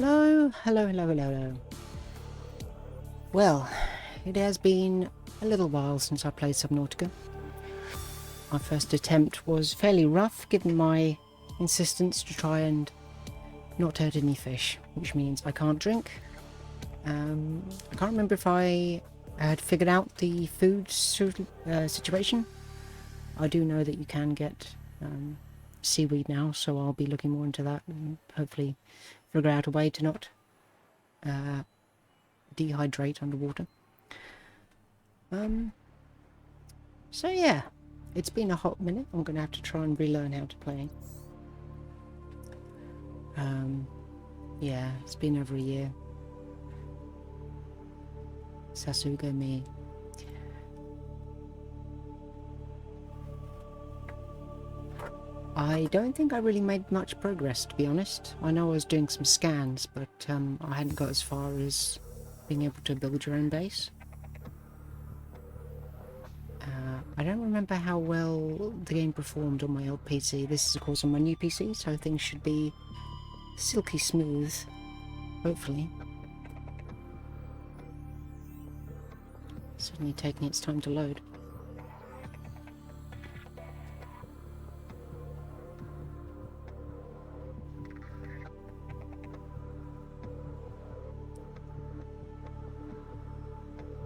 Hello, hello, hello, hello, hello. Well, it has been a little while since I played Subnautica. My first attempt was fairly rough, given my insistence to try and not hurt any fish, which means I can't drink. I can't remember if I had figured out the food situation. I do know that you can get seaweed now, so I'll be looking more into that and hopefully figure out a way to not dehydrate underwater. So yeah, it's been a hot minute. I'm going to have to try and relearn how to play. Yeah, it's been over a year. Sasuga me. I don't think I really made much progress, to be honest. I know I was doing some scans, but I hadn't got as far as being able to build your own base. I don't remember how well the game performed on my old PC. This is of course on my new PC, so things should be silky smooth, hopefully. Certainly taking its time to load.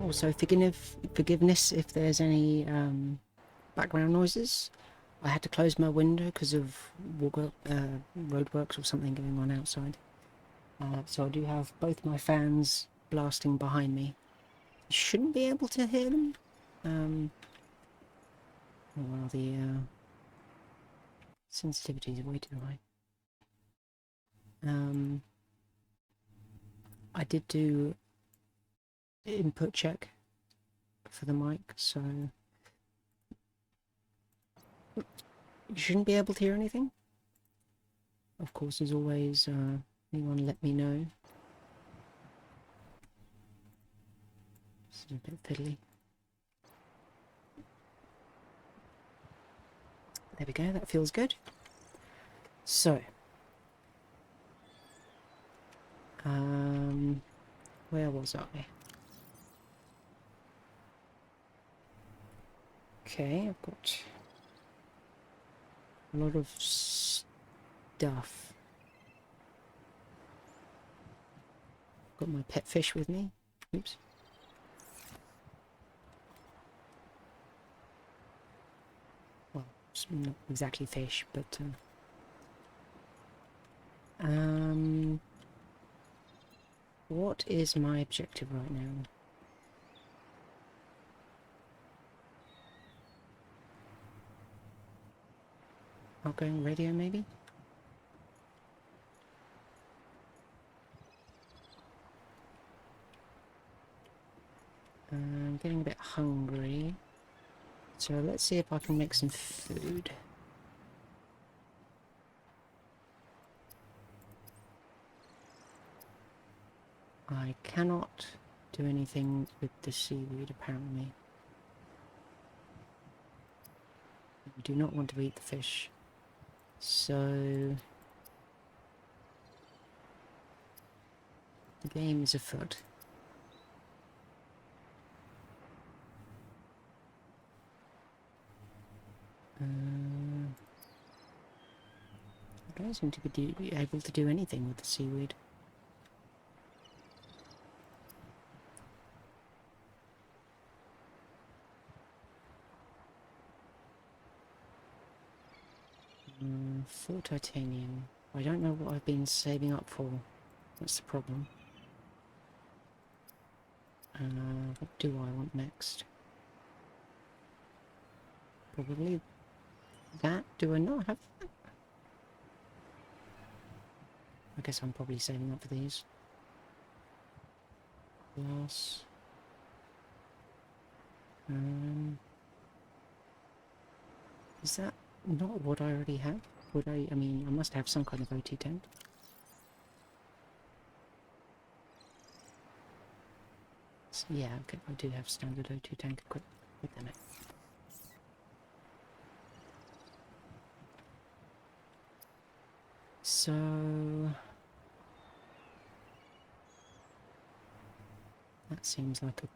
Also, forgiveness if there's any background noises. I had to close my window because of roadworks or something going on outside. So I do have both my fans blasting behind me. You shouldn't be able to hear them. Well, the sensitivity is way too high. I did do input check for the mic, so you shouldn't be able to hear anything. Of course, as always, anyone let me know. This is a bit fiddly. There we go, that feels good. So, where was I? Okay, I've got a lot of stuff. Got my pet fish with me. Oops. Well, it's not exactly fish, but what is my objective right now? Outgoing radio, maybe? I'm getting a bit hungry. So let's see if I can make some food. I cannot do anything with the seaweed, apparently. I do not want to eat the fish. So the game is afoot. I don't seem to be able to do anything with the seaweed. For titanium. I don't know what I've been saving up for. That's the problem. What do I want next? Probably that. Do I not have that? I guess I'm probably saving up for these. Glass. Is that not what I already have? I mean, I must have some kind of OT tank. So, yeah, okay, I do have standard O2 tank equipped with them. So That seems like a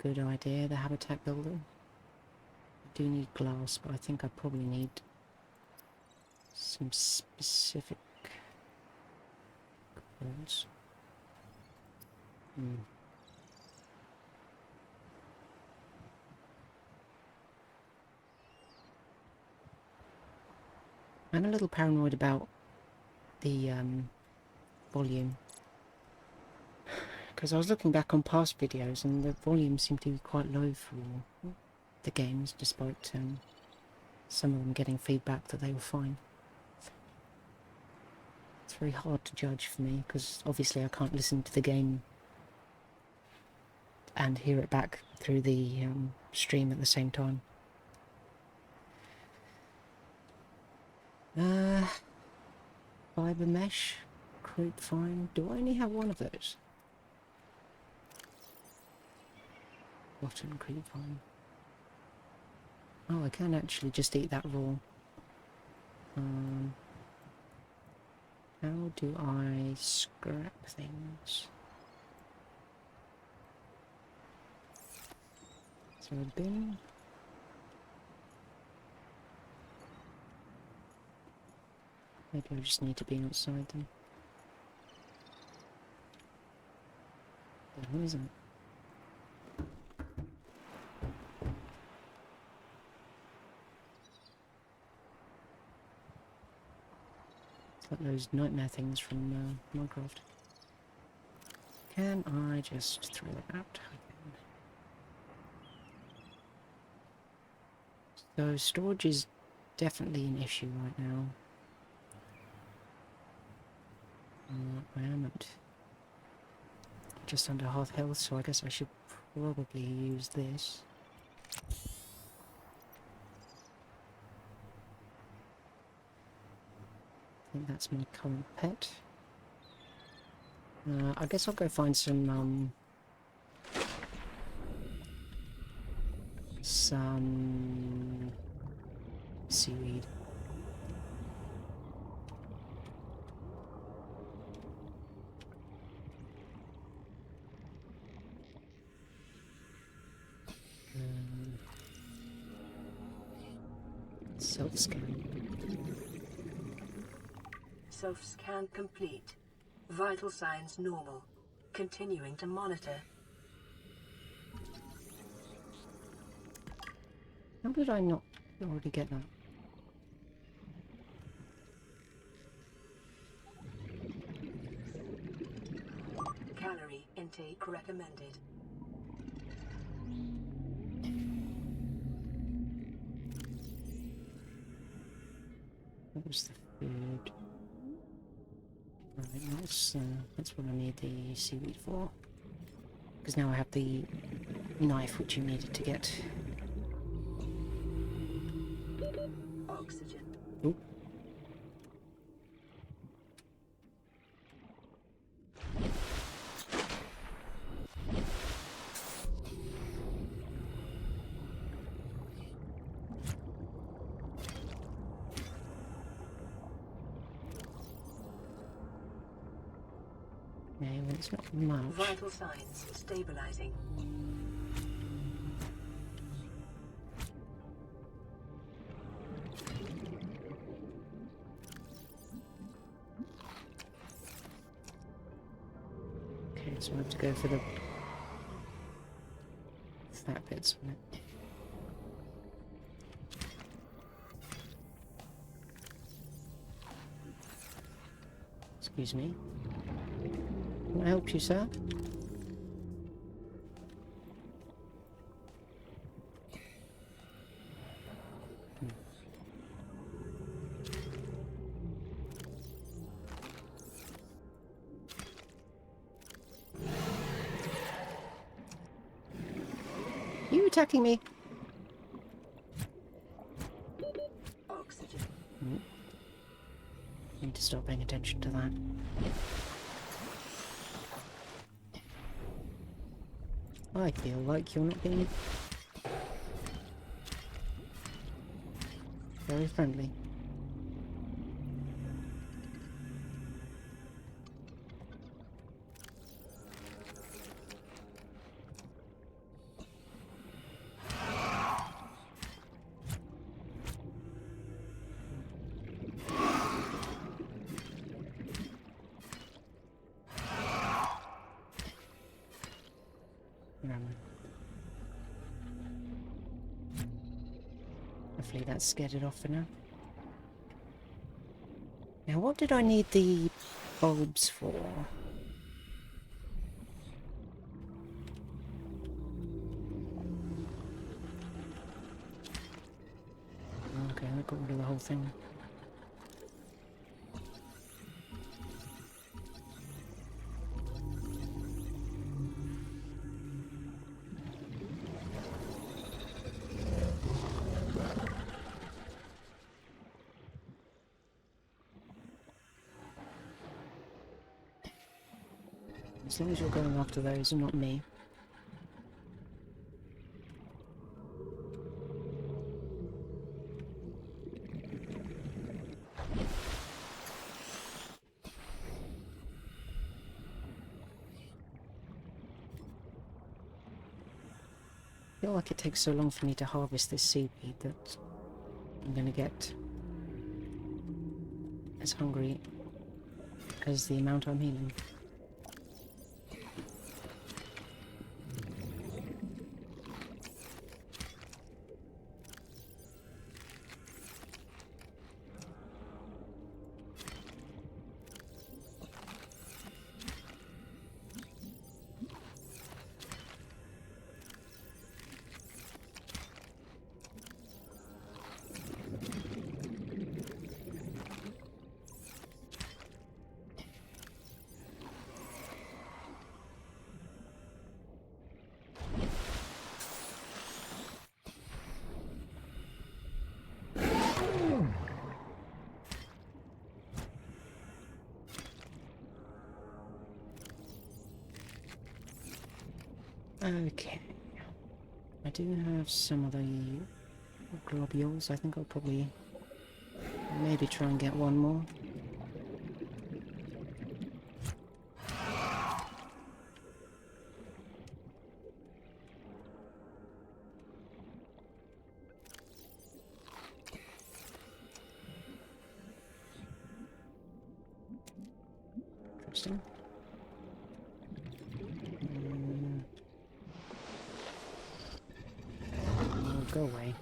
good idea, the habitat builder. I do need glass, but I think I probably need some specific ones. I'm a little paranoid about the volume, because I was looking back on past videos and the volume seemed to be quite low for the games, despite some of them getting feedback that they were fine. It's very hard to judge for me, because obviously I can't listen to the game and hear it back through the stream at the same time. Fiber mesh, creep fine. Do I only have one of those? Rotten creep fine. Oh, I can actually just eat that raw. How do I scrap things? Is there a bin? Maybe I just need to be outside them. Who is it? It's like those nightmare things from Minecraft. Can I just throw it out? So storage is definitely an issue right now. I am at just under half health, so I guess I should probably use this. I think that's my current pet. I guess I'll go find some seaweed. Self-scan. Self-scan complete. Vital signs normal. Continuing to monitor. How did I not already get that? Calorie intake recommended. What was the food? Right, that's what I need the seaweed for. Because now I have the knife which you needed to get. Oxygen. Oop. Yeah, well, it's not much. Vital signs stabilizing. Okay, so I have to go for the fat bits on it. Excuse me. Can I help you, sir? You attacking me? Oxygen. Need to stop paying attention to that. I feel like you're not being very friendly. Where am I? Hopefully that scared it off for now. Now, what did I need the bulbs for? Okay, I got rid of the whole thing. As long as you're going after those and not me. I feel like it takes so long for me to harvest this seaweed that I'm going to get as hungry as the amount I'm healing. Okay. I do have some of the globules. I think I'll probably maybe try and get one more. Interesting. Oh, go away.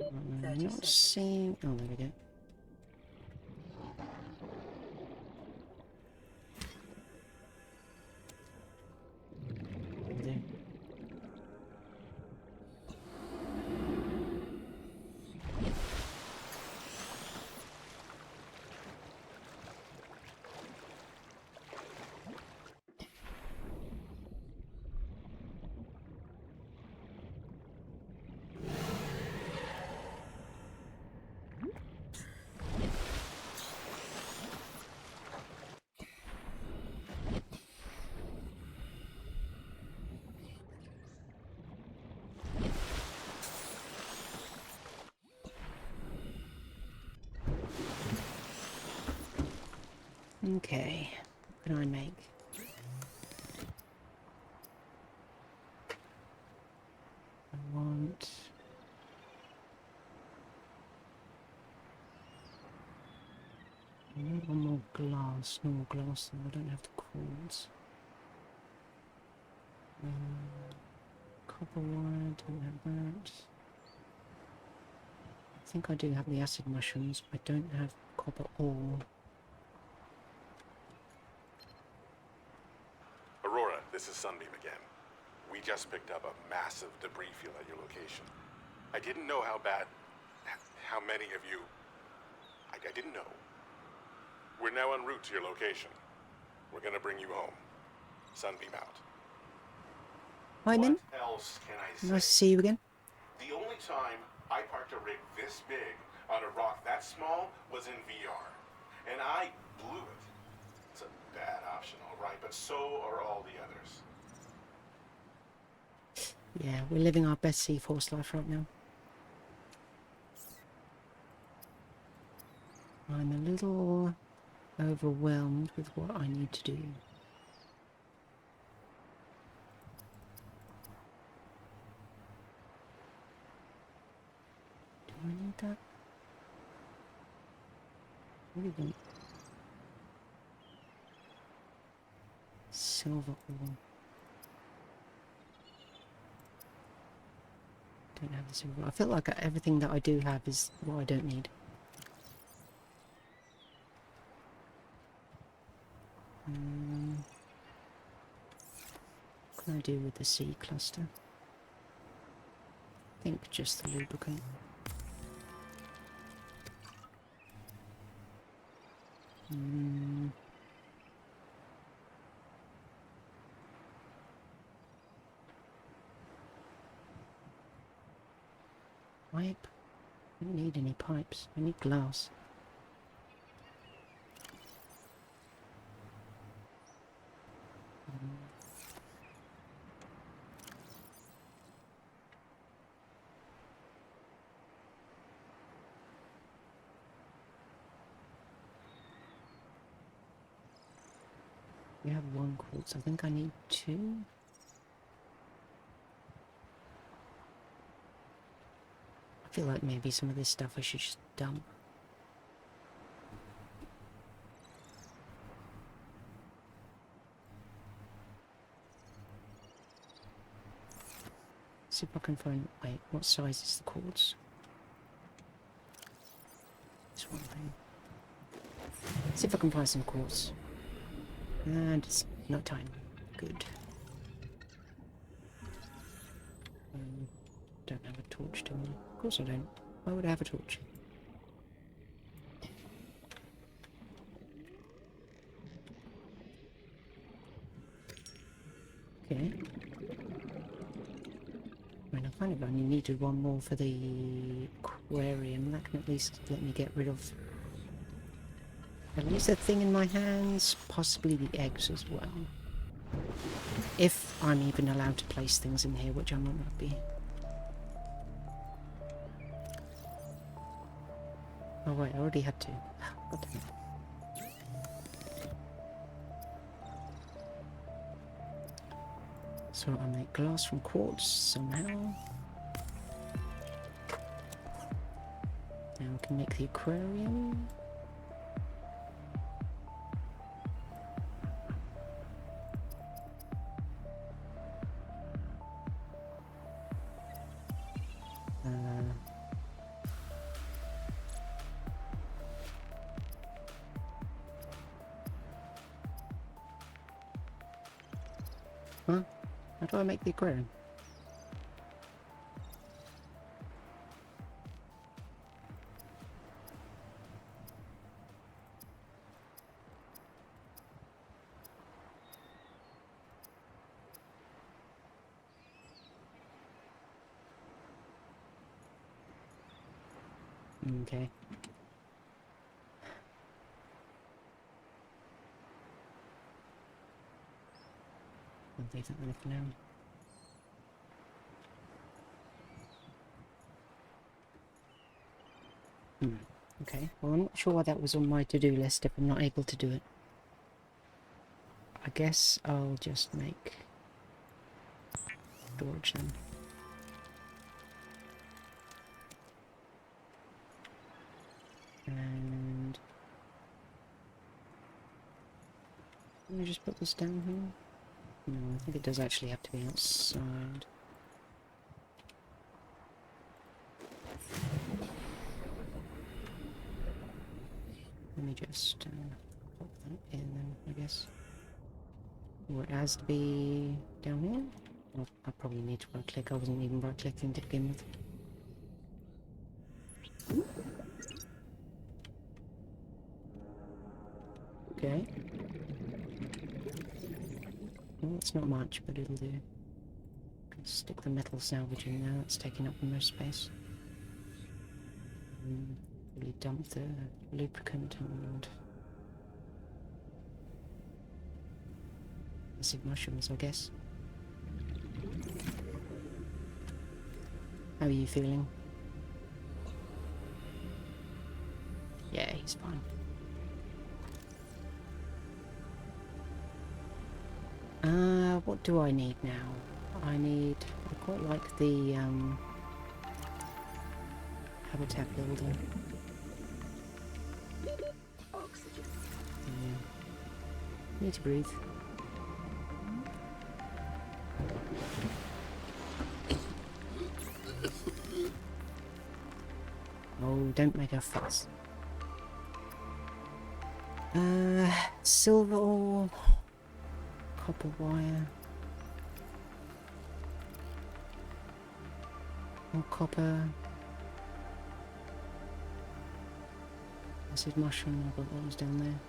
I'm not seeing... Oh, there we go. There. Okay, what can I make? I want... I need one more glass, normal glass, though I don't have the quartz. Copper wire, don't have that. I think I do have the acid mushrooms, but I don't have copper ore. Aurora, this is Sunbeam again. We just picked up a massive debris field at your location. I didn't know how many of you... I didn't know. We're now en route to your location. We're gonna bring you home. Sunbeam out. Hi, Min. What else can I say? Nice to see you again. The only time I parked a rig this big on a rock that small was in VR. And I blew it. It's a bad option, all right, but so are all the others. Yeah, we're living our best Sea-Force life right now. I'm a little overwhelmed with what I need to do. Do I need that? Really don't. silver ore. Don't have the silver. I feel like everything that I do have is what I don't need. What can I do with the sea cluster? I think just the lubricant. Pipe? I don't need any pipes. I need glass. We have 1 quartz. I think I need 2. I feel like maybe some of this stuff I should just dump. See if I can find... Wait, what size is the quartz? This one thing. See if I can find some quartz. And it's no time. Good. Don't have a torch, do I? Of course I don't. Why would I have a torch? Okay. I mean, I kind of only needed 1 more for the aquarium. That can at least let me get rid of at least a thing in my hands, possibly the eggs as well. If I'm even allowed to place things in here, which I might not be. Oh wait, I already had to. God damn it. So I make glass from quartz somehow. Now we can make the aquarium. Huh? How do I make the aquarium? Okay. I'll leave that there for now. Okay, well I'm not sure why that was on my to-do list if I'm not able to do it. I guess I'll just make storage then. And let me just put this down here. No, I think it does actually have to be outside. Let me just pop that in then, I guess. Or it has to be down here? Well, I probably need to right click. I wasn't even right clicking to begin with. Okay. Well, it's not much, but it'll do. Can stick the metal salvage in there. That's taking up the most space. Really dump the lubricant and massive mushrooms, I guess. How are you feeling? Yeah, he's fine. What do I need now? I quite like the habitat builder. Oxygen. Yeah. Need to breathe. Oh, don't make a fuss. Silver ore, copper wire, more copper, acid mushroom, I've got those down there.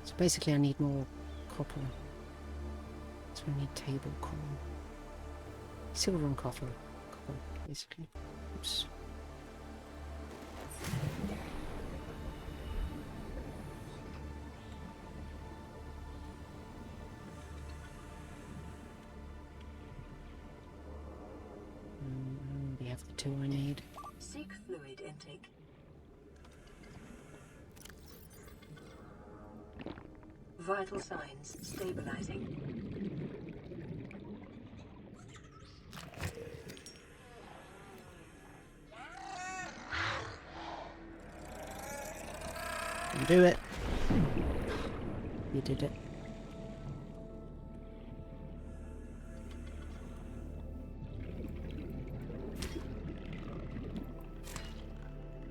So basically I need more copper. So I need table coral. Silver and copper, basically. Oops. We have the two I need. Seek fluid intake. Vital signs stabilizing. Do it. You did it.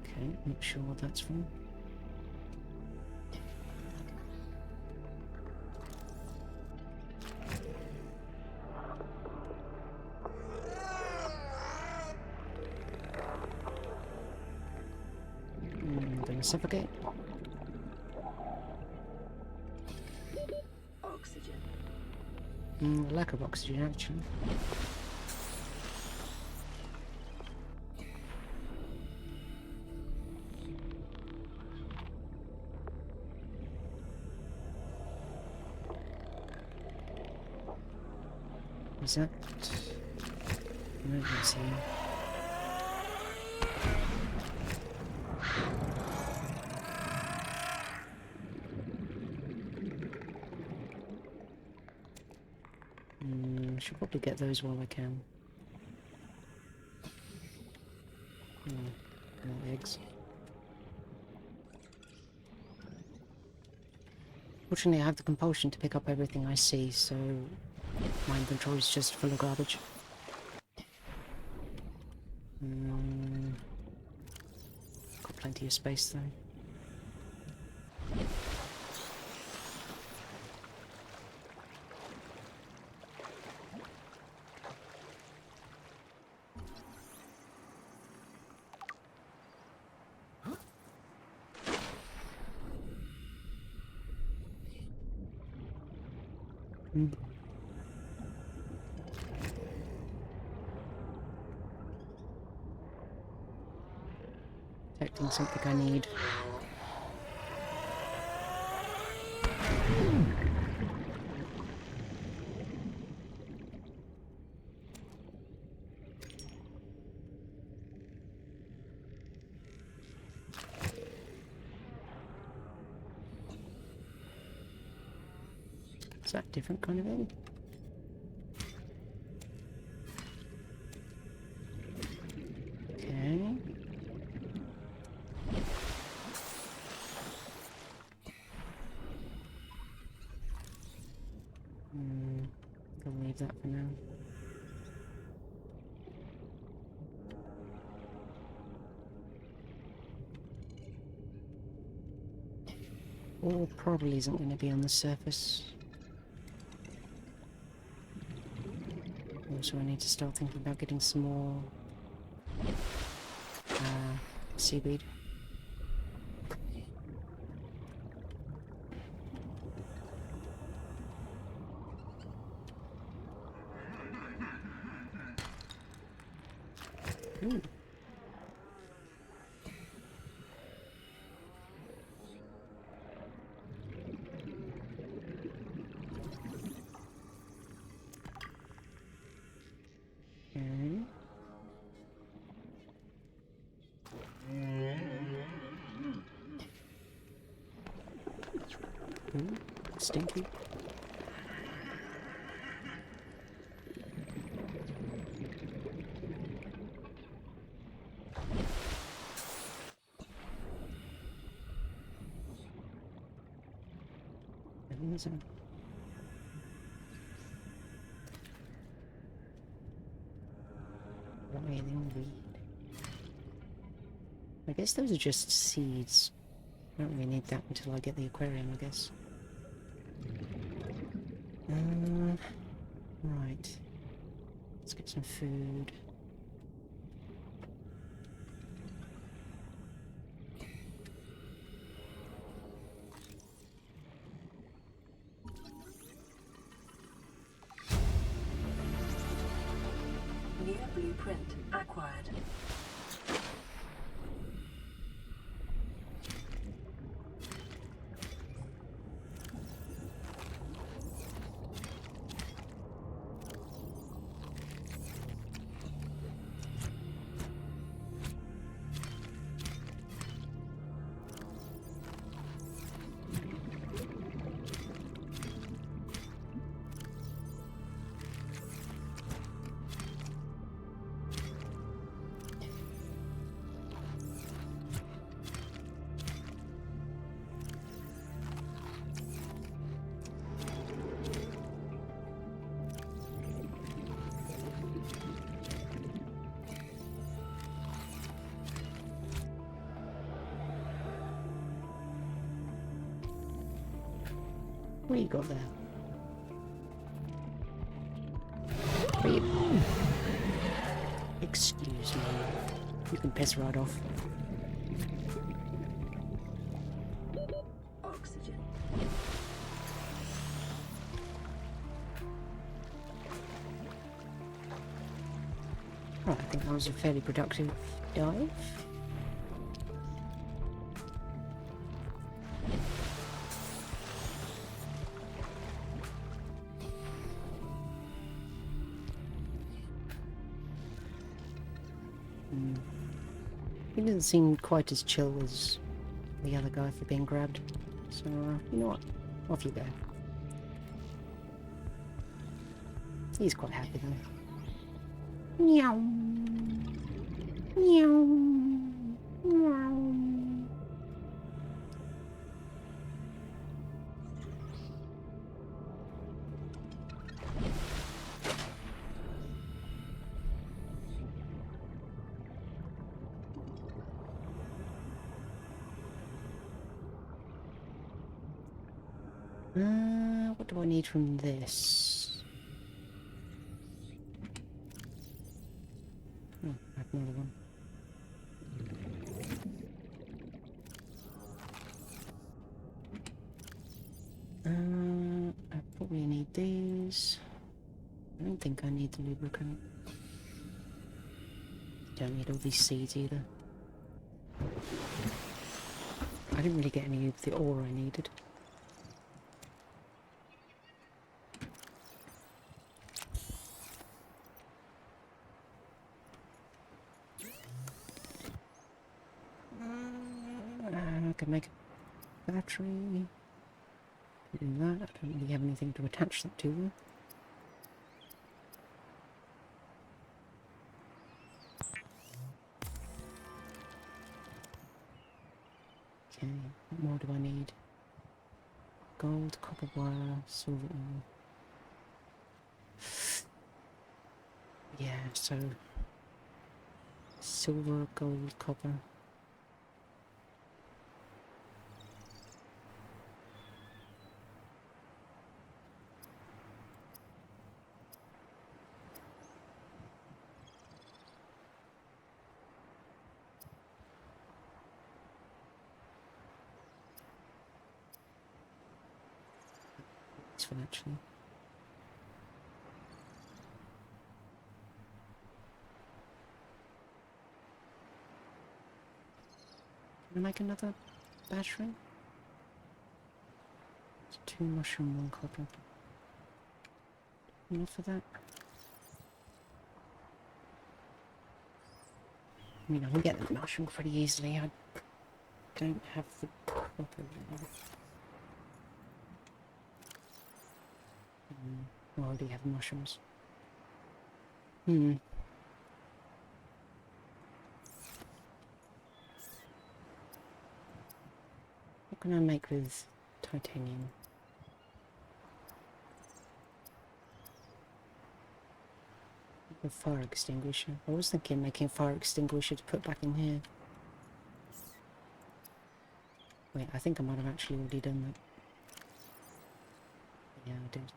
Okay, not sure what that's from. Gonna suffocate. Oxygen. Lack of oxygen, actually. Is that emergency? Should probably get those while I can. More eggs. Fortunately, I have the compulsion to pick up everything I see, so my inventory is just full of garbage. Got plenty of space though. Detecting something I need. Is that a different kind of egg? Okay. I'll leave that for now. Or probably isn't going to be on the surface. Also, I need to start thinking about getting some more seaweed. Ooh. Okay. Ooh, stinky. I guess those are just seeds. I don't really need that until I get the aquarium, I guess. Right. Let's get some food. New blueprint acquired. What do you got there? What are you... Excuse me. You can piss right off. Oxygen. Right, I think that was a fairly productive dive. He doesn't seem quite as chill as the other guy for being grabbed. So, you know what? Off you go. He's quite happy though. Meow. Meow. Meow. What do I need from this? Oh, I have another one. I probably need these. I don't think I need the lubricant. Don't need all these seeds either. I didn't really get any of the ore I needed. I can make a battery. Do that. I don't really have anything to attach that to though. Okay, what more do I need? Gold, copper wire, silver ore. Yeah, so silver, gold, copper. This one actually. Can I make another battery? It's 2 mushroom, 1 copper. Enough for that? I mean, I can get the mushroom pretty easily. I don't have the copper. I already have mushrooms. What can I make with titanium? A fire extinguisher. I was thinking making a fire extinguisher to put back in here. Wait, I think I might have actually already done that. Yeah, I did.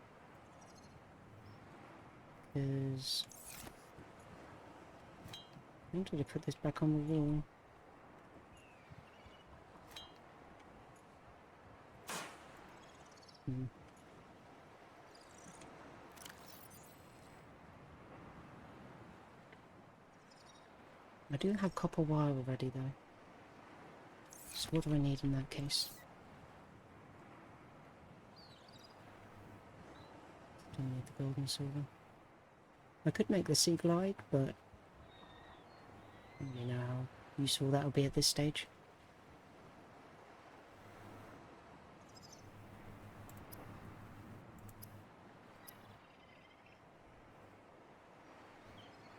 Because I wanted to put this back on the wall. I do have copper wire already though. So what do I need in that case? Don't need the gold and silver. I could make the sea glide, but you know how useful that will be at this stage.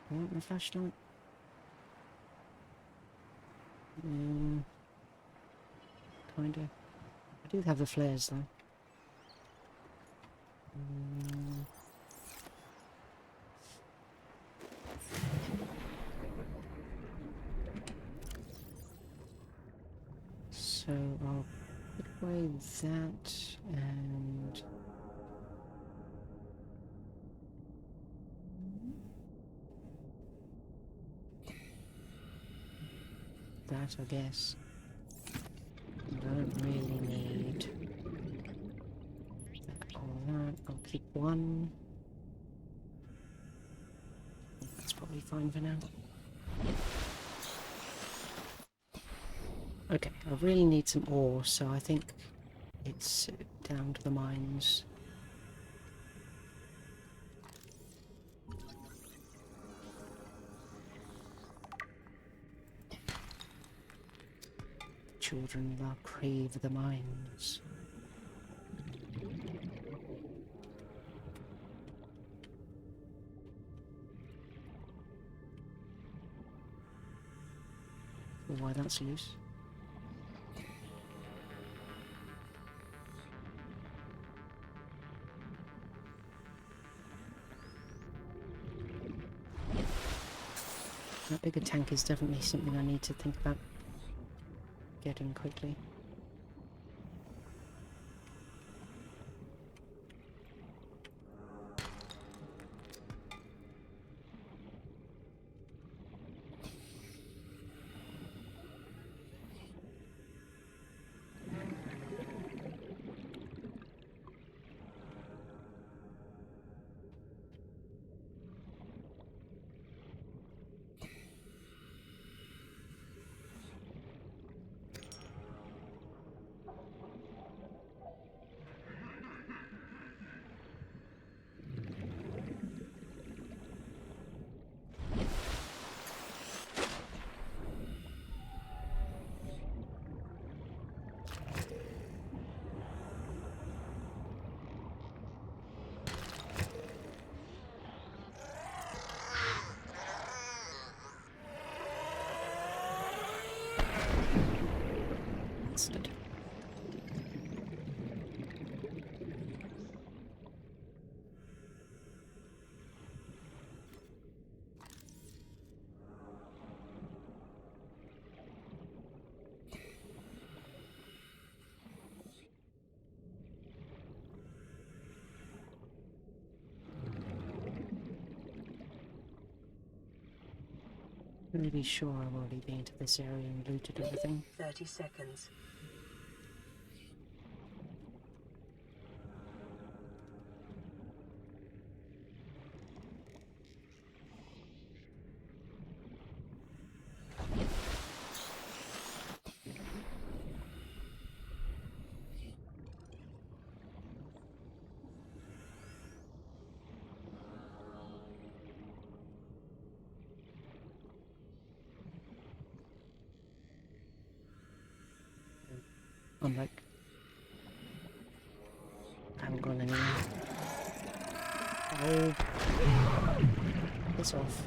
Want my flashlight? Kinda. I do have the flares though. So I'll put away that and that, I guess. And I don't really need that or that. I'll keep one. That's probably fine for now. Okay, I really need some ore, so I think it's down to the mines. Children will crave the mines. Why that's loose? That bigger tank is definitely something I need to think about getting quickly. Bastard. Pretty sure I've already been to this area and looted everything. 30 seconds. I'm like, I haven't gone anywhere. Oh, piss off.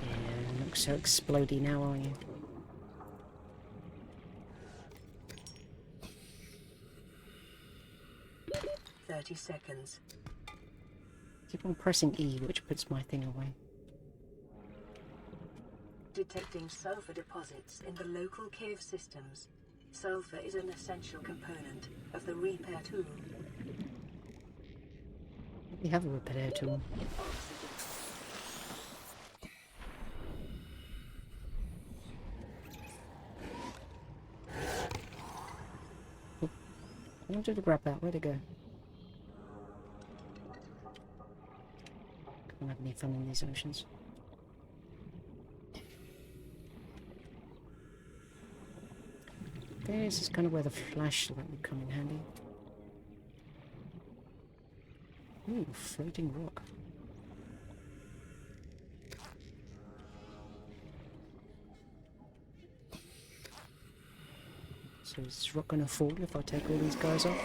Yeah, look so explodey now, are you? 30 seconds. Keep on pressing E, which puts my thing away. Detecting sulfur deposits in the local cave systems. Sulfur is an essential component of the repair tool. We have a repair tool. Oxygen. I wanted to grab that. Where'd it go? Can't have any fun in these oceans. This is kind of where the flashlight would come in handy. Ooh, floating rock. So is this rock gonna fall if I take all these guys off?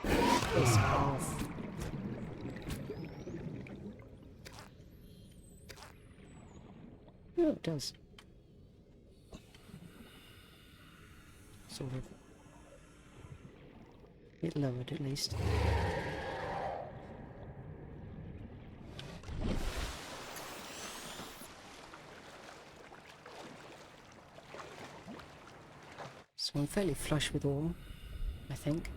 It's off. Oh, it does. Sort of. Bit lowered at least. So I'm fairly flush with ore, I think.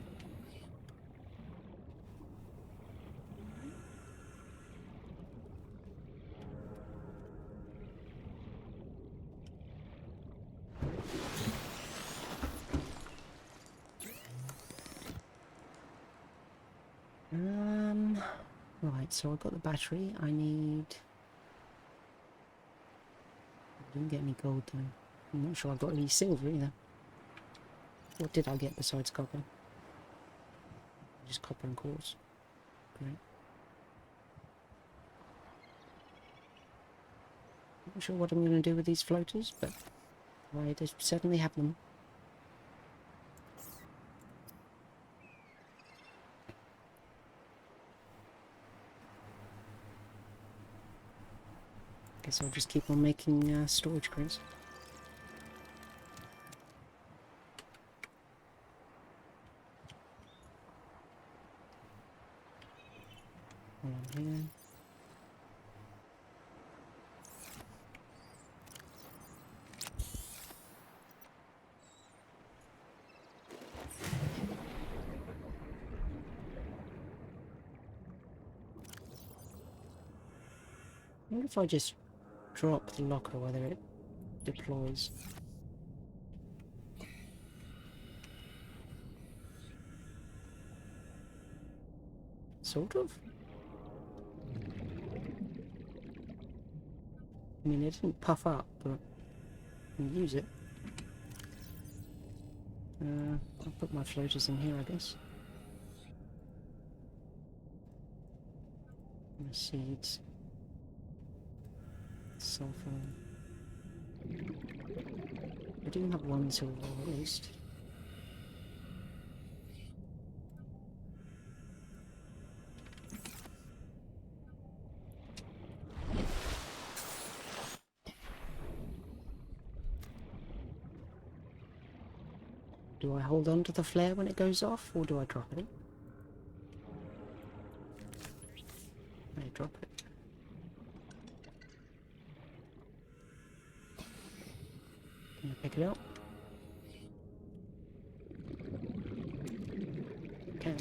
Right, so I've got the battery. I didn't get any gold though. I'm not sure I've got any silver either. What did I get besides copper? Just copper and quartz. Great. Not sure what I'm going to do with these floaters, but I just certainly have them. Guess I'll just keep on making storage crates. One on here. I wonder if I just drop the locker whether it deploys. Sort of. I mean, it didn't puff up, but I can use it. I'll put my floaters in here, I guess. And the seeds. Sulfur. I do have one silver at least. Do I hold on to the flare when it goes off, or do I drop it? I drop it. Can I pick it up? Can.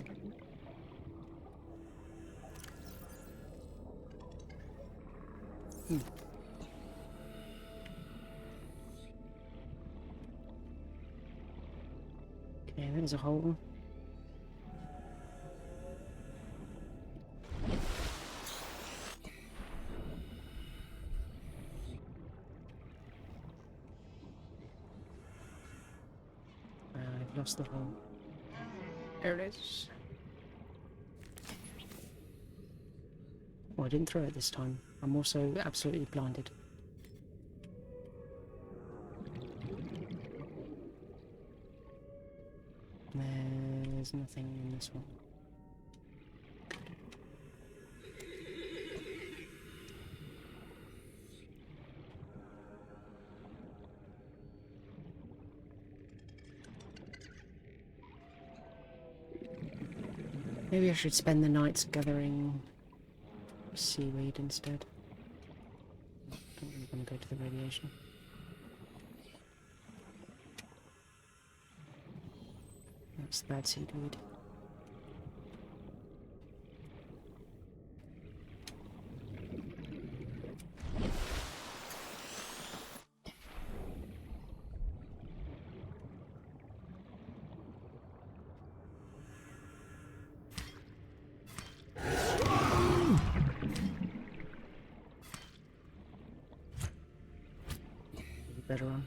Okay, there's a hole. I've lost the hole. There it is. Oh, I didn't throw it this time. I'm also absolutely blinded. There's nothing in this one. Maybe I should spend the nights gathering seaweed instead. I don't really want to go to the radiation. That's the bad seaweed. Better on.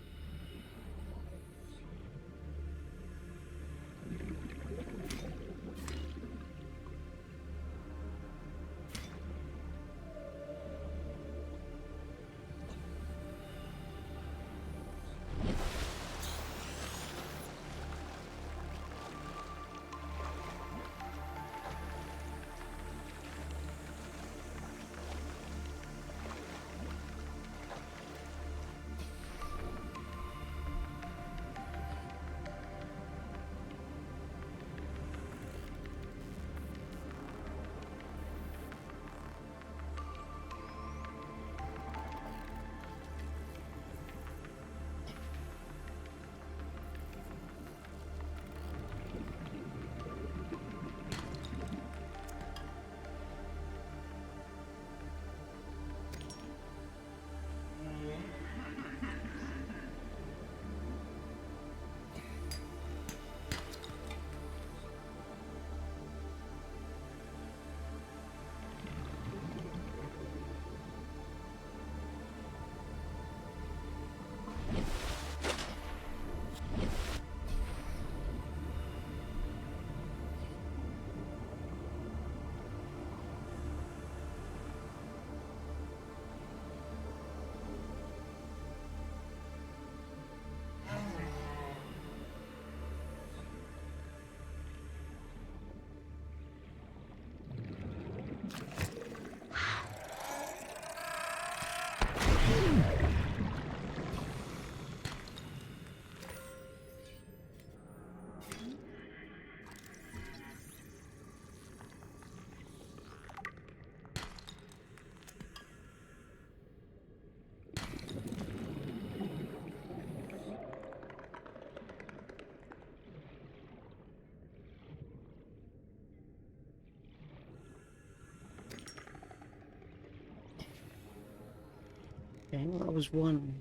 Okay, well, that was one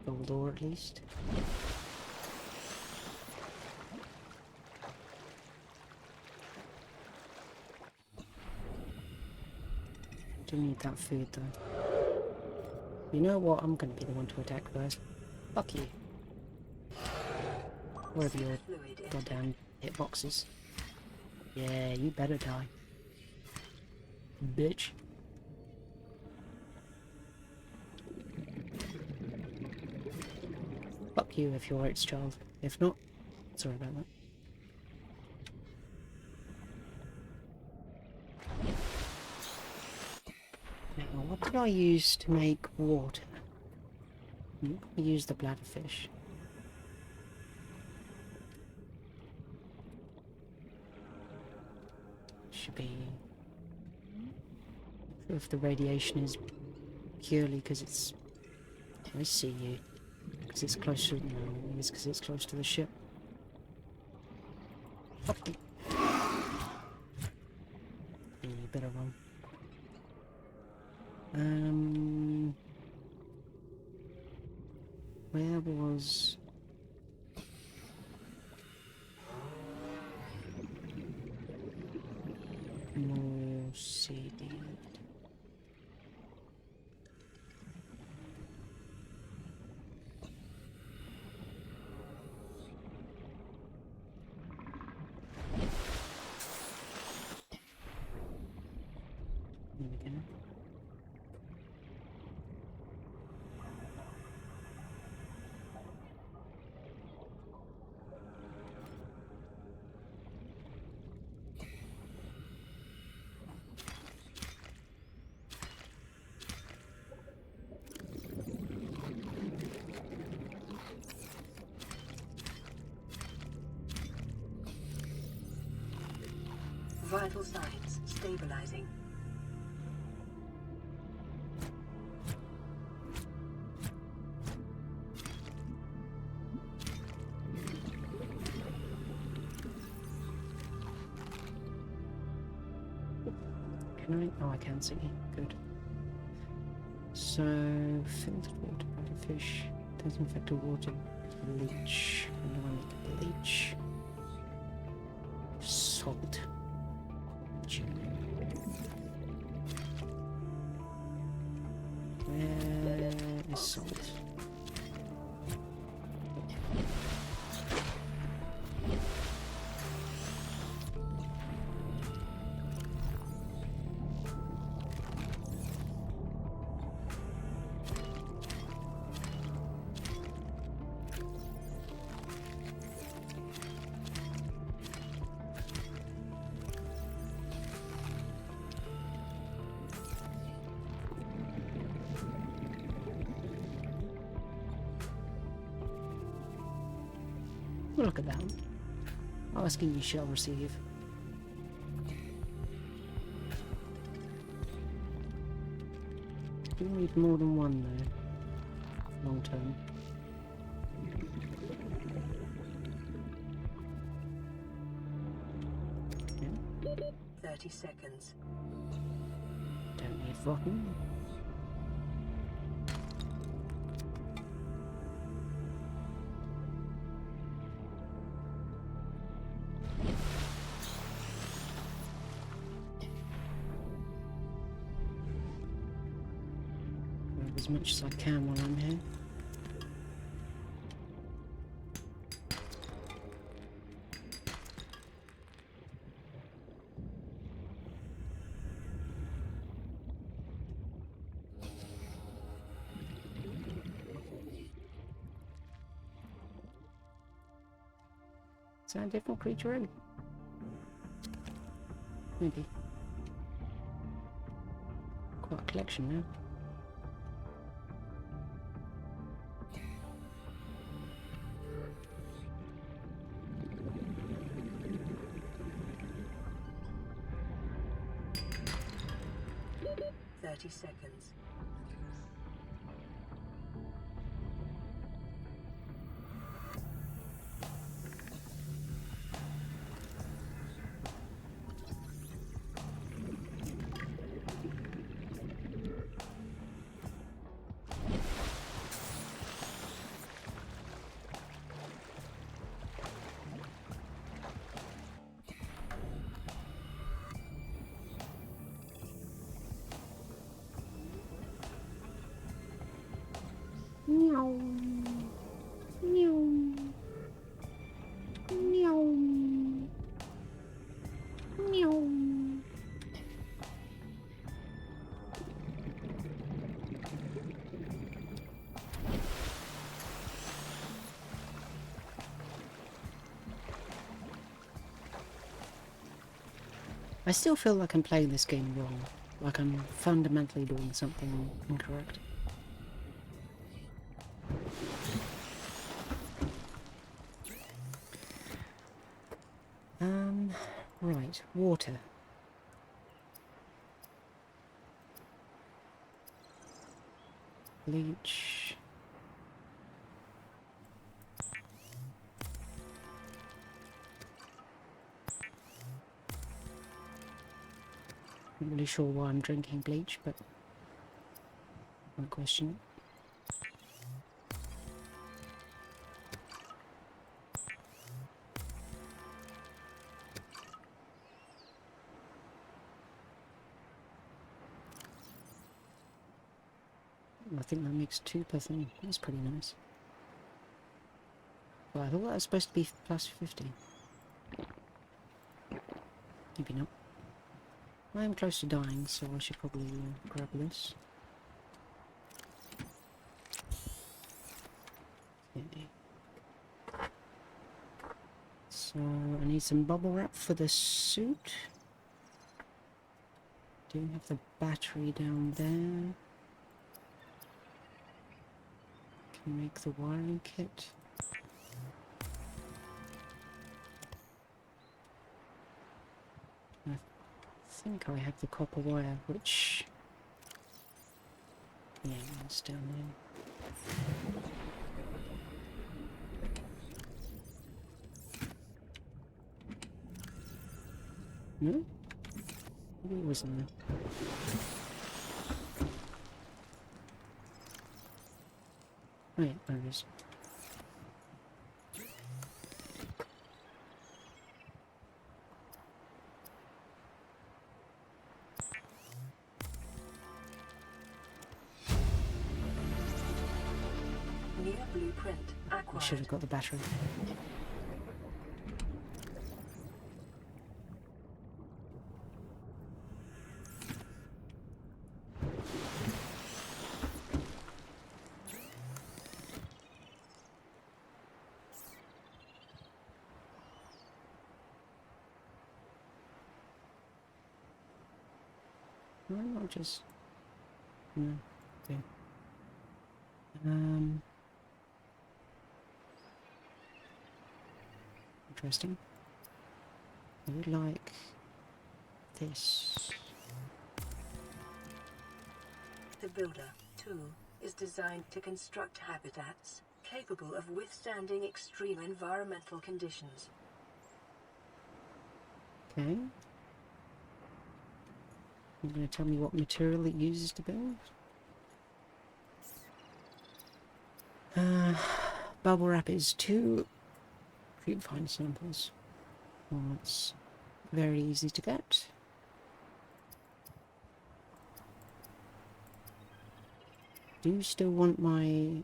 gold door at least. Do need that food though. You know what? I'm gonna be the one to attack first. Fuck you. Wherever your goddamn hitboxes. Yeah, you better die. Bitch. Fuck you if you're Oat's child. If not, sorry about that. Now, what did I use to make water? I used the bladderfish. Should be... not sure if the radiation is purely because it's... I see you. Because it's close to... no, it's because it's close to the ship. Fuck you. Yeah, you better run. Where was... more seaweed? There we go. Vital signs stabilizing. Can I? Oh, I can see. Good. So, filtered water, body fish, disinfected water, bleach. How do I make bleach? Salt. Where is salt? Well, look at that. Asking you shall receive. Do need more than one though. Long term. Yeah. 30 seconds. Don't need rotten. Grab as much as I can while I'm here. Is that a different creature in? Maybe. Quite a collection now. Seconds. Meow. Meow. Meow. Meow. I still feel like I'm playing this game wrong, like I'm fundamentally doing something incorrect. Right, water. Bleach. Not really sure why I'm drinking bleach, but no question. I think that makes 2 per thing. That's pretty nice. Well, I thought that was supposed to be plus 50. Maybe not. I am close to dying, so I should probably grab this. Okay. So I need some bubble wrap for the suit. Do have the battery down there. Can make the wiring kit. I think I have the copper wire, which... yeah, it's down there. No? Maybe it wasn't there. Oh yeah, there it is. New blueprint I acquired. should have got the battery. Why not just... no. Okay. Interesting. I would like this. The Builder tool is designed to construct habitats capable of withstanding extreme environmental conditions. Okay. You're going to tell me what material it uses to build? Bubble wrap is 2 fine samples. Well, that's very easy to get. Do you still want my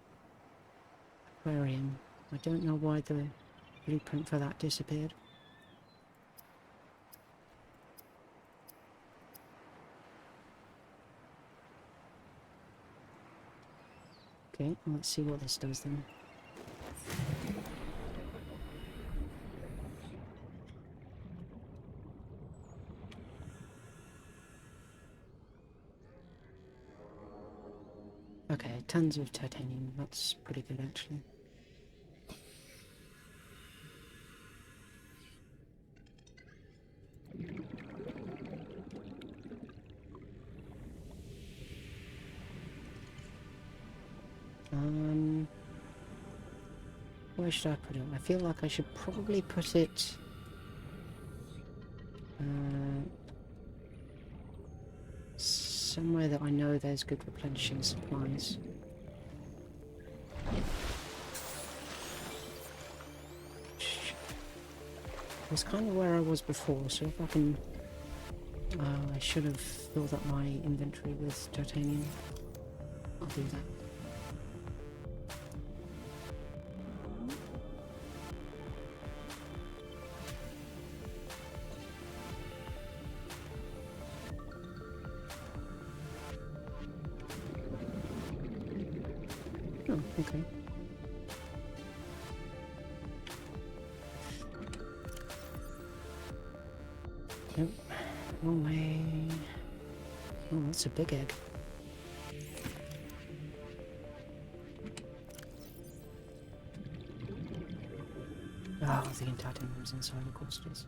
aquarium? I don't know why the blueprint for that disappeared. Okay, let's see what this does then. Okay, tons of titanium. That's pretty good actually. Where should I put it? I feel like I should probably put it... somewhere that I know there's good replenishing supplies. It's kind of where I was before, so if I can... I should have filled up my inventory with titanium. I'll do that. Oh, okay. Nope. Wrong way. Oh, that's a big egg. Oh, the titanium's inside, of course it is.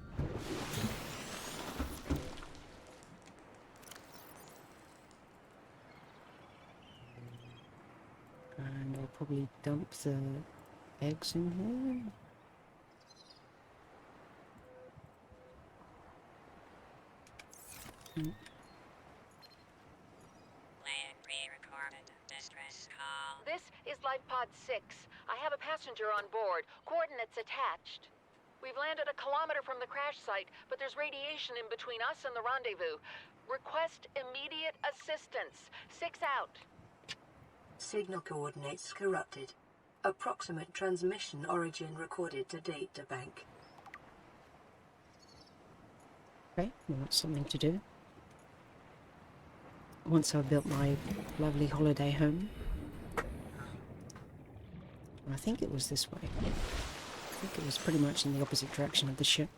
And I'll probably dump the eggs in here. Land pre-recorded distress call. This is Life Pod 6. I have a passenger on board. Coordinates attached. We've landed a kilometer from the crash site, but there's radiation in between us and the rendezvous. Request immediate assistance. 6 out. Signal coordinates corrupted. Approximate transmission origin recorded to data bank. Okay, well that's something to do. Once I've built my lovely holiday home. I think it was this way. I think it was pretty much in the opposite direction of the ship.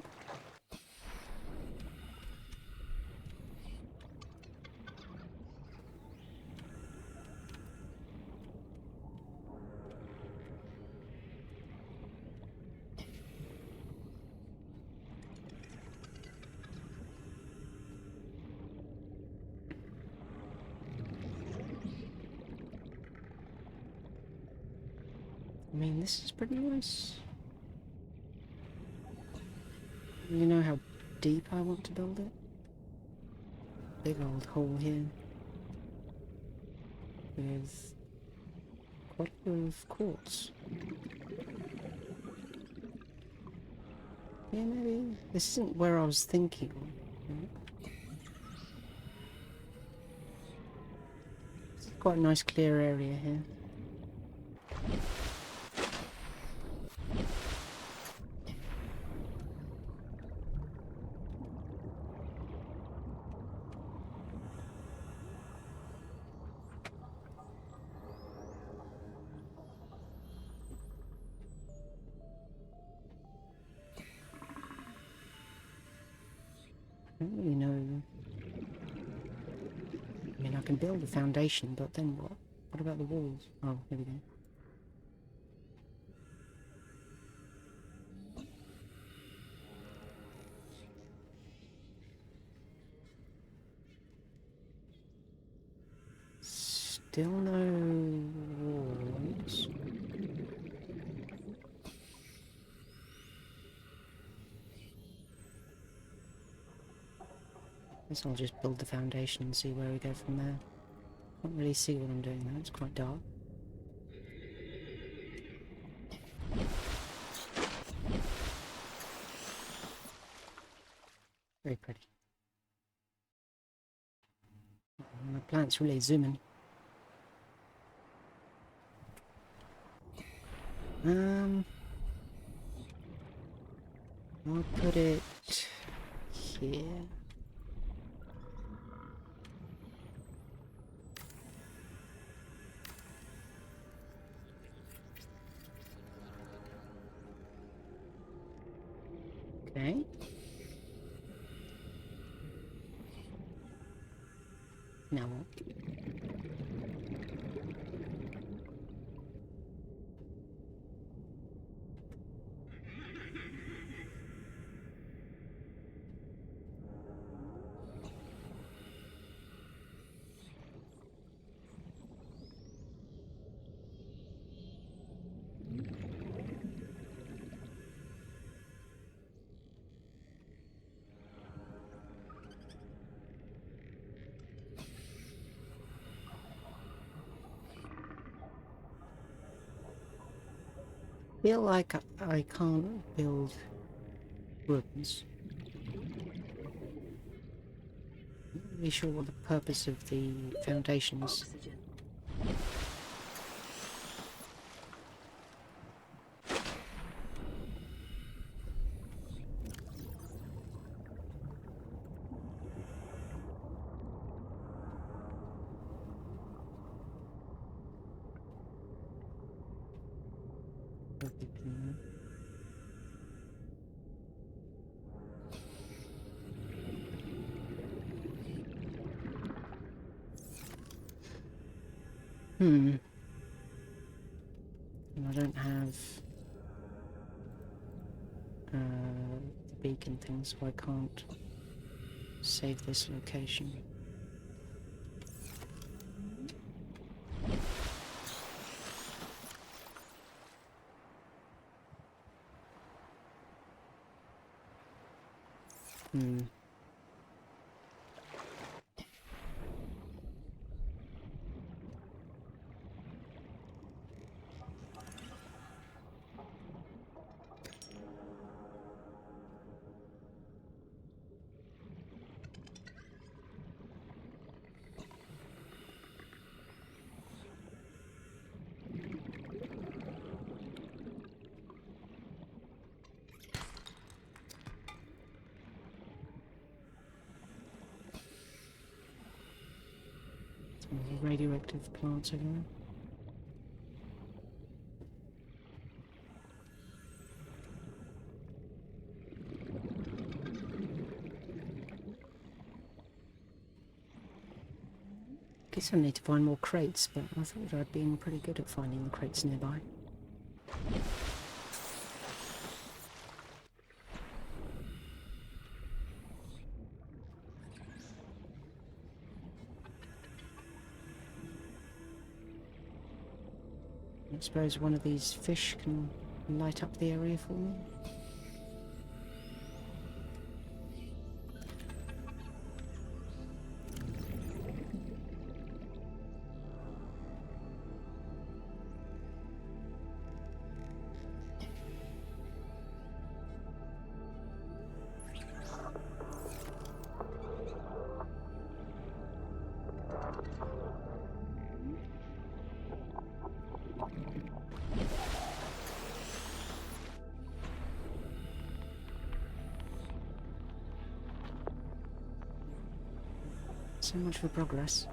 mean, this is pretty nice. You know how deep I want to build it? Big old hole here. With quite a lot of quartz. Yeah, maybe. This isn't where I was thinking. It's quite a nice clear area here. I don't really know. I mean, I can build a foundation, but then what? What about the walls? Oh, here we go. Still no walls. Guess I'll just build the foundation and see where we go from there. Can't really see what I'm doing though, it's quite dark. Very pretty. The plant's really zooming. I'll put it here. Okay. Now what? I feel like I can't build rooms. Not really sure what the purpose of the foundation is. Oxygen. And I don't have the beacon thing, so I can't save this location. Radioactive plants everywhere. Guess I need to find more crates, but I thought I'd been pretty good at finding the crates nearby. I suppose one of these fish can light up the area for me. So much for progress.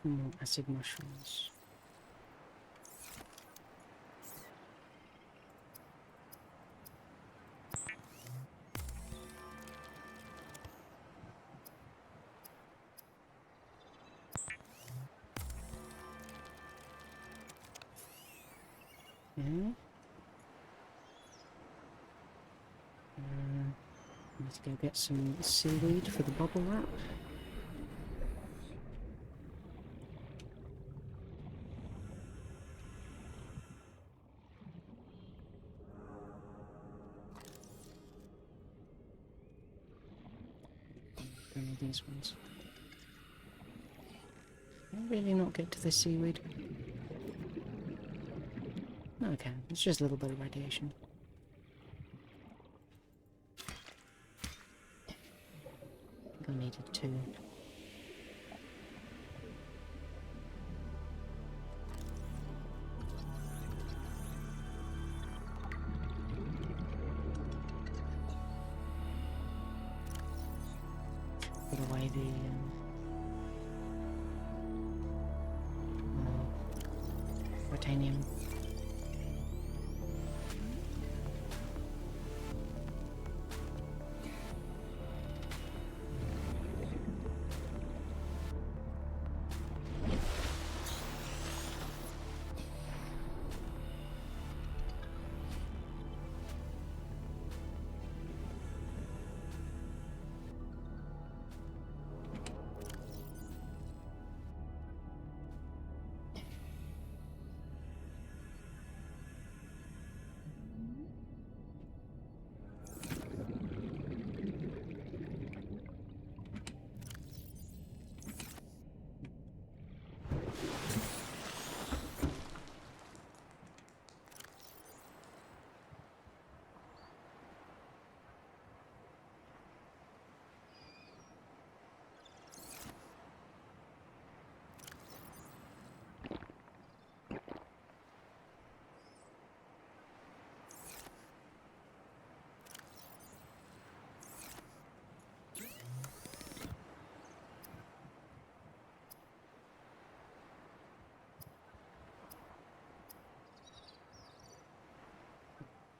More acid mushrooms. Yeah. Let's go get some seaweed for the bubble wrap. One of these ones. Can I really not get to the seaweed? No, I can. It's just a little bit of radiation. I think I needed 2. Put away the titanium.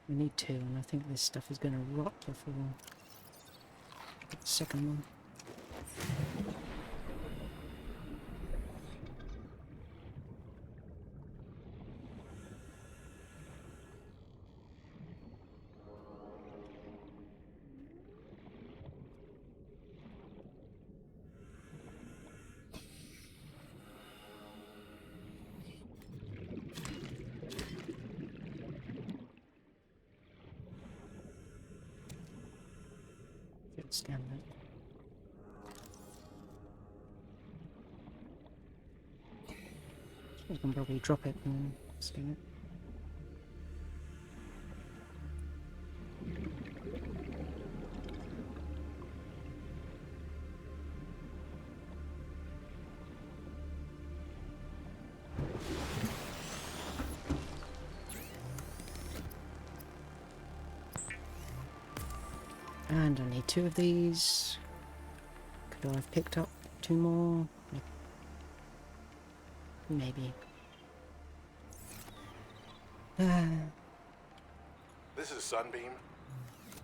We need 2, and I think this stuff is going to rot before I get the second one. Scan that. I can probably drop it and scan it. And I need 2 of these. Could I have picked up 2 more? Maybe. This is Sunbeam.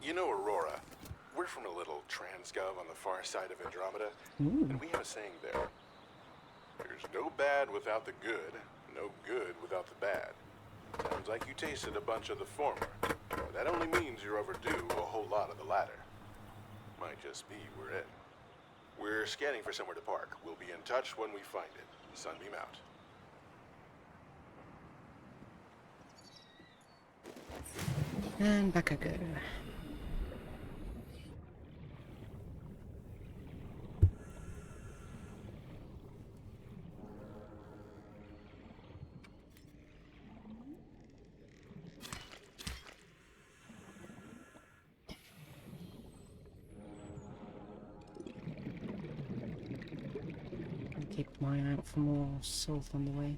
You know Aurora. We're from a little transgov on the far side of Andromeda, and we have a saying there. There's no bad without the good, no good without the bad. Sounds like you tasted a bunch of the former. That only means you're overdue a whole lot of the latter. Might just be we're in. We're scanning for somewhere to park. We'll be in touch when we find it. Sunbeam out. And back I go. Keep my eye out for more salt on the way.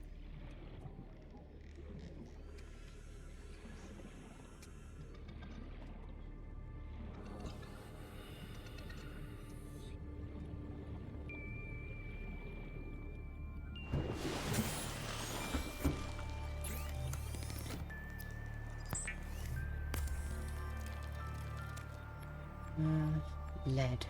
Lead.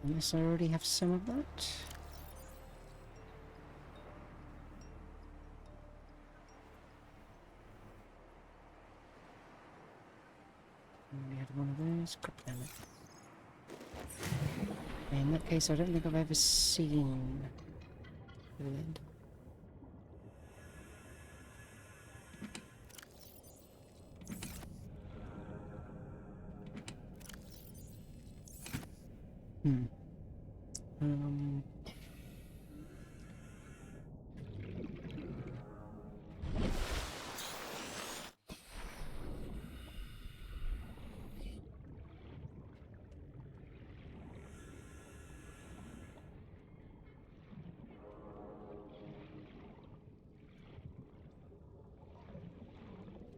Unless I already have some of that. We had one of those. God damn it. In that case, I don't think I've ever seen lead.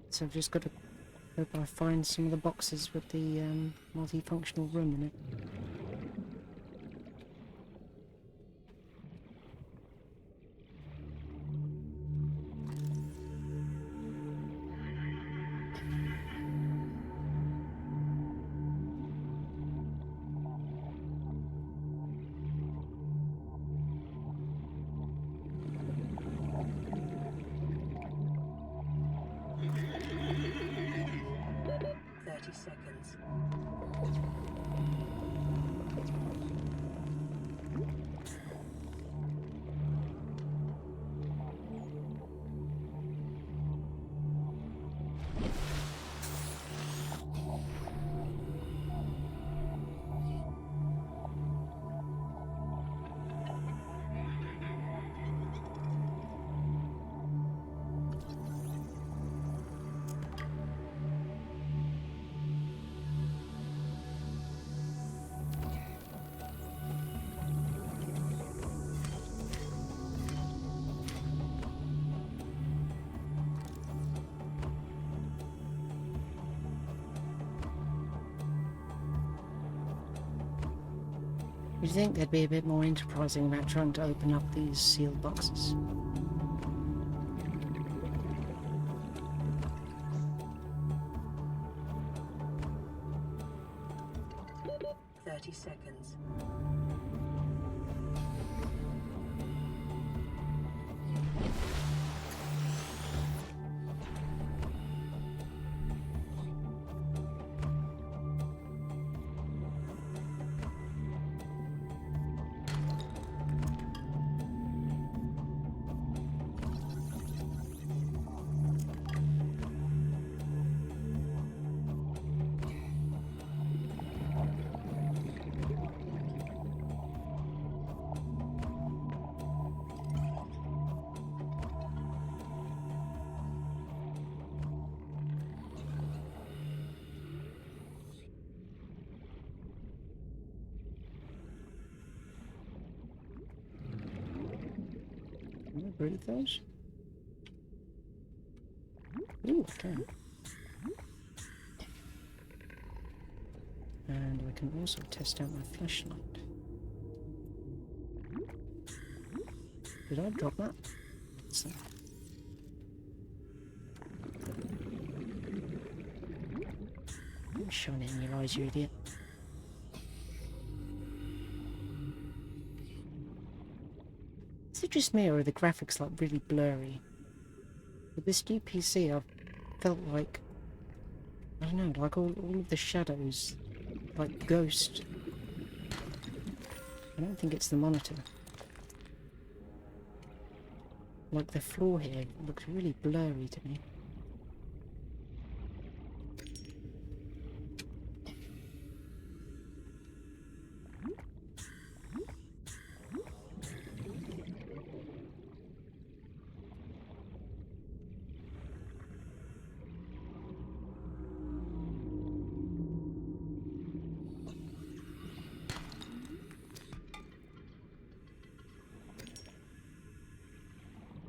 So I've just got to hope I find some of the boxes with the multifunctional room in it. Seconds. You'd think they'd be a bit more enterprising about trying to open up these sealed boxes. Seconds. Breathe those. Ooh, okay. And we can also test out my flashlight. Did I drop that? What's that? showing it in your eyes, you idiot. Is it just me, or are the graphics like really blurry? With this new PC, I've felt like, I don't know, like all of the shadows, like ghost. I don't think it's the monitor. Like the floor here looks really blurry to me.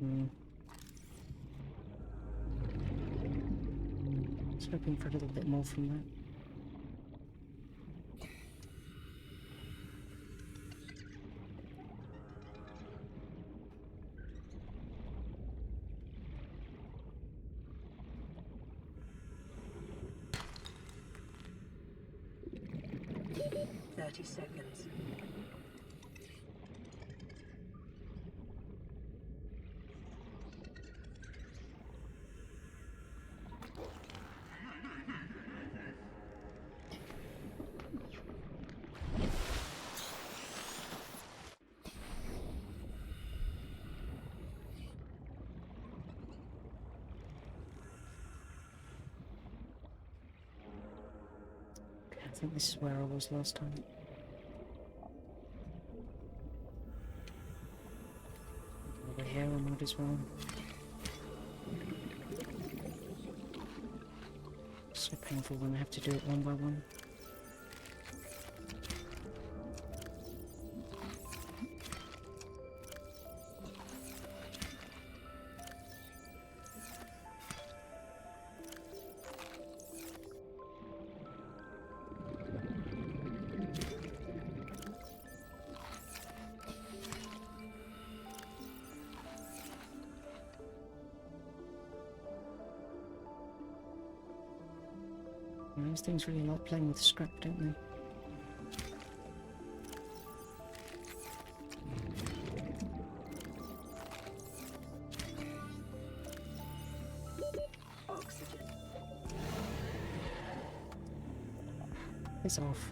I was hoping for a little bit more from that. Seconds. I think this is where I was last time. Over here I might as well. So painful when I have to do it one by one. Those things really like playing with scrap, don't they? Oxygen. It's off.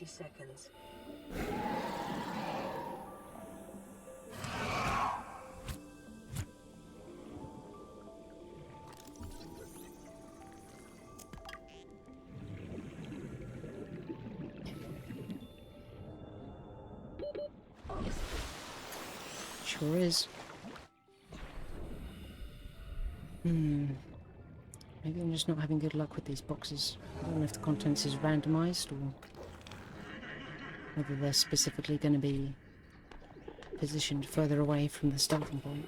Seconds. Sure is. Maybe I'm just not having good luck with these boxes. I don't know if the contents is randomized or whether they're specifically going to be positioned further away from the starting point.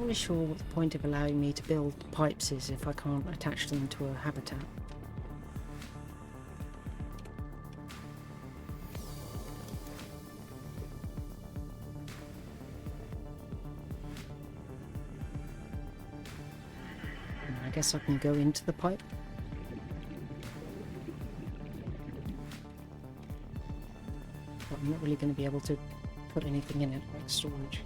really sure what the point of allowing me to build pipes is if I can't attach them to a habitat. I guess I can go into the pipe. But I'm not really going to be able to put anything in it like storage.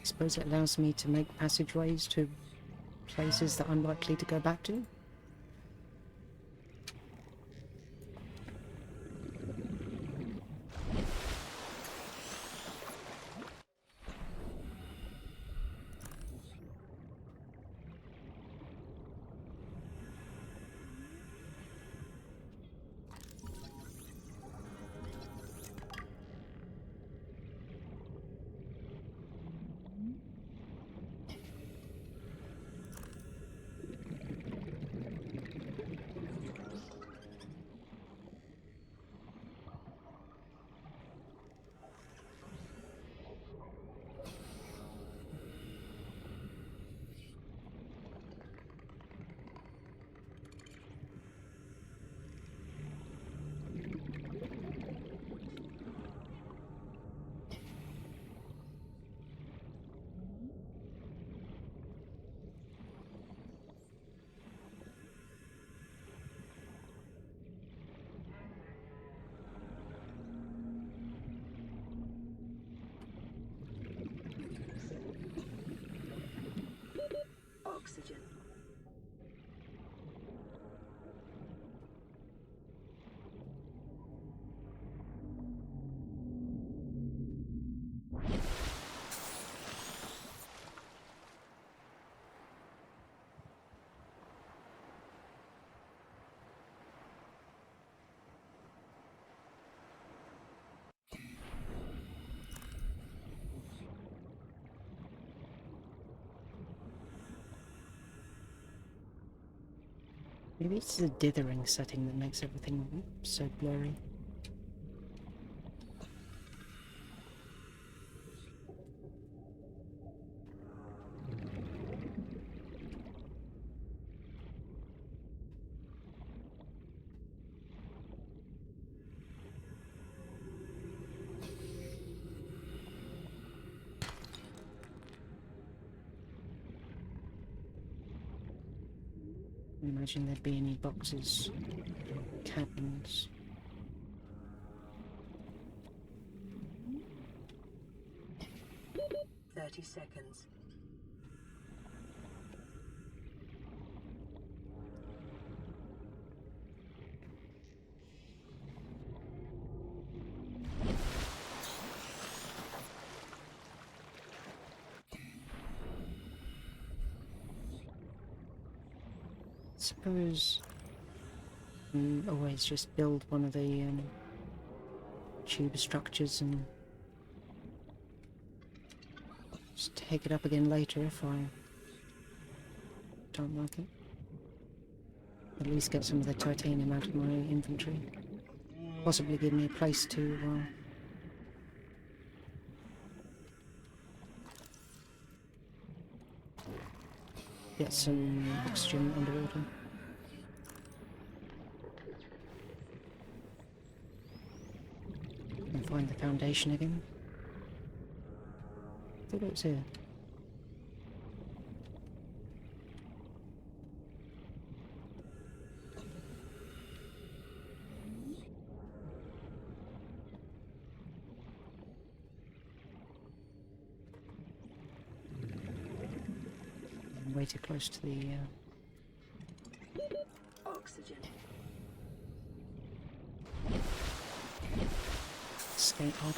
I suppose it allows me to make passageways to places that I'm likely to go back to. Oxygen. Maybe it's the dithering setting that makes everything so blurry. I imagine there'd be any boxes, cabins. "30 seconds. Suppose always just build one of the tube structures and just take it up again later if I don't like it. At least get some of the titanium out of my inventory. Possibly give me a place to get some oxygen underwater. And find the foundation again. I thought it was here. I'm way too close to the Oxygen. skate pod.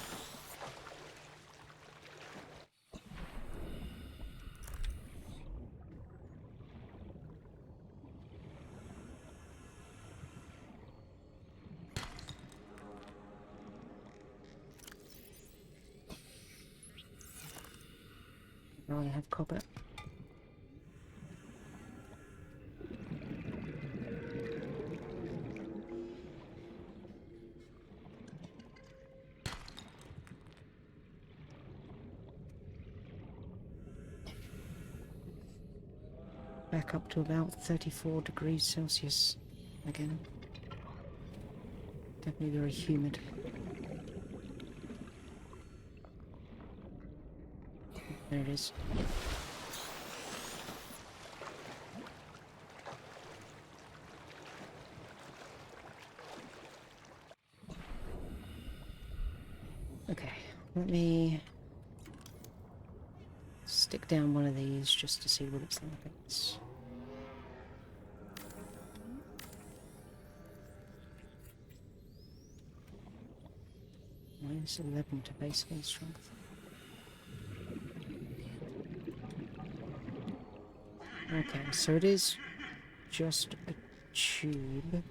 rather have copper. Back up to about 34 degrees Celsius again. Definitely very humid. There it is. Okay, let me stick down one of these just to see what it's like. It's -11 to basic strength. Okay, so it is just a tube.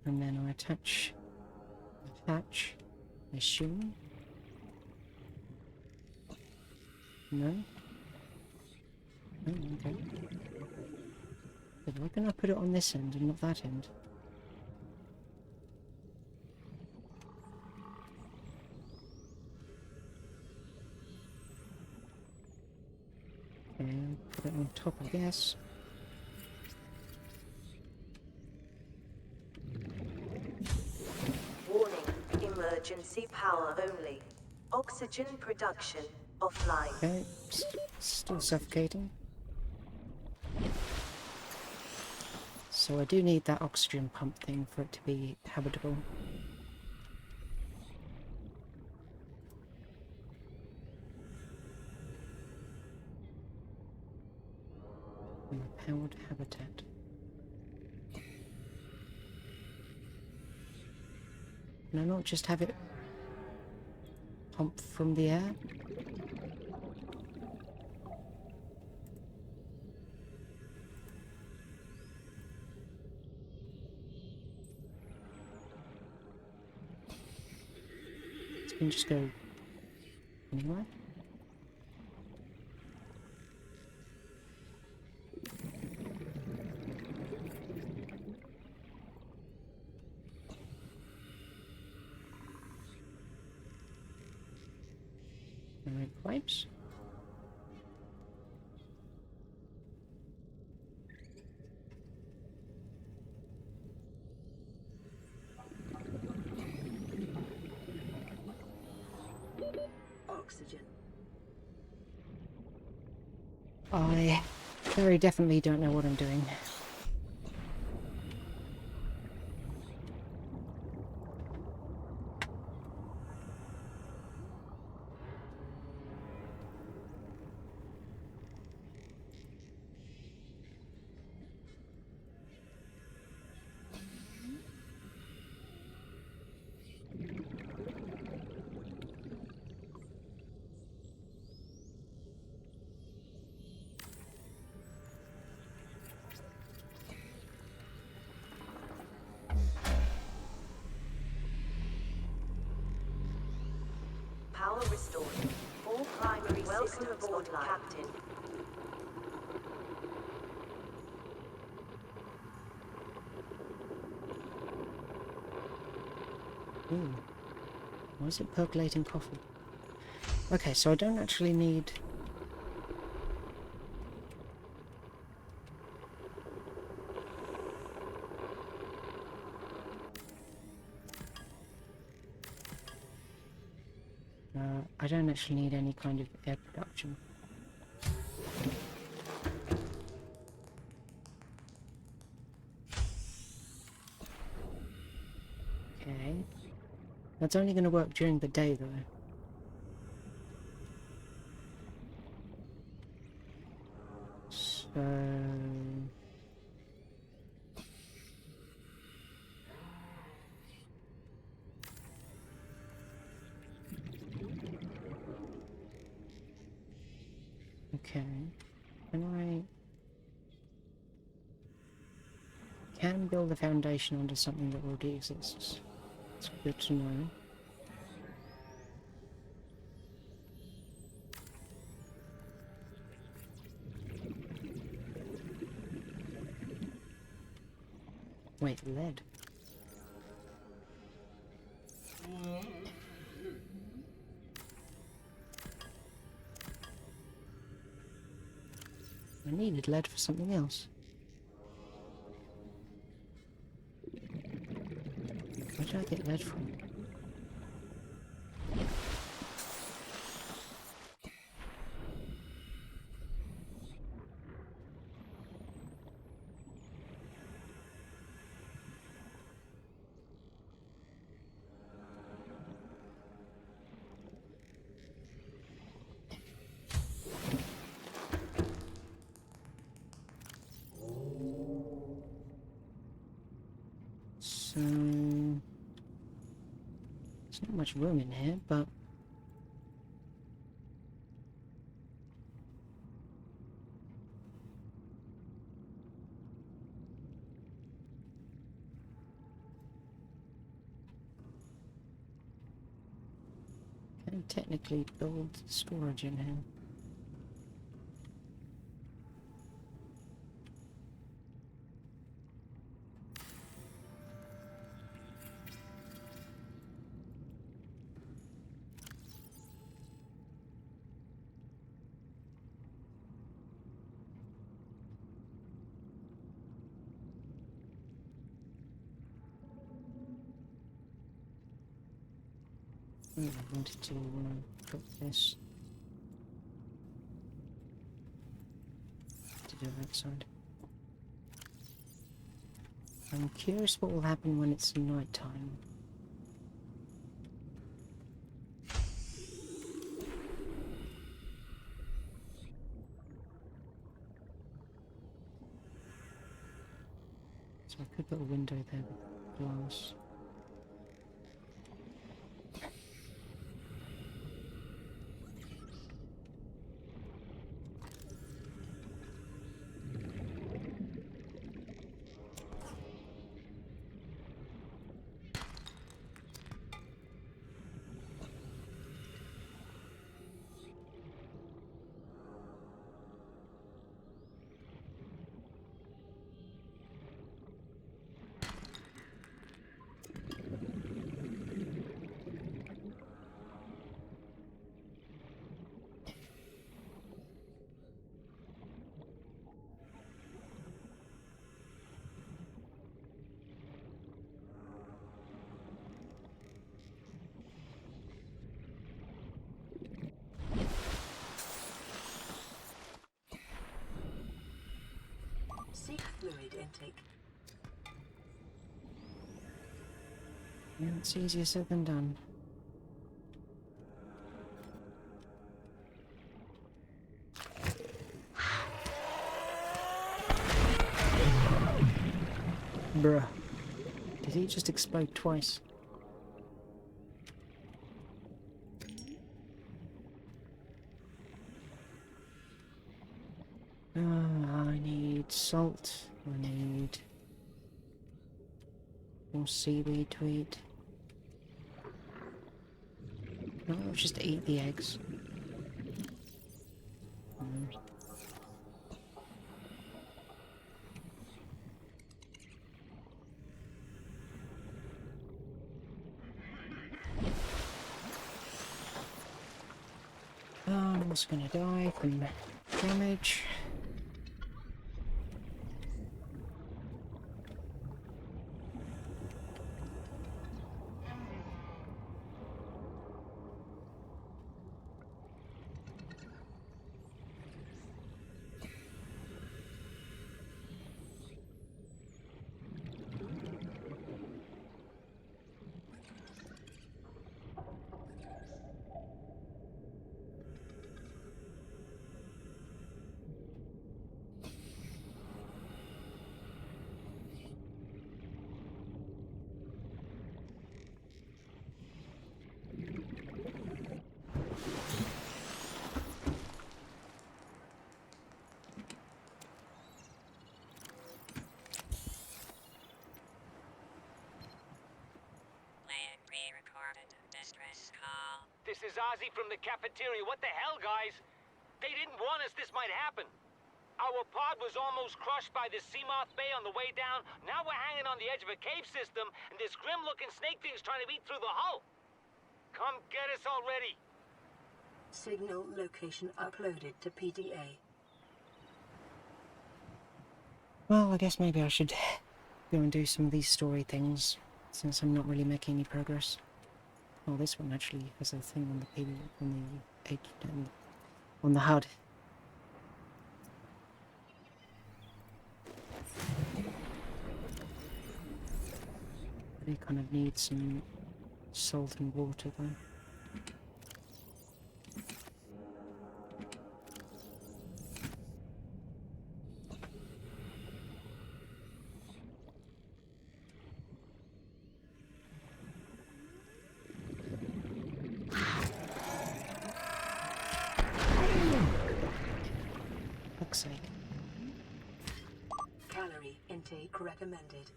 And then I attach a hatch, I assume. No? Oh, okay. But why can I put it on this end and not that end? And put it on top, I guess. Warning, emergency power only. Oxygen production offline. Okay, still suffocating. So I do need that oxygen pump thing for it to be habitable. Powered habitat. Can I not just have it pump from the air? It can just go anywhere. Alright, pipes. Oxygen. I very definitely don't know what I'm doing. Power restored. All primary systems online. Captain. Ooh. Why is it percolating coffee? Okay, so I don't actually need... I don't actually need any kind of air production. Okay. That's only going to work during the day, though. So... Okay. Can build a foundation onto something that already exists. It's good to know. Wait, lead. I needed lead for something else. Where did I get lead from? So there's not much room in here, but can technically build storage in here. I wanted to put this to do outside. I'm curious what will happen when it's night time. So I could put a window there with glass. Seek fluid intake. Yeah, it's easier said than done. Bruh. Did he just explode twice? I need salt. I need more seaweed to eat. No, I'll just eat the eggs. I'm also gonna die from damage. Plan pre-recorded distress call. This is Ozzy from the cafeteria. What the hell, guys? They didn't warn us this might happen. Our pod was almost crushed by the Seamoth Bay on the way down. Now we're hanging on the edge of a cave system, and this grim-looking snake thing's trying to eat through the hull. Come get us already. Signal location uploaded to PDA. Well, I guess maybe I should go and do some of these story things, since I'm not really making any progress. Oh, this one actually has a thing on the PD, on the HUD. They kind of need some salt and water though. Fuck's sake. Calorie intake recommended.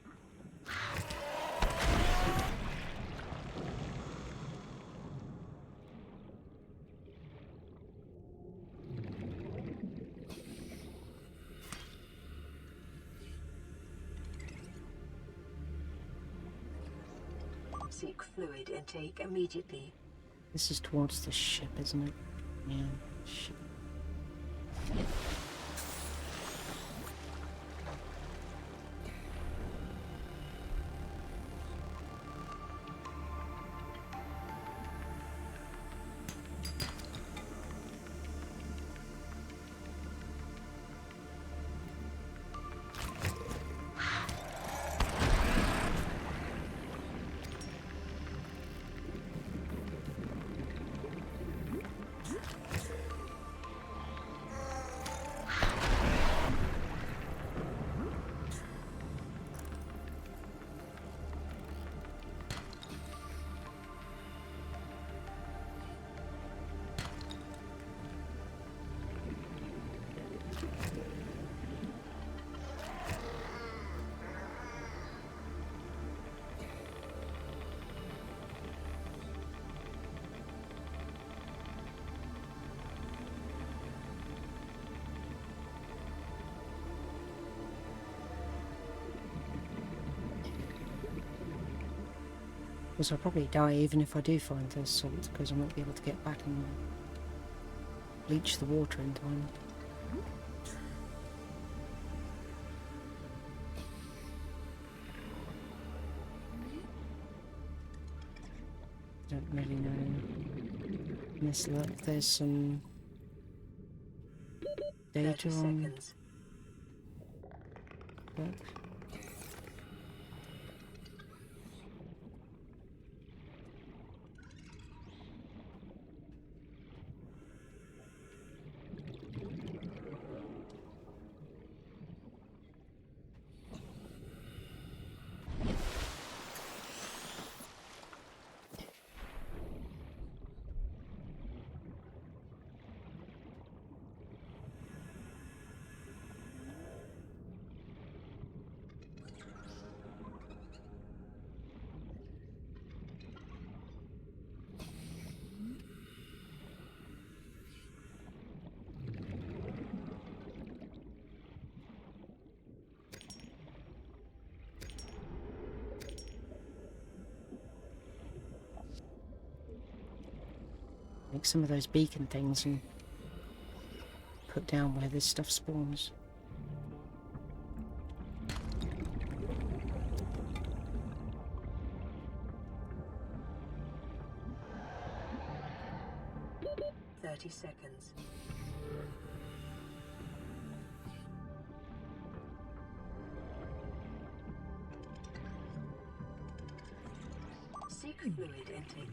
Seek fluid intake immediately. This is towards the ship, isn't it? Yeah, shit. Because I'll probably die even if I do find the salt, because I won't be able to get back and bleach the water in time. Don't really know. Unless look, there's some 30 data on seconds. that. Make some of those beacon things and put down where this stuff spawns. Seconds. Seek fluid intake.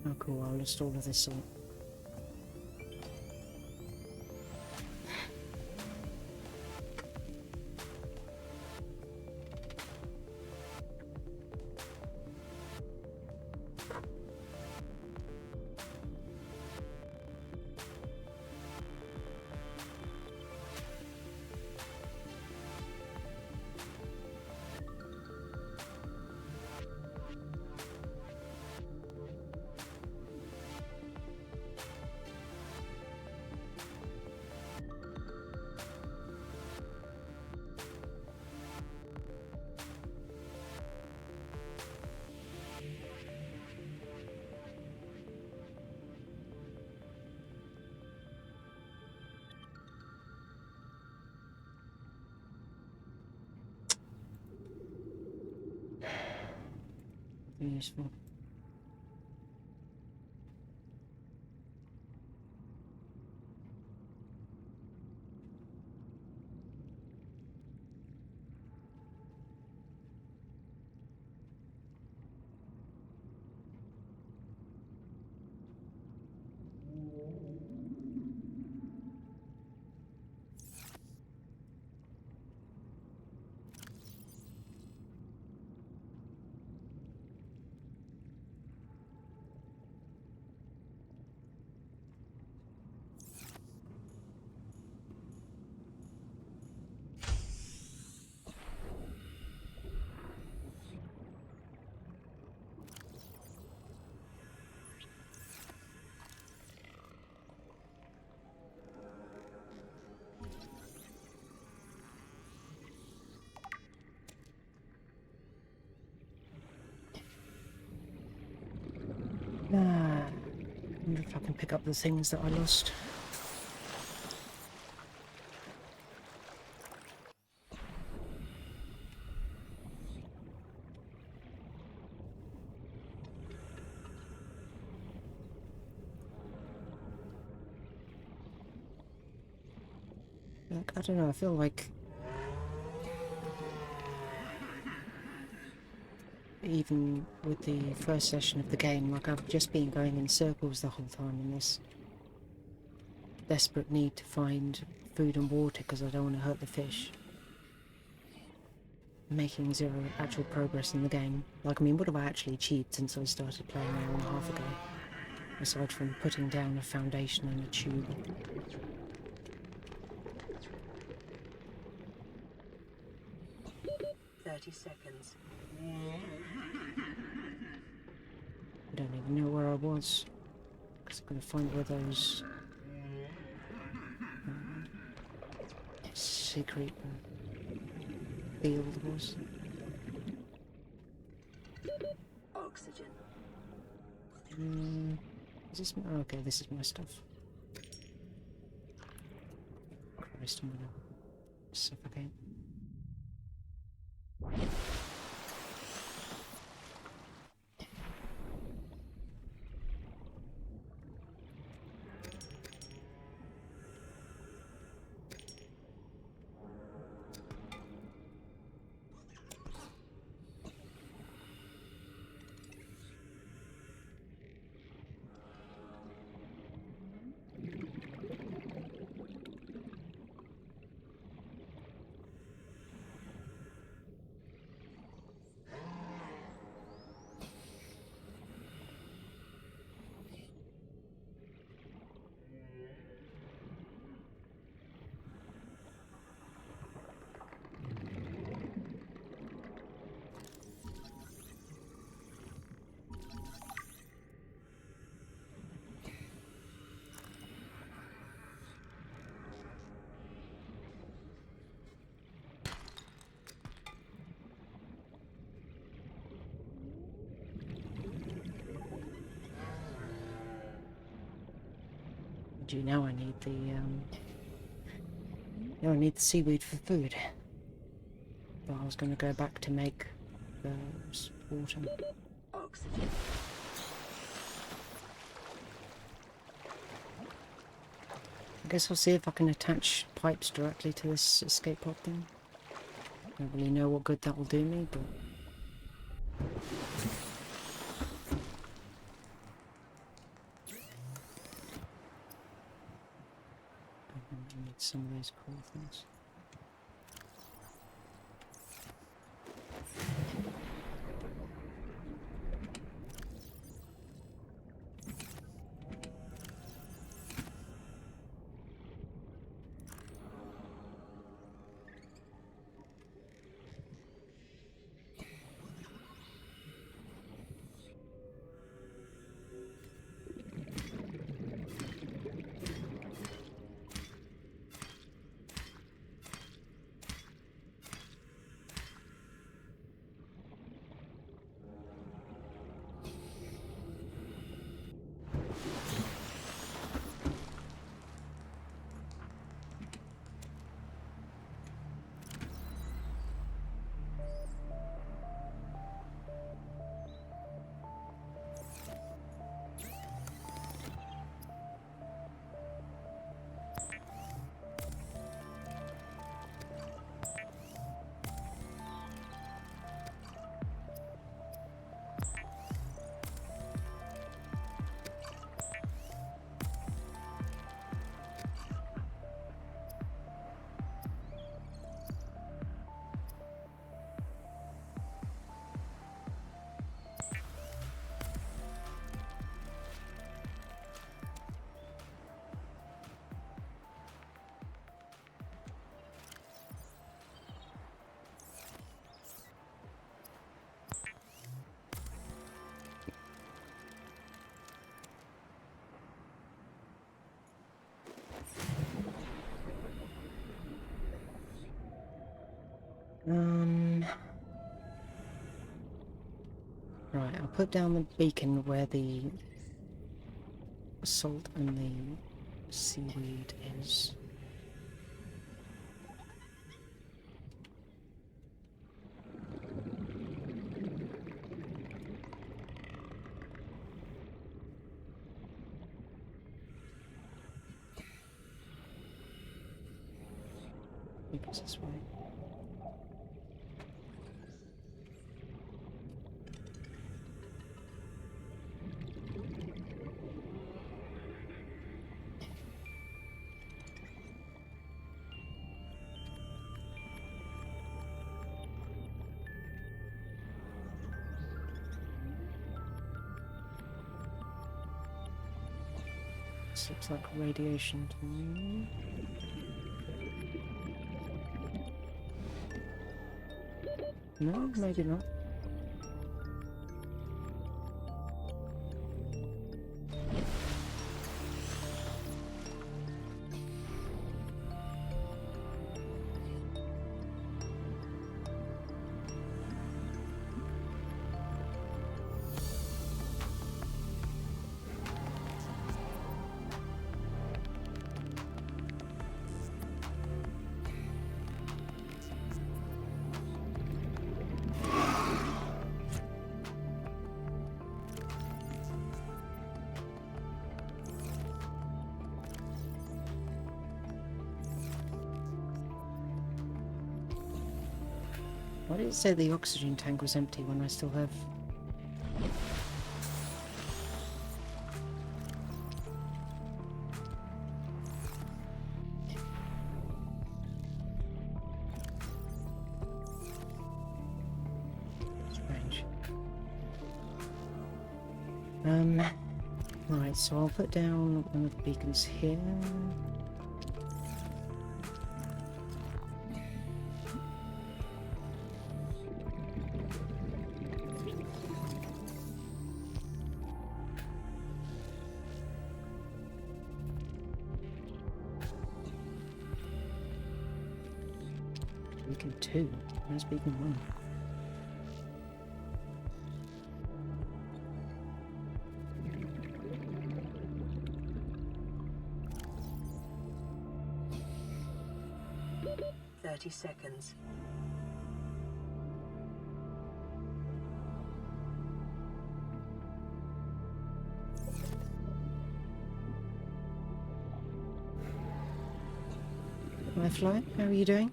Oh cool, I'll list all of this salt. Useful. I wonder if I can pick up the things that I lost. Like, I don't know, I feel like even with the first session of the game, like I've just been going in circles the whole time in this desperate need to find food and water because I don't want to hurt the fish. Making zero actual progress in the game. Like, I mean, what have I actually achieved since I started playing an hour and a half ago? Aside from putting down a foundation and a tube. 30 seconds. I don't even know where I was. Because I'm going to find where those secret field was. Oxygen. Is this my... okay, this is my stuff. Christ, I'm gonna suffocate. Now I need the now I need the seaweed for food. But I was going to go back to make the water. Oxygen. I guess I'll see if I can attach pipes directly to this escape pod thing. I don't really know what good that will do me, but I need some of those cool things. Right, I'll put down the beacon where the salt and the seaweed is. I think it's this way. This looks like radiation to me. No, maybe not. Why did it say the oxygen tank was empty when I still have... Strange. Right, so I'll put down one of the beacons here. Beacon 2. Where's beacon 1? Seconds. Firefly, how are you doing?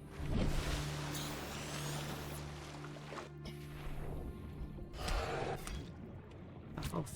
Fuck off.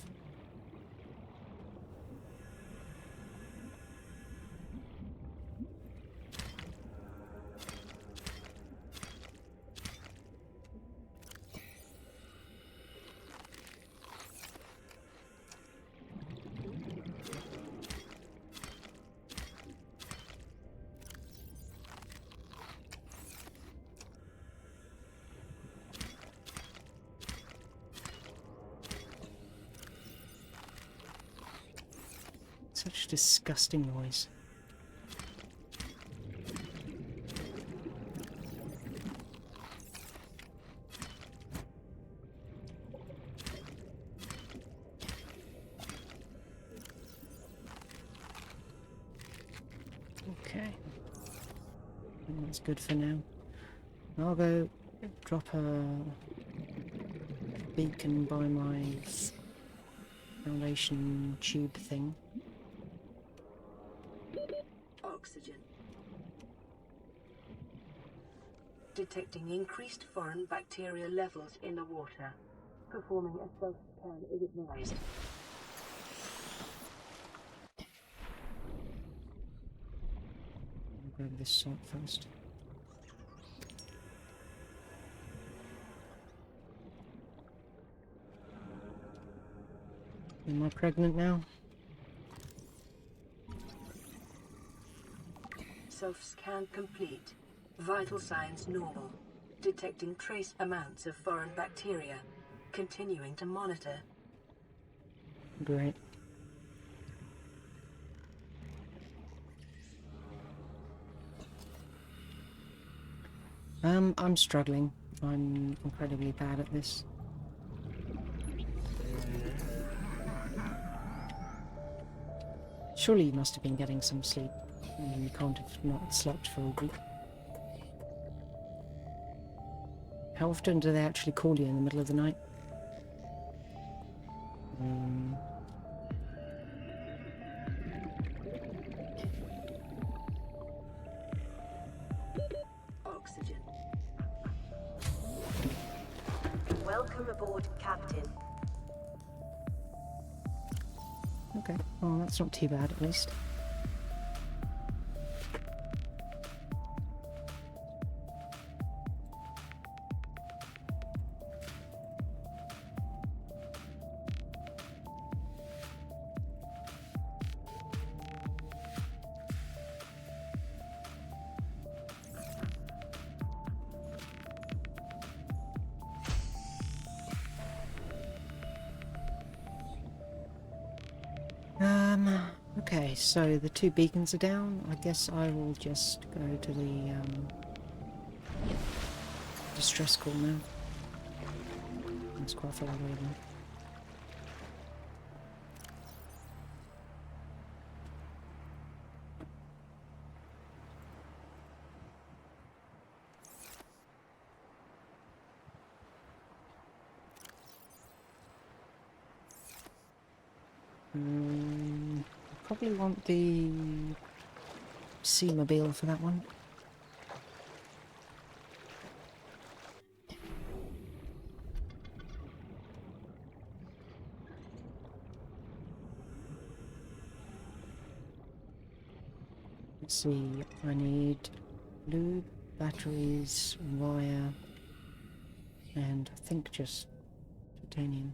Such disgusting noise. Okay. I think that's good for now. I'll go drop a beacon by my foundation tube thing. Oxygen. Detecting increased foreign bacteria levels in the water. Performing a self-scan is advised. I'll grab this salt first. Am I pregnant now? Self-scan complete. Vital signs normal. Detecting trace amounts of foreign bacteria. Continuing to monitor. Great. I'm struggling. I'm incredibly bad at this. Surely you must have been getting some sleep. I mean, you can't have not slept for a week. How often do they actually call you in the middle of the night? Oxygen. Welcome aboard, Captain. Okay, well that's not too bad at least. Okay, so the 2 beacons are down. I guess I will just go to the distress call now. That's quite far away then. Probably want the Sea-mobile for that one. Let's see, I need lube, batteries, wire, and I think just titanium.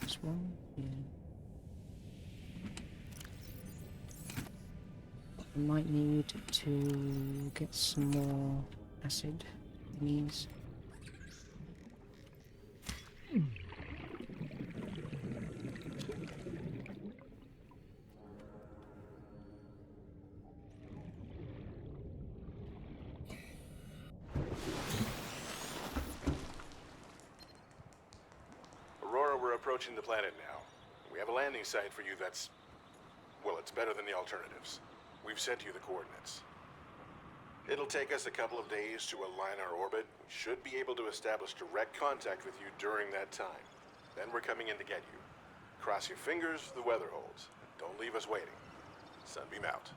This one, yeah. I might need to get some more acid in these. Aurora, we're approaching the planet now. We have a landing site for you that's... well, it's better than the alternatives. We've sent you the coordinates. It'll take us a couple of days to align our orbit. We should be able to establish direct contact with you during that time. Then we're coming in to get you. Cross your fingers, the weather holds. Don't leave us waiting. Sunbeam out.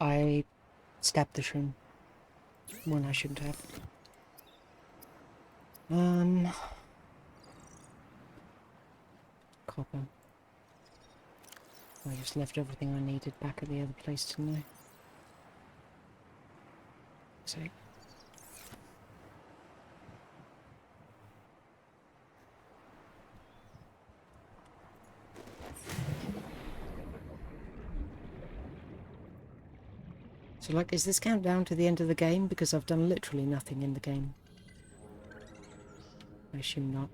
I stabbed the shroom when I shouldn't have. Copper. I just left everything I needed back at the other place, didn't I? So. So, like, is this countdown to the end of the game? Because I've done literally nothing in the game. I assume not.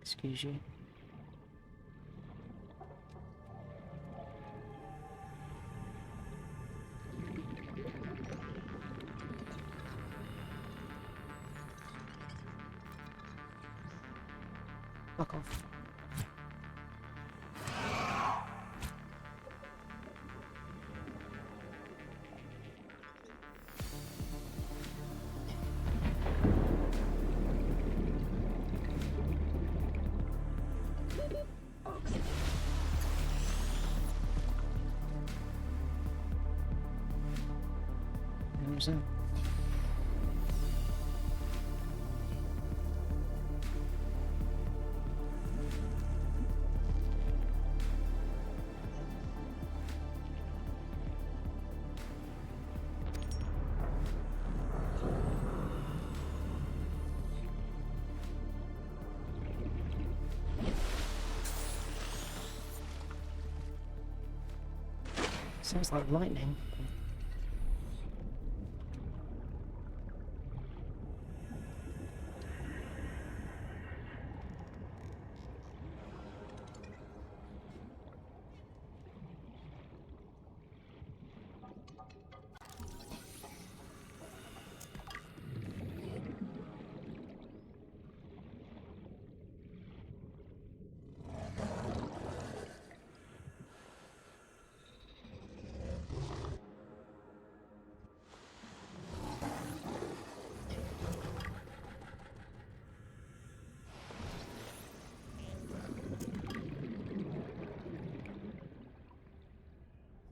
Excuse you. Fuck off. Where was that? Sounds like lightning.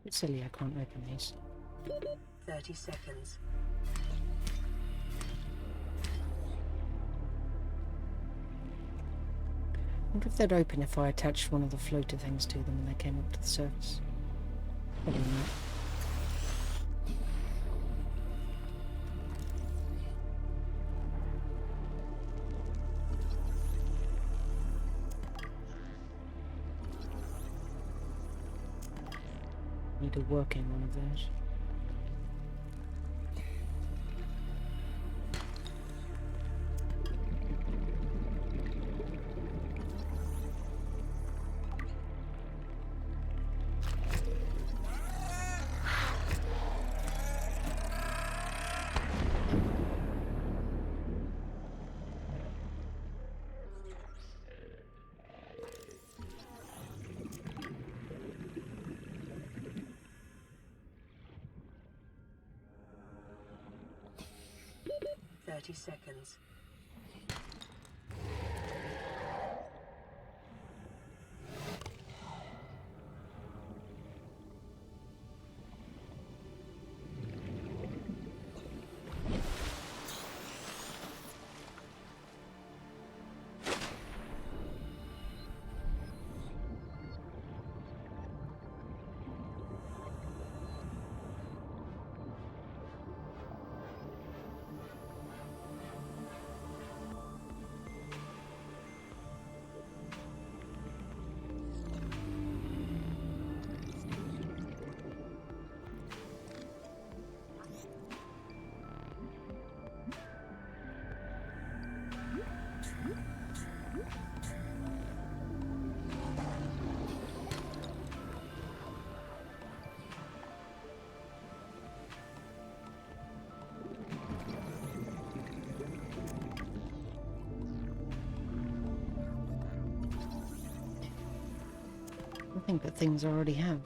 It's silly I can't open these. 30 seconds. I wonder if they'd open if I attached one of the floater things to them when they came up to the surface. Probably not. Need a working one of those. Seconds. Nothing but things I already have.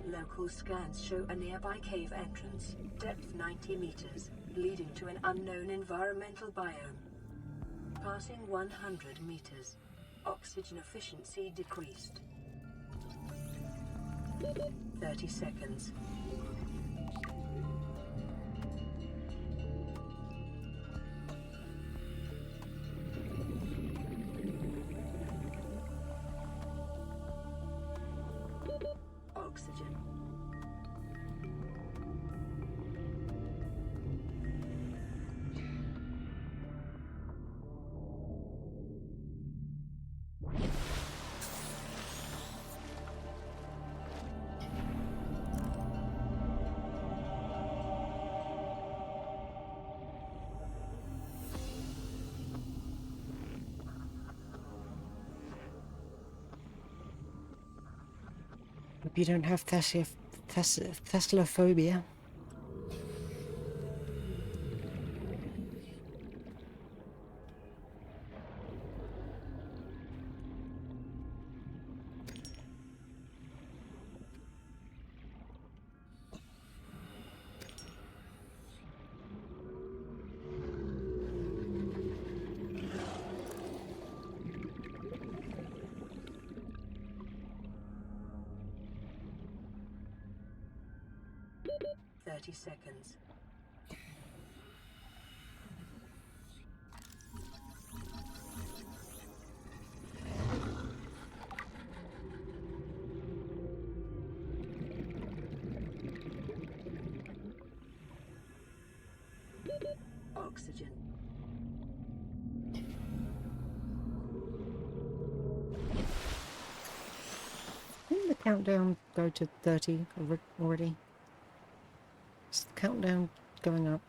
Local scans show a nearby cave entrance, depth 90 meters, leading to an unknown environmental biome. Passing 100 meters, oxygen efficiency decreased. 30 seconds. Oxygen. Hope you don't have theslophobia. Seconds. Oxygen. countdown go to 30 already? Is the countdown going up?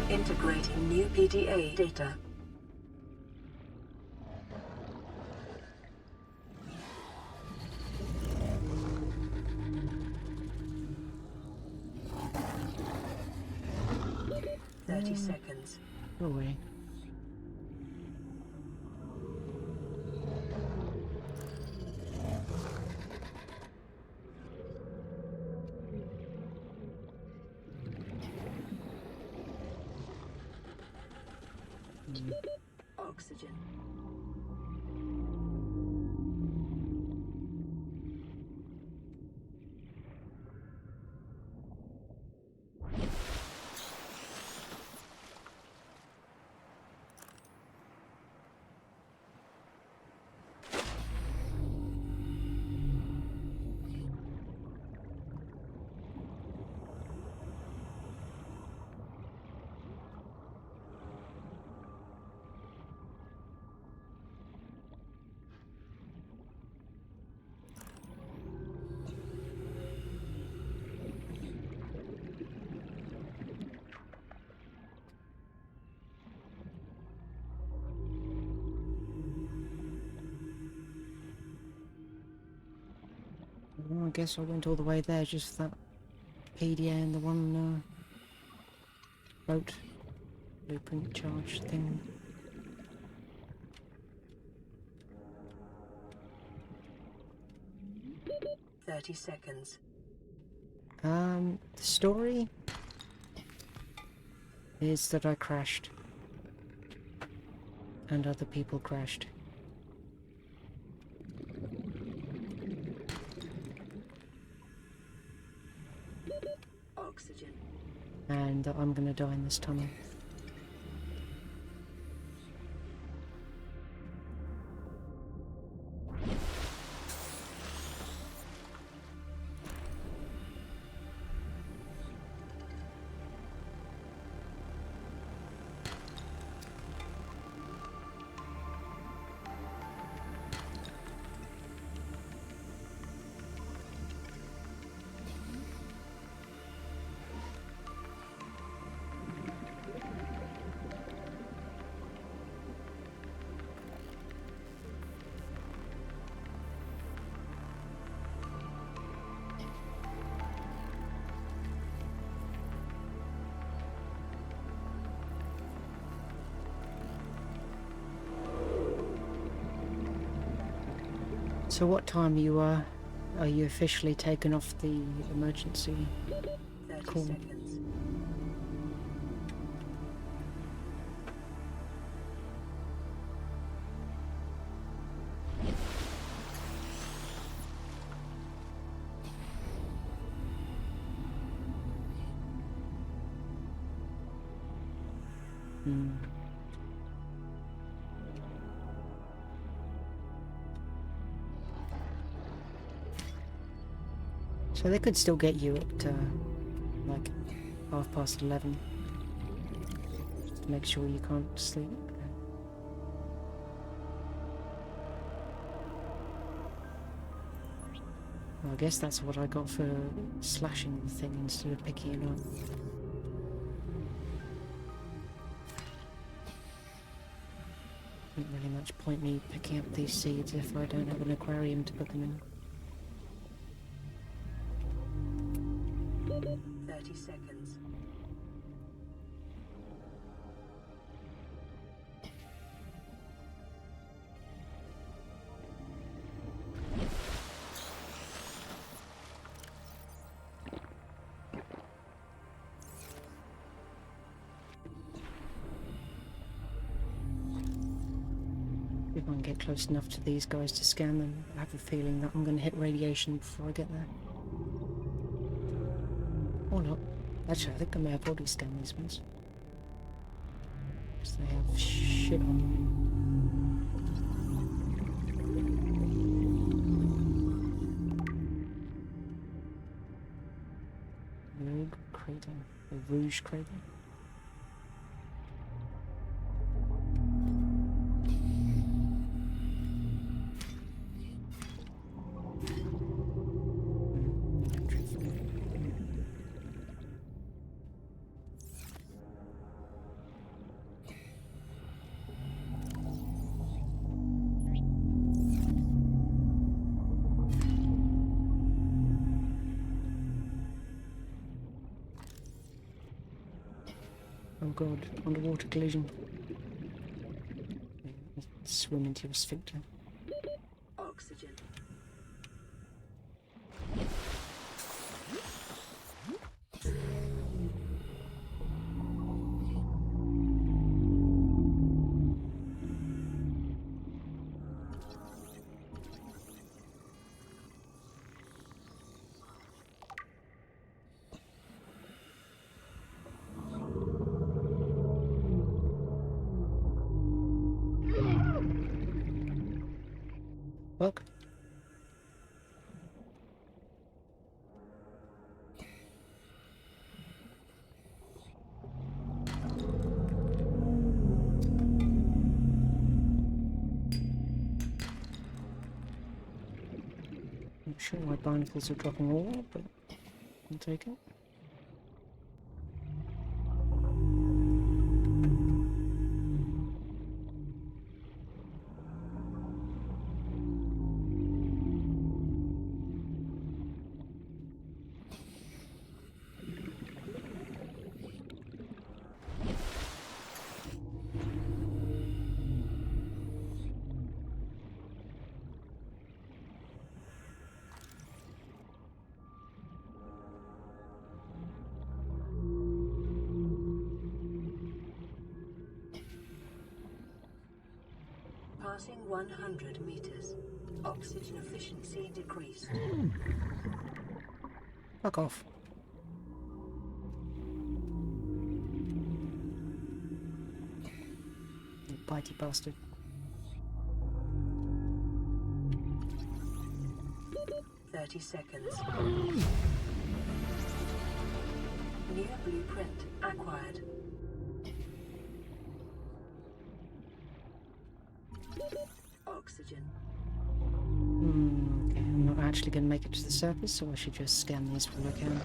Integrating new PDA data. Thirty seconds. Go away. Oxygen. Well, I guess I went all the way there just for that PDA and the one boat blueprint charge thing. Thirty seconds. The story is that I crashed. And other people crashed. Oxygen. And that I'm gonna die in this tunnel. So what time are you officially taken off the emergency 30 call? seconds. So they could still get you at like 11:30 to make sure you can't sleep. Well, I guess that's what I got for slashing the thing instead of picking it up. Not really much point me picking up these seeds if I don't have an aquarium to put them in. 30 seconds. if I can get close enough to these guys to scan them. I have a feeling that I'm going to hit radiation before I get there. Or not. Actually, I think I may have already scanned these ones. Because they have shit on them. Rogue crater. Or Rouge crater. Oh god, underwater collision. Swim into your sphincter. Oxygen. Fuck. Not sure why barnacles are dropping all, but I'll take it. Passing 100 meters. Oxygen efficiency decreased. Fuck off. You bitey bastard. Thirty seconds. New blueprint acquired. Oxygen. Okay, I'm not actually going to make it to the surface, so I should just scan these while I can.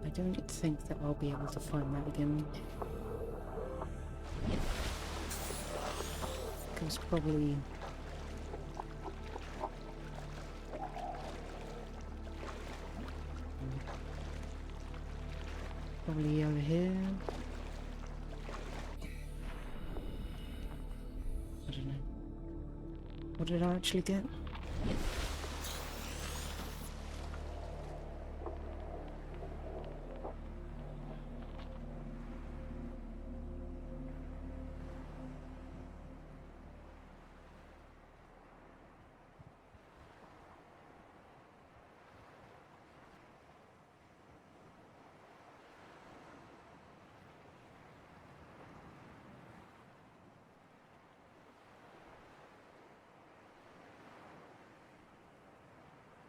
I don't think that I'll be able to find that again. Because probably... Probably over here. I don't know. What did I actually get?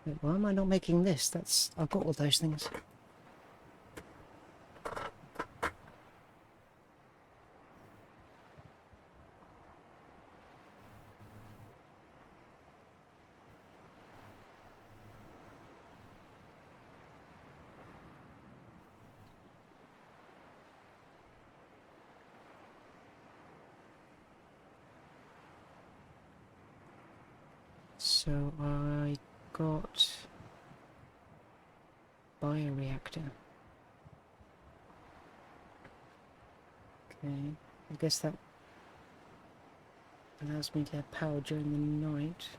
Wait, why am I not making this? That's... I've got all those things. So I got bioreactor. Okay, I guess that allows me to have power during the night.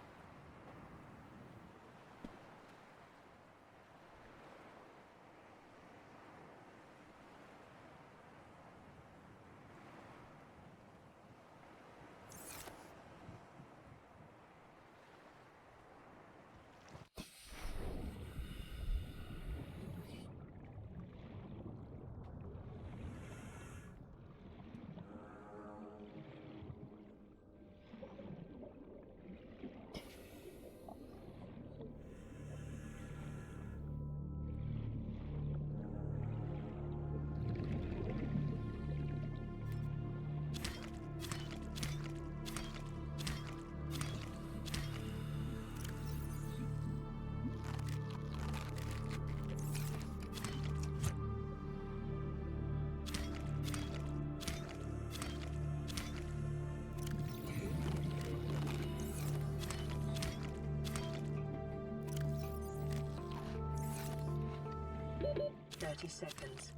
Seconds.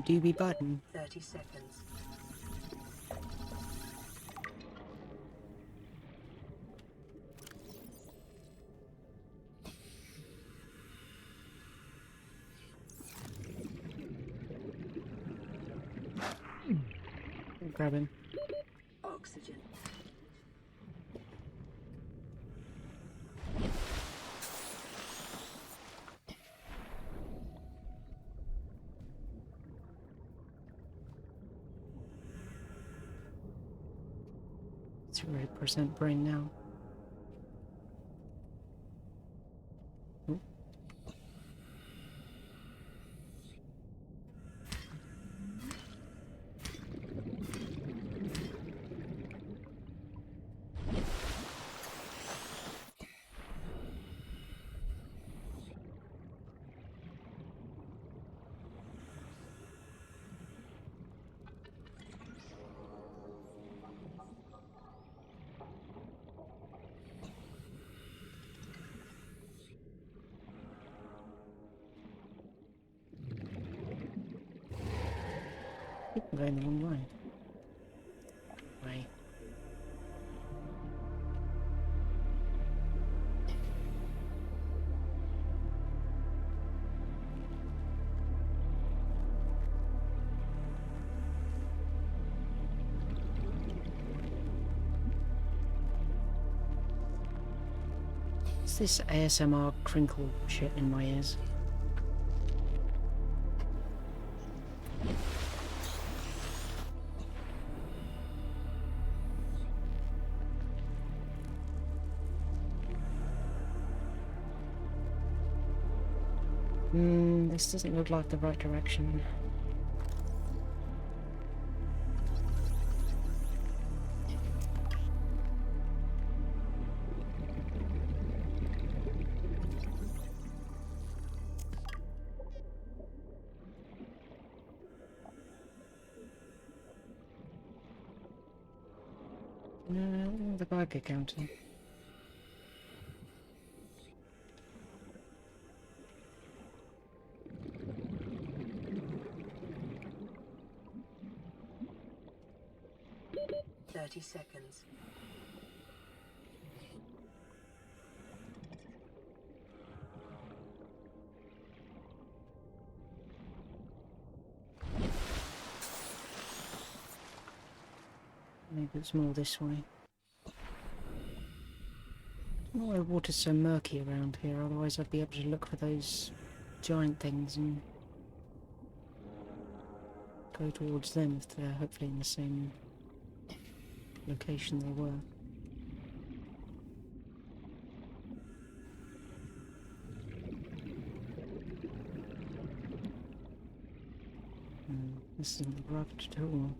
Doobie button. 30 seconds. Grab him. Oxygen. It's 100% brain now. Oh. I think I'm going the wrong way. Way. What's this ASMR crinkle shit in my ears? This doesn't look like the right direction. The Geiger counter. Seconds. Maybe it's more this way. I don't know why water's so murky around here, otherwise I'd be able to look for those giant things and go towards them if they're hopefully in the same location they were. This isn't rubbed at all.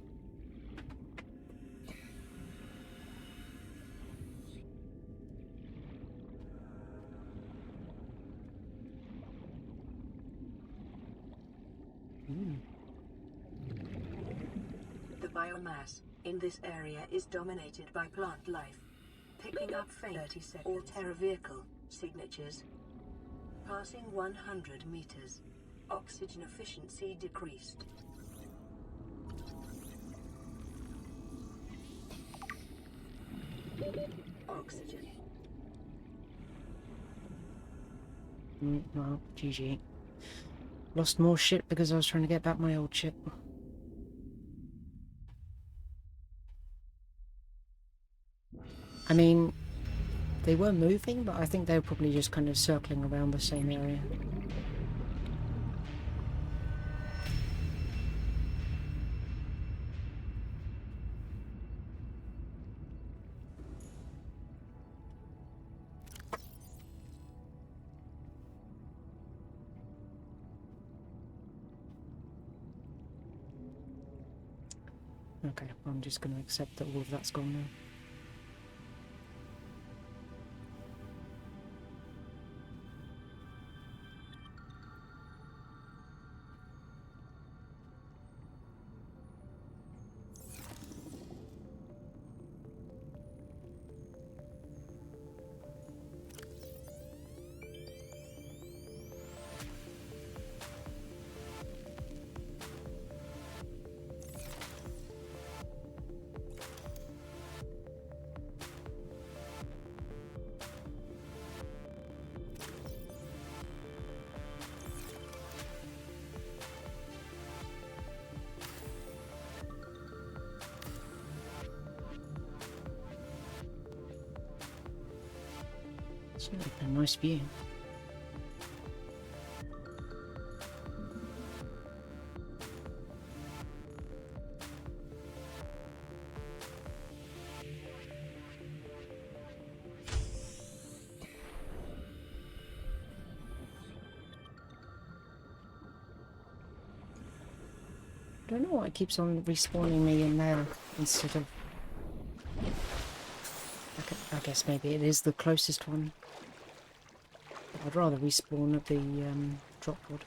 The biomass in this area is dominated by plant life. Picking up faint 30 seconds. All-Terra vehicle signatures. Passing 100 meters. Oxygen efficiency decreased. Oxygen. Well, GG. Lost more shit because I was trying to get back my old ship. I mean, they were moving, but I think they were probably just kind of circling around the same area. Okay, I'm just going to accept that all of that's gone now. It's a nice view. I don't know why it keeps on respawning me in there instead of... I guess maybe it is the closest one. I'd rather respawn at the drop pod.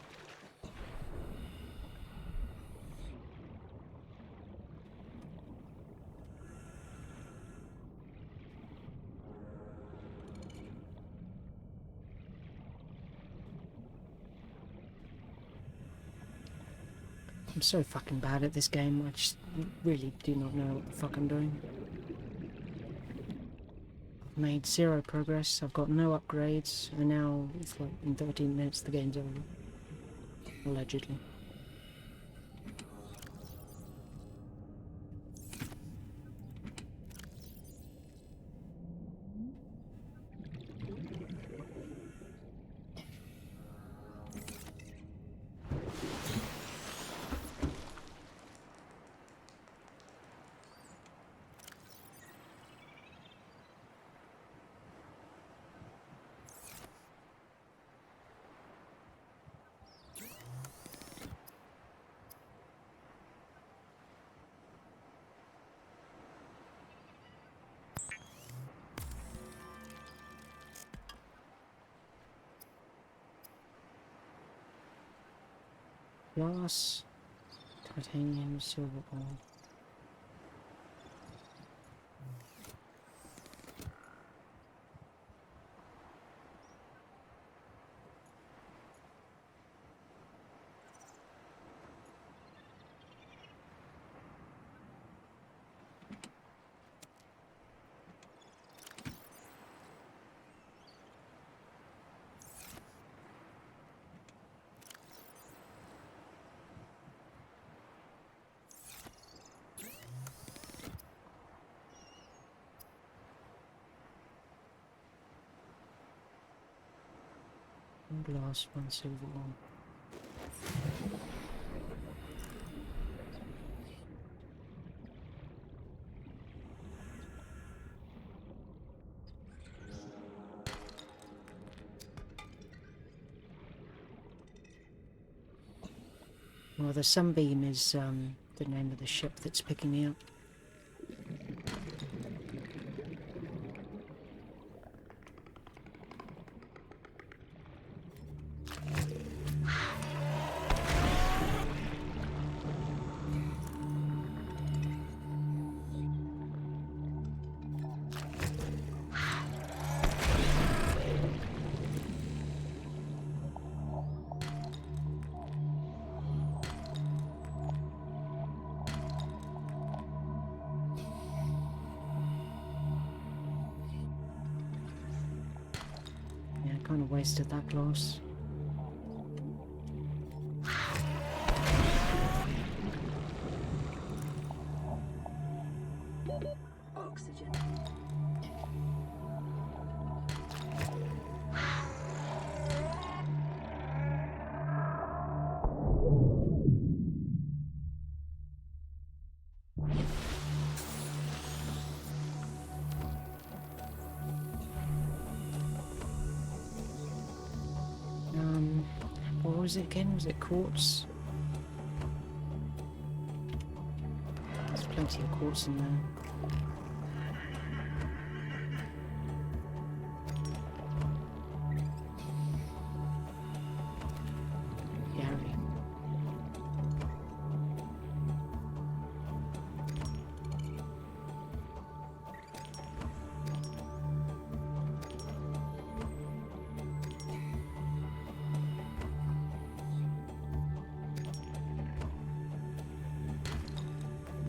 I'm so fucking bad at this game, I just really do not know what the fuck I'm doing. I've made zero progress, I've got no upgrades, and now it's like in 13 minutes the game's over. Allegedly. Glass, titanium, silver ore. One glass, one silver, one. Well, the Sunbeam is the name of the ship that's picking me up. Yeah, kind of wasted that glass. Oxygen. What was it again? Was it quartz? There's plenty of quartz in there. Gary.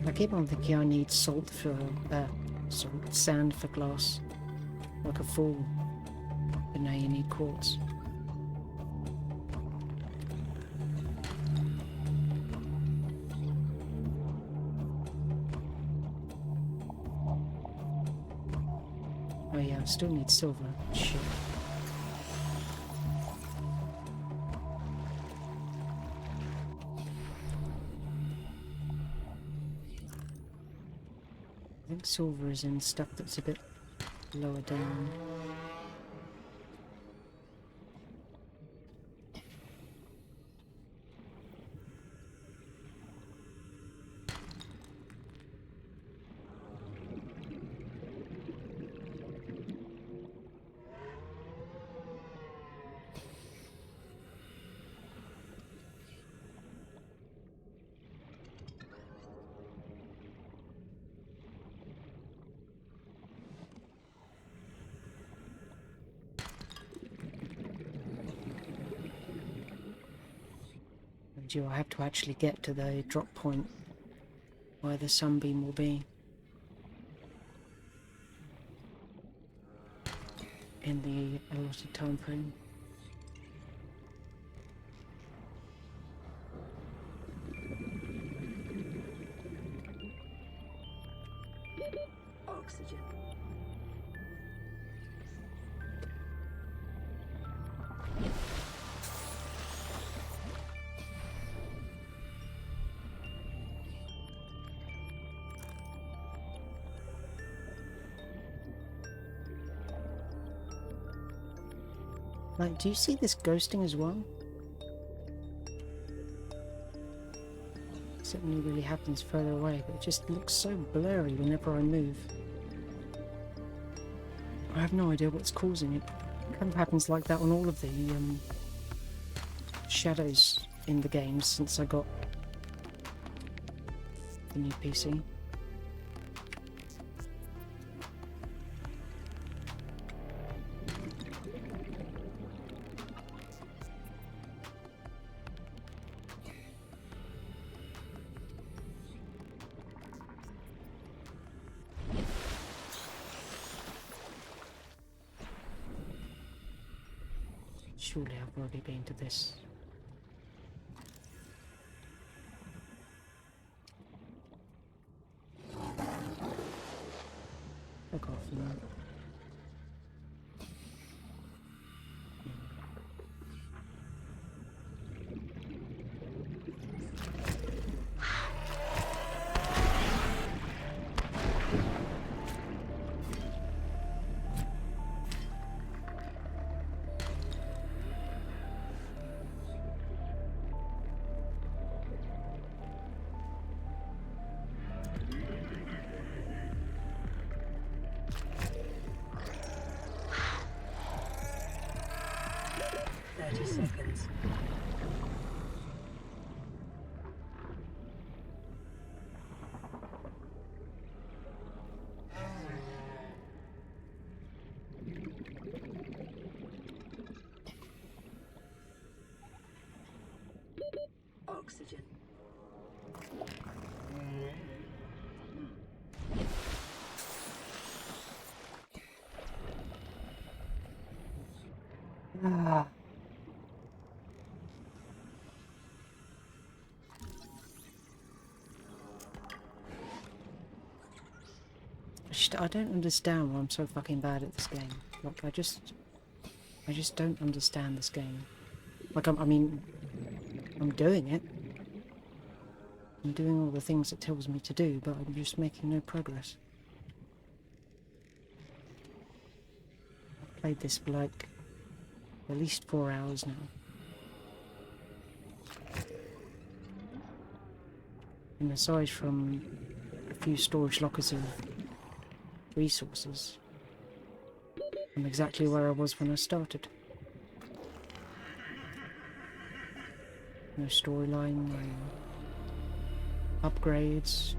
I keep on thinking I need salt for sand for glass, like a fool. But now you need quartz. Oh yeah, I still need silver. Shit. I think silver is in stuff that's a bit lower down. I have to actually get to the drop point where the sunbeam will be in the allotted time frame. Oxygen. Like, do you see this ghosting as well? It only really happens further away, but it just looks so blurry whenever I move. I have no idea what's causing it. It kind of happens like that on all of the shadows in the game since I got the new PC. Surely I've already been to this. Fuck off, man. oxygen. Ah. I don't understand why I'm so fucking bad at this game. Like, I just don't understand this game. Like, I mean, I'm doing it. I'm doing all the things it tells me to do, but I'm just making no progress. I've played this for like at least 4 hours now. And aside from a few storage lockers of resources, I'm exactly where I was when I started. No storyline, no upgrades.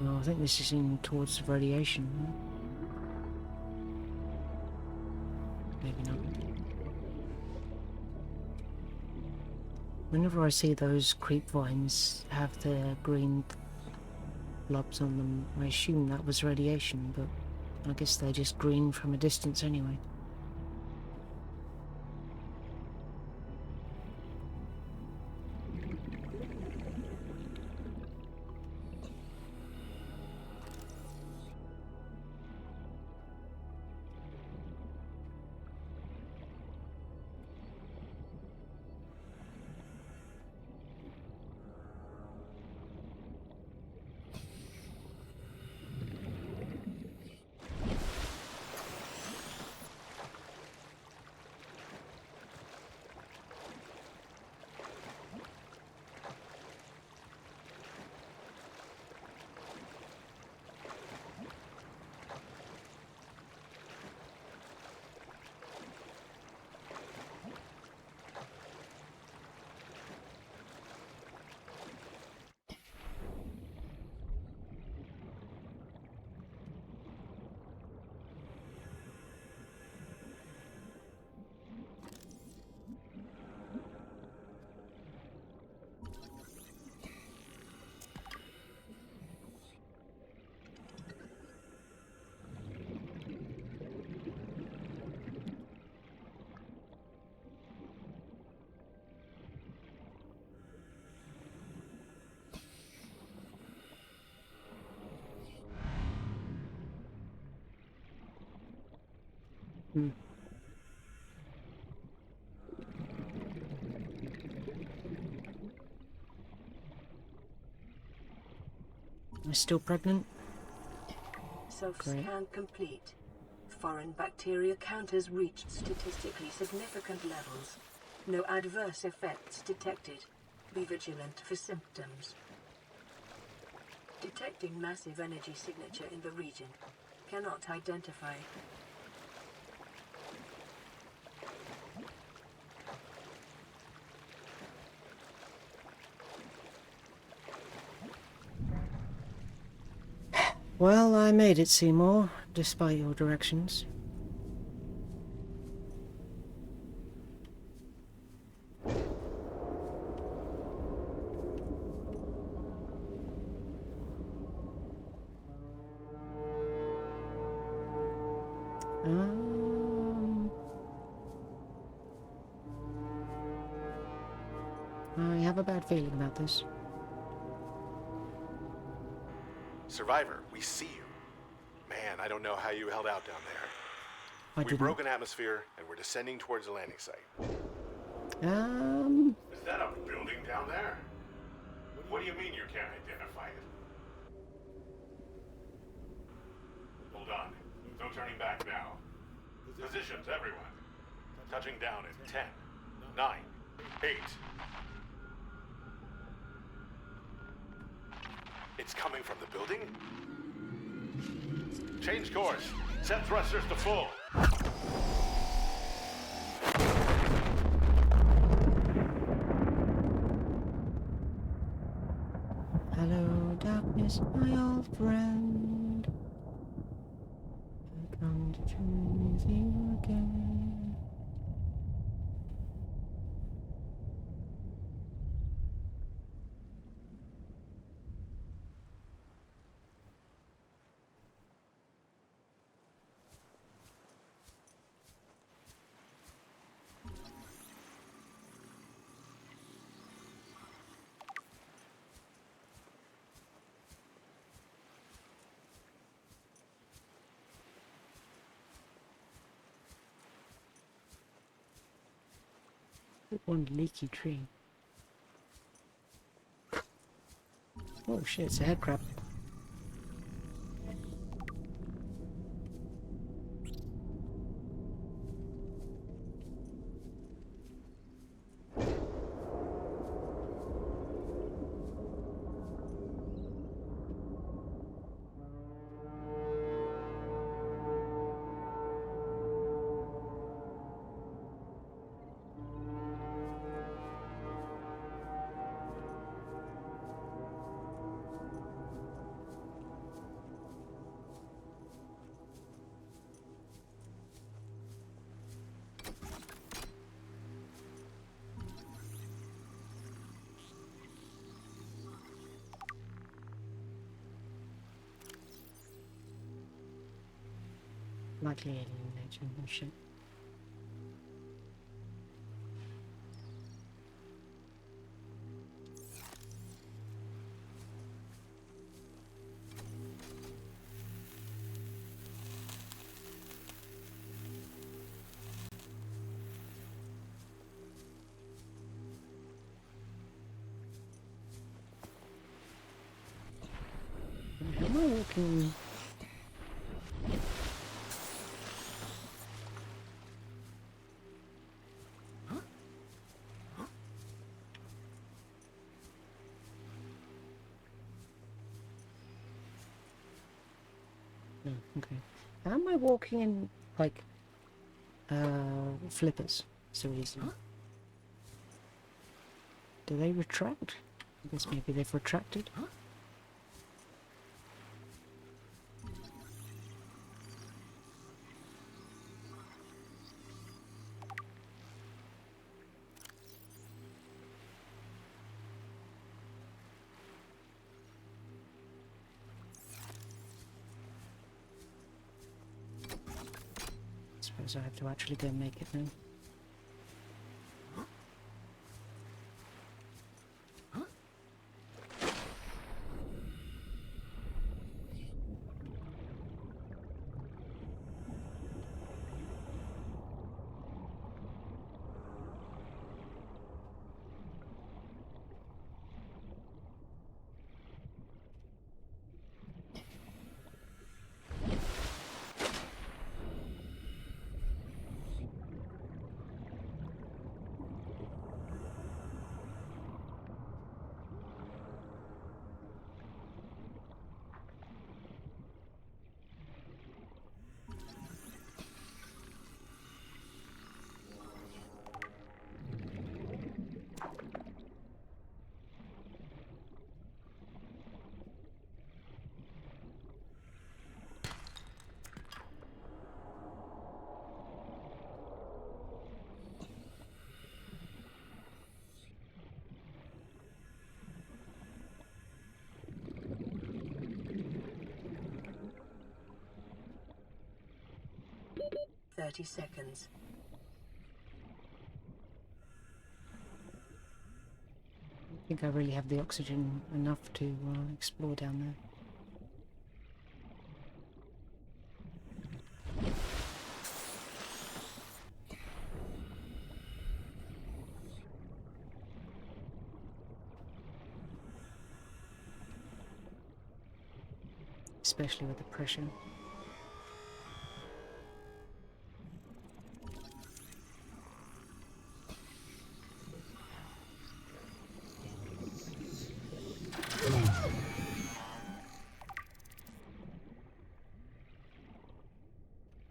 No, I think this is in towards the radiation. Maybe not. Whenever I see those creep vines have the green blobs on them, I assume that was radiation, but I guess they're just green from a distance anyway. Hmm. Am I still pregnant? Self-scan complete. Foreign bacteria counters reached statistically significant levels. No adverse effects detected. Be vigilant for symptoms. Detecting massive energy signature in the region. Cannot identify. Well, I made it, Seymour, despite your directions. I have a bad feeling about this. Survivor, we see you. Man, I don't know how you held out down there. I We didn't. broke an atmosphere, and we're descending towards the landing site. Is that a building down there? What do you mean you can't identify it? Hold on. No turning back now. Positions, everyone. Touching down in 10, 9, 8. It's coming from the building? Change course. Set thrusters to full. Hello, darkness, my old friend. I come to choose you again. One leaky tree. Oh shit, it's a head crab. Likely alien nature and shit. Am I walking? No, okay. Am I walking in like flippers so easily? Do they retract? I guess maybe they've retracted. Suppose I have to actually go and make it now. 30 seconds. I think I really have the oxygen enough to explore down there. Especially with the pressure.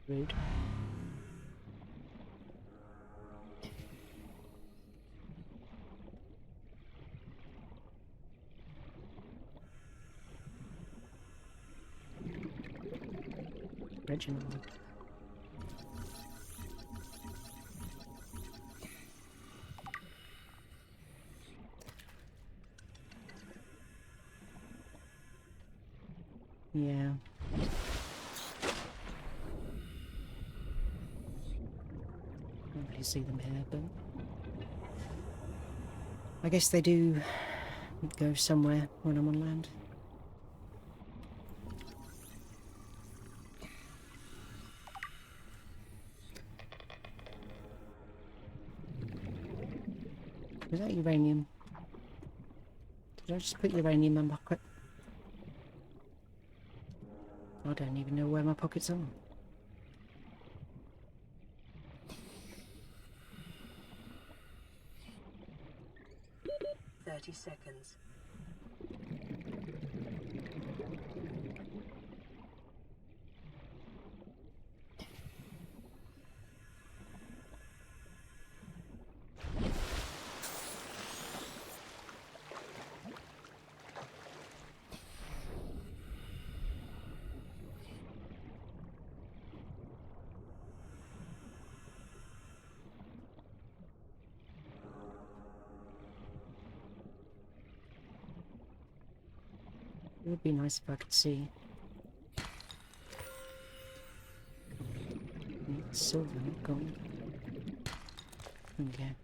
Rude. Reginald. Yeah. Can't really see them here, but I guess they do go somewhere when I'm on land. Was that uranium? Did I just put uranium in my pocket? I don't even know where my pockets are. Seconds. It would be nice if I could see. It's silver, not gold. Okay.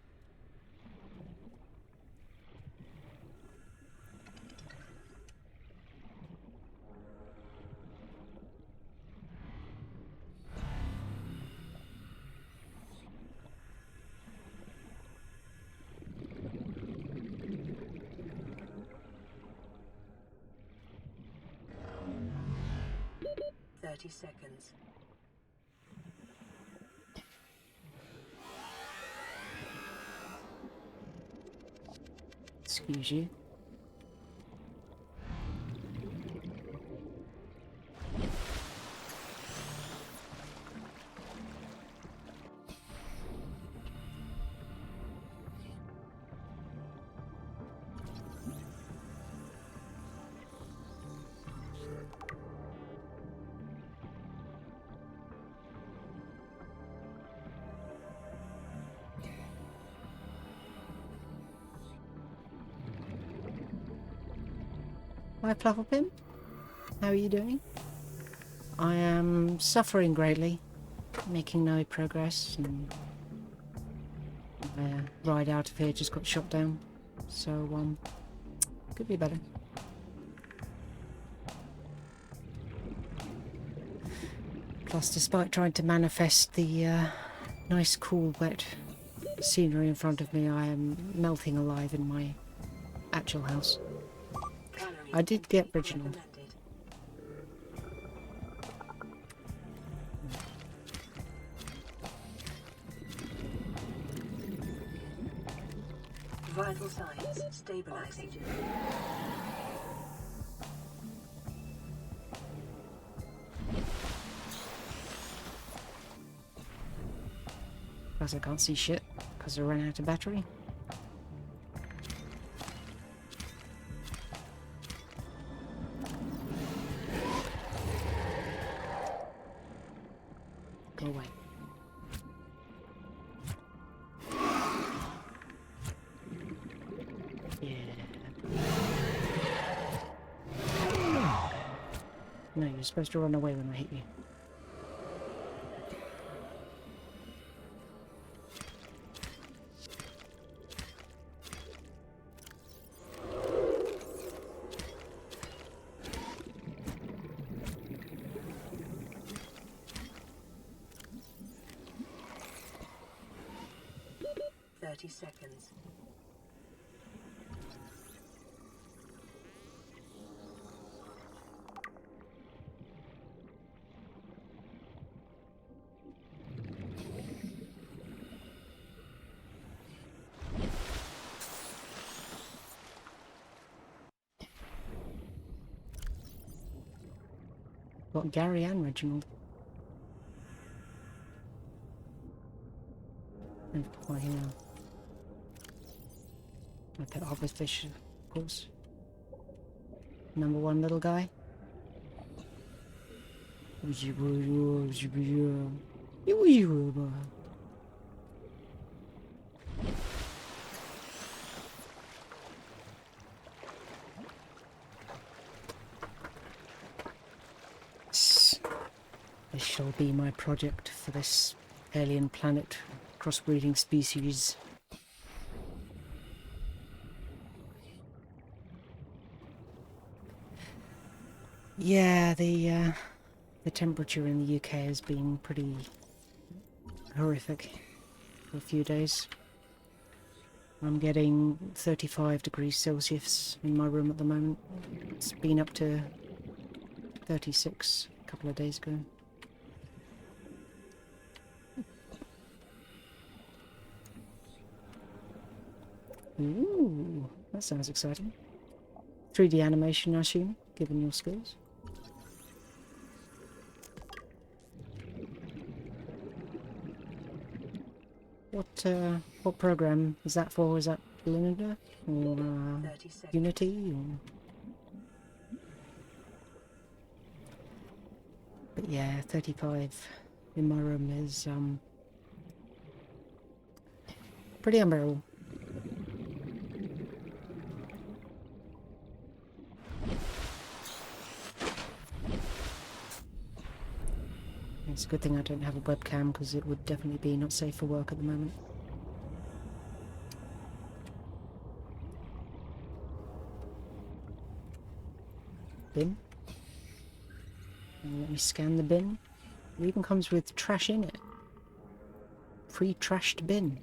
Seconds. Excuse you. Hi Flufflepin, how are you doing? I am suffering greatly, making no progress, and my ride out of here just got shot down, so could be better. Plus, despite trying to manifest the nice, cool, wet scenery in front of me, I am melting alive in my actual house. I did get Reginald. Vital signs stabilizing. Plus I can't see shit because I ran out of battery. Go away. Yeah. No, you're supposed to run away when I hit you. 30 seconds. Got Gary and Reginald. And my my pet hopper fish, of course. Number one little guy. This shall be my project for this alien planet crossbreeding species. Yeah, the temperature in the UK has been pretty horrific for a few days. I'm getting 35 degrees Celsius in my room at the moment. It's been up to 36 a couple of days ago. Ooh, that sounds exciting. 3D animation, I assume, given your skills. What program is that for? Is that Linda or Unity? Or... But yeah, 35 in my room is pretty unbearable. It's a good thing I don't have a webcam, because it would definitely be not safe for work at the moment. Bin. And let me scan the bin. It even comes with trash in it. Pre-trashed bin.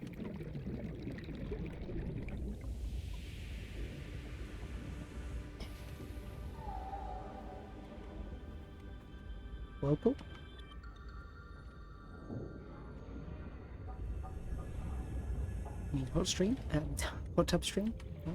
Whirlpool. Need hot stream? Hot tub stream? Oh.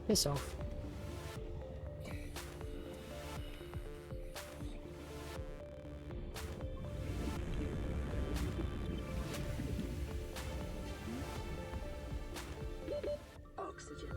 Piss off. Oxygen.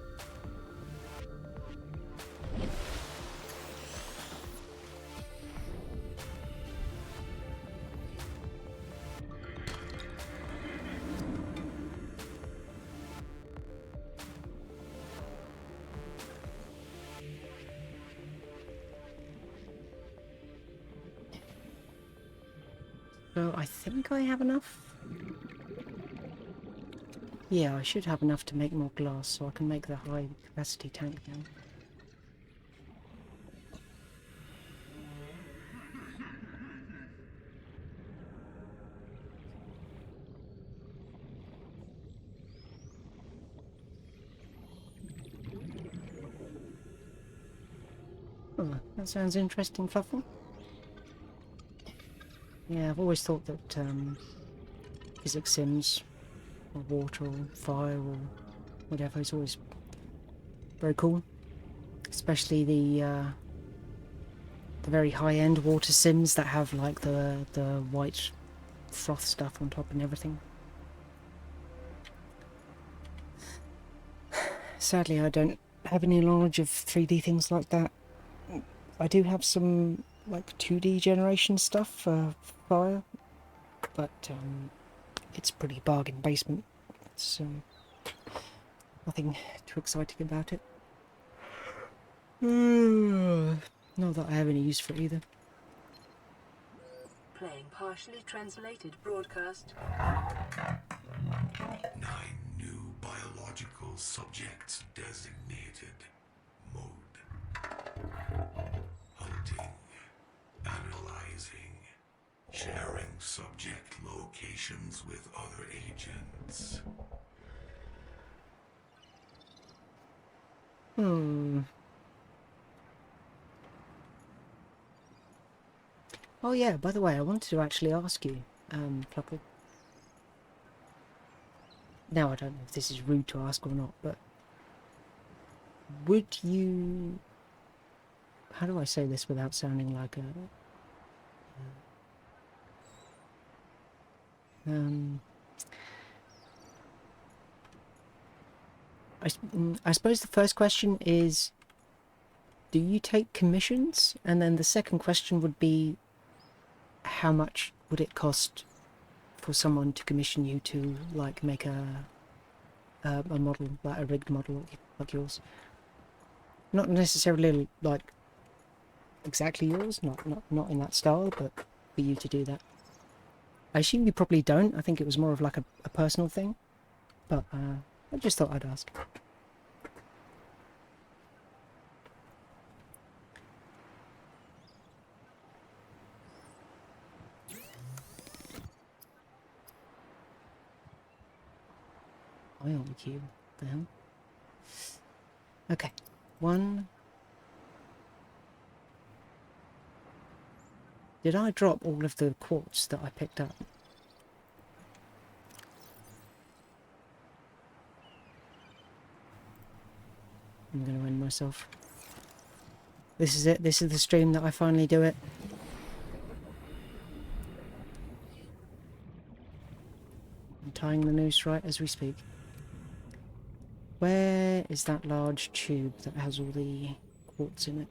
So I think I have enough. Yeah, I should have enough to make more glass, so I can make the high capacity tank now. Oh, that sounds interesting, Fluffle. Yeah, I've always thought that physics sims, or water, or fire, or whatever, is always very cool. Especially the very high-end water sims that have like the white froth stuff on top and everything. Sadly, I don't have any knowledge of 3D things like that. I do have some like 2D generation stuff for fire, but it's pretty bargain basement. It's nothing too exciting about it. Not that I have any use for it either. Playing partially translated broadcast. 9 new biological subjects designated. Mode. Hunting. Analyzing. Sharing subject locations with other agents. Oh yeah, by the way, I wanted to actually ask you, Pluckle. Now I don't know if this is rude to ask or not, but would you... How do I say this without sounding like a... I suppose the first question is, do you take commissions? And then the second question would be, how much would it cost for someone to commission you to, like, make a model, like a rigged model like yours? Not necessarily, like, exactly yours, not in that style, but for you to do that. I assume you probably don't. I think it was more of like a personal thing, but I just thought I'd ask. Ion cube, the hell? Okay, one. Did I drop all of the quartz that I picked up? I'm going to end myself. This is it. This is the stream that I finally do it. I'm tying the noose right as we speak. Where is that large tube that has all the quartz in it?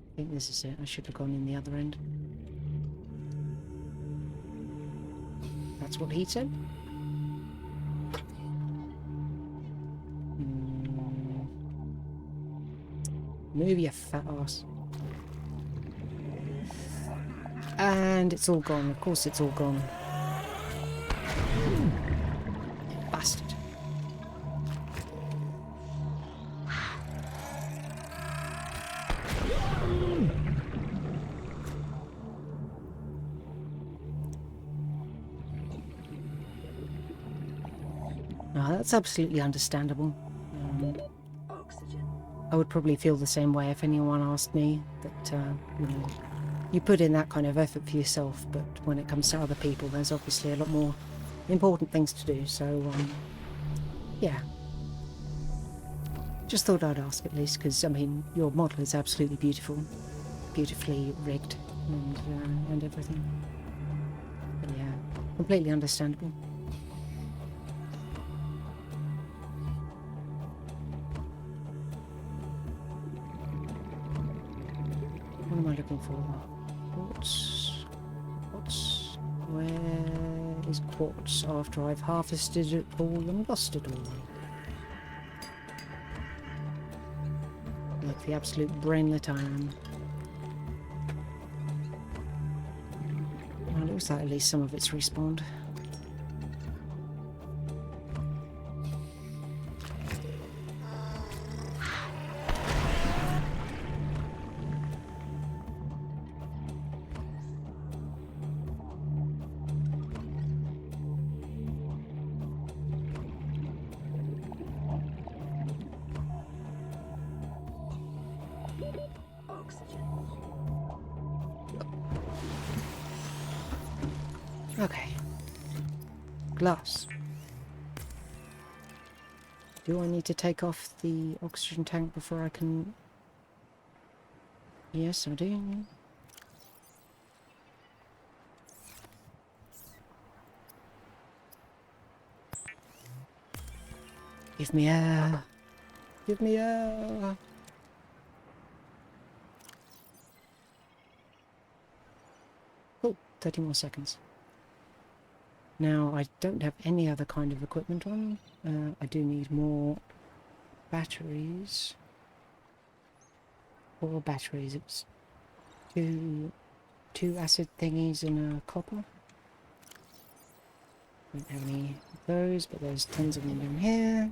I think this is it. I should have gone in the other end. That's what he said? Move, you fat ass. And it's all gone. Of course it's all gone. You bastard. No, that's absolutely understandable. Oxygen. I would probably feel the same way if anyone asked me that, you know, you put in that kind of effort for yourself, but when it comes to other people, there's obviously a lot more important things to do, so, yeah. Just thought I'd ask at least, because, I mean, your model is absolutely beautiful. Beautifully rigged and everything. But yeah, completely understandable. What am I looking for? Quartz. Quartz. Where is quartz after I've harvested it all and lost it all? Like the absolute brainlet I am. Well, it looks like at least some of it's respawned. Okay. Glass. Do I need to take off the oxygen tank before I can... Yes, I do. Give me air. Give me air. Oh, 30 more seconds. Now, I don't have any other kind of equipment on. I do need more batteries. 4 batteries. It was two acid thingies and a copper. Don't have any of those, but there's tons of them in here.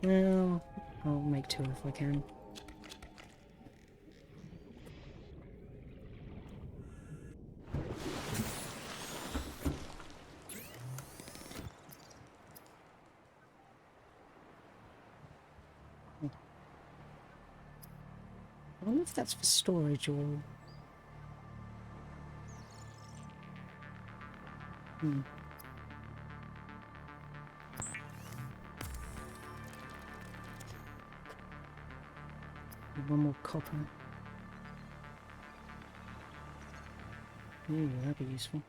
Well, I'll make 2 if I can. I wonder if that's for storage or... One more copper. Ooh, that'd be useful.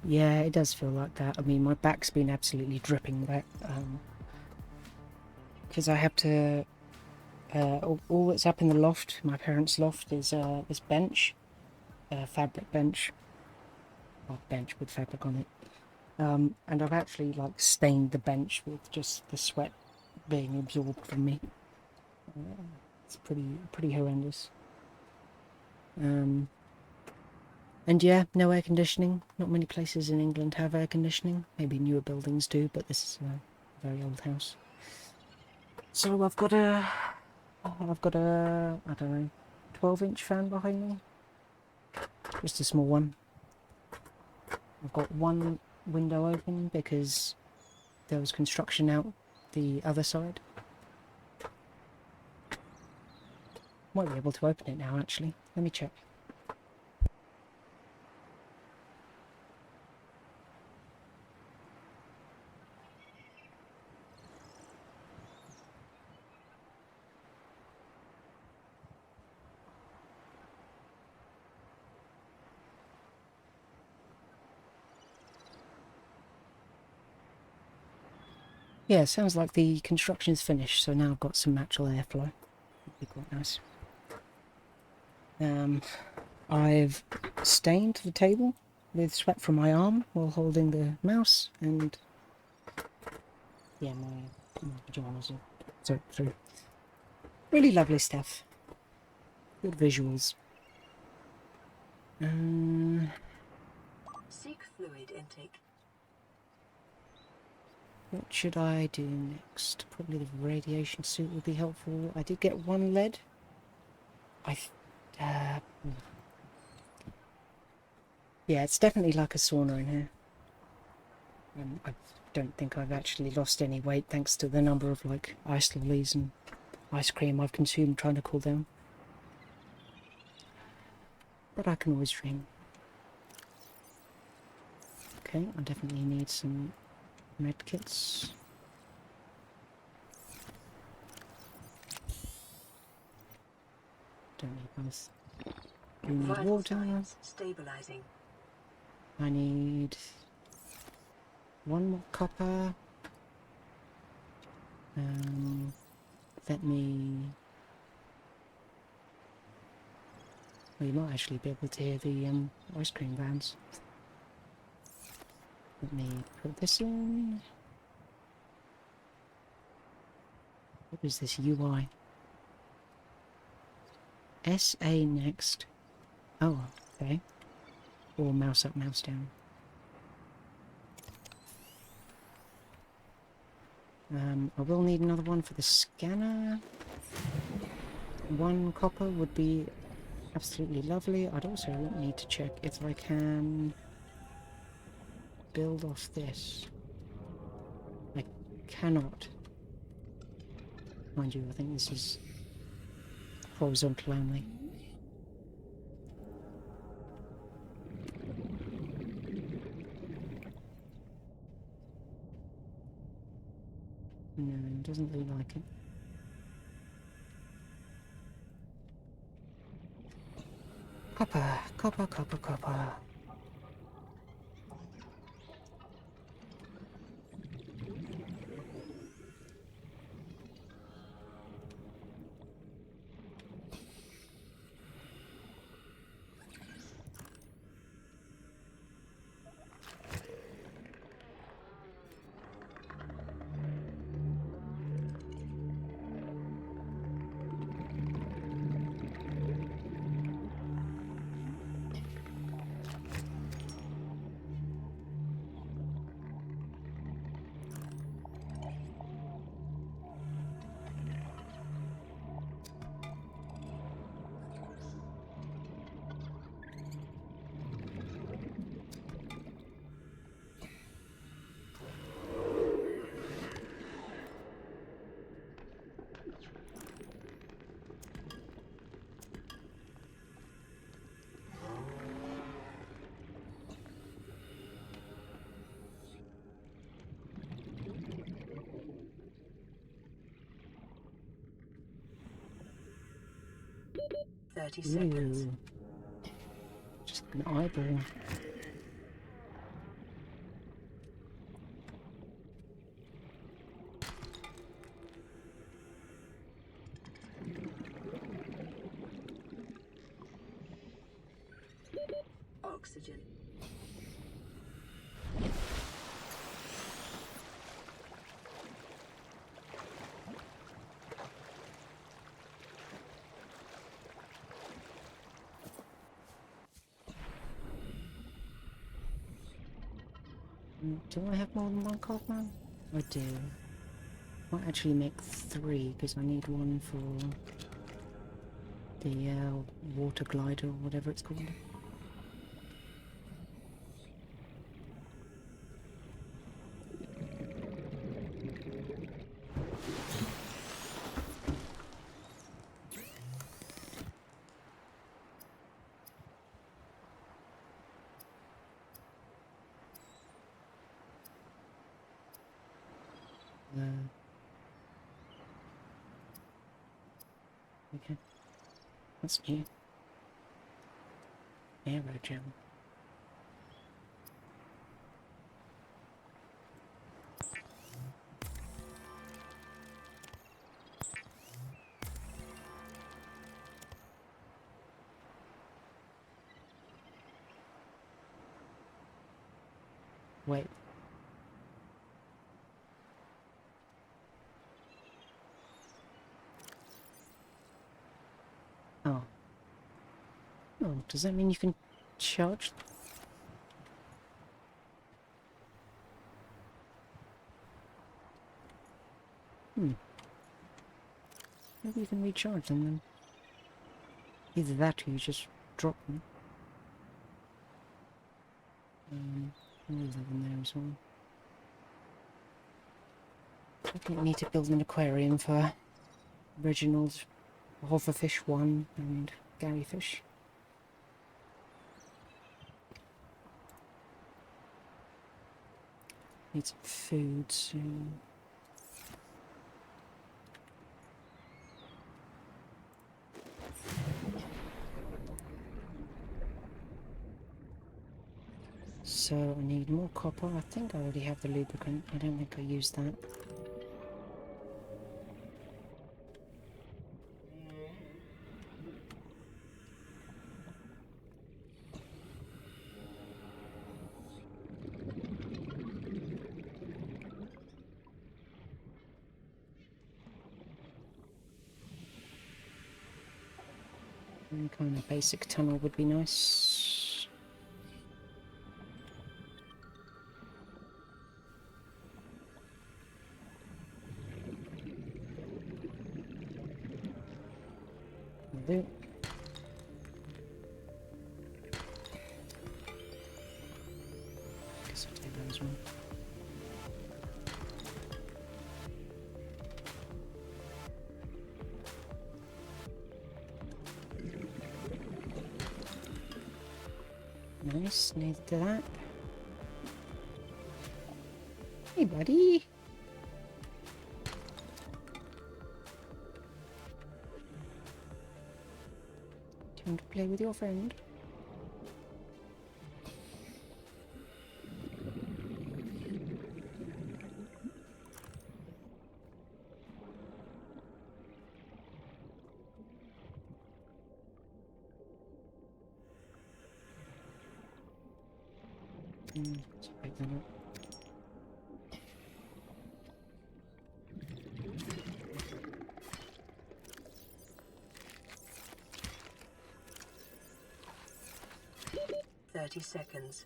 Yeah, it does feel like that. I mean, my back's been absolutely dripping wet. Because I have to... all that's up in the loft, my parents' loft, is this bench. Fabric bench. Or bench with fabric on it. And I've actually, like, stained the bench with just the sweat being absorbed from me. It's pretty horrendous. And yeah, no air conditioning. Not many places in England have air conditioning. Maybe newer buildings do, but this is a very old house. So I've got a, I don't know, 12-inch fan behind me. Just a small one. I've got one window open because there was construction out the other side. Might be able to open it now, actually. Let me check. Yeah, sounds like the construction's finished, so now I've got some natural airflow. That'd be quite nice. I've stained the table with sweat from my arm while holding the mouse, and yeah, my pajamas are soaked through. Really lovely stuff. Good visuals. Seek fluid intake. What should I do next? Probably the radiation suit would be helpful. I did get 1 lead. Yeah, it's definitely like a sauna in here. I don't think I've actually lost any weight thanks to the number of like ice lollies and ice cream I've consumed trying to cool down. But I can always dream. Okay, I definitely need some medkits. Don't need both. Do need Vital water. signs stabilizing. I need 1 more copper. Let me... Well, you might actually be able to hear the ice cream vans. Let me put this in. What is this UI? SA next. Oh, okay. Or mouse up, mouse down. I will need another one for the scanner. 1 copper would be absolutely lovely. I'd also need to check if I can build off this. I cannot. Mind you, I think this is horizontal only. No, it doesn't look like it. Copper, copper, copper, copper. 30 seconds. Ooh. Just an eyeball. Oxygen. Do I have more than one cod now? I do. Might actually make 3 because I need one for the water glider or whatever it's called. Okay. That's new. Aerogel. Wait. Oh. Oh, does that mean you can charge? Maybe you can recharge them then. Either that or you just drop them. There's that one there as well. I think we need to build an aquarium for Reginald, Hoverfish 1 and Gary Fish. Need some food soon. So I need more copper. I think I already have the lubricant. I don't think I used that. Any kind of basic tunnel would be nice. Will do. Guess I'll take that as well. Nice, need that. Hey, buddy. Do you want to play with your friend? Let's break that up. Seconds.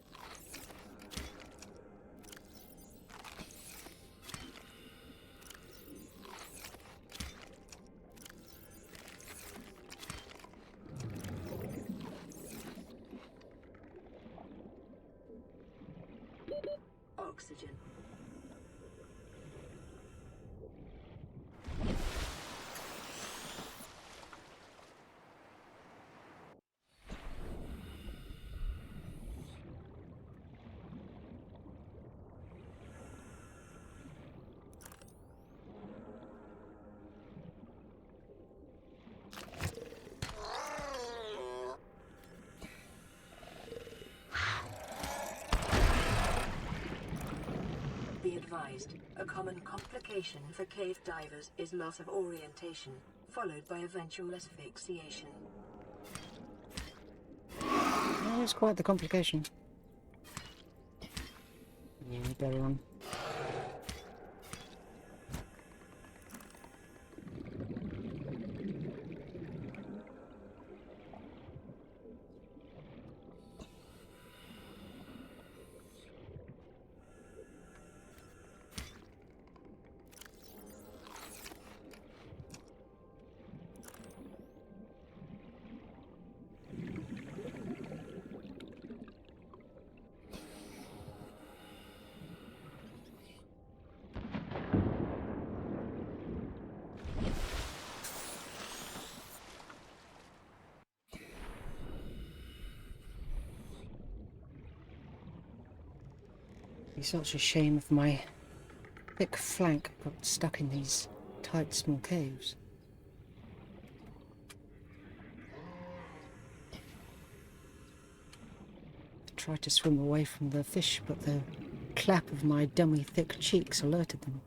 Oxygen. advised, a common complication for cave divers is loss of orientation, followed by eventual asphyxiation. That was quite the complication. Yeah, better on. It's such a shame if my thick flank got stuck in these tight small caves. I tried to swim away from the fish, but the clap of my dummy thick cheeks alerted them.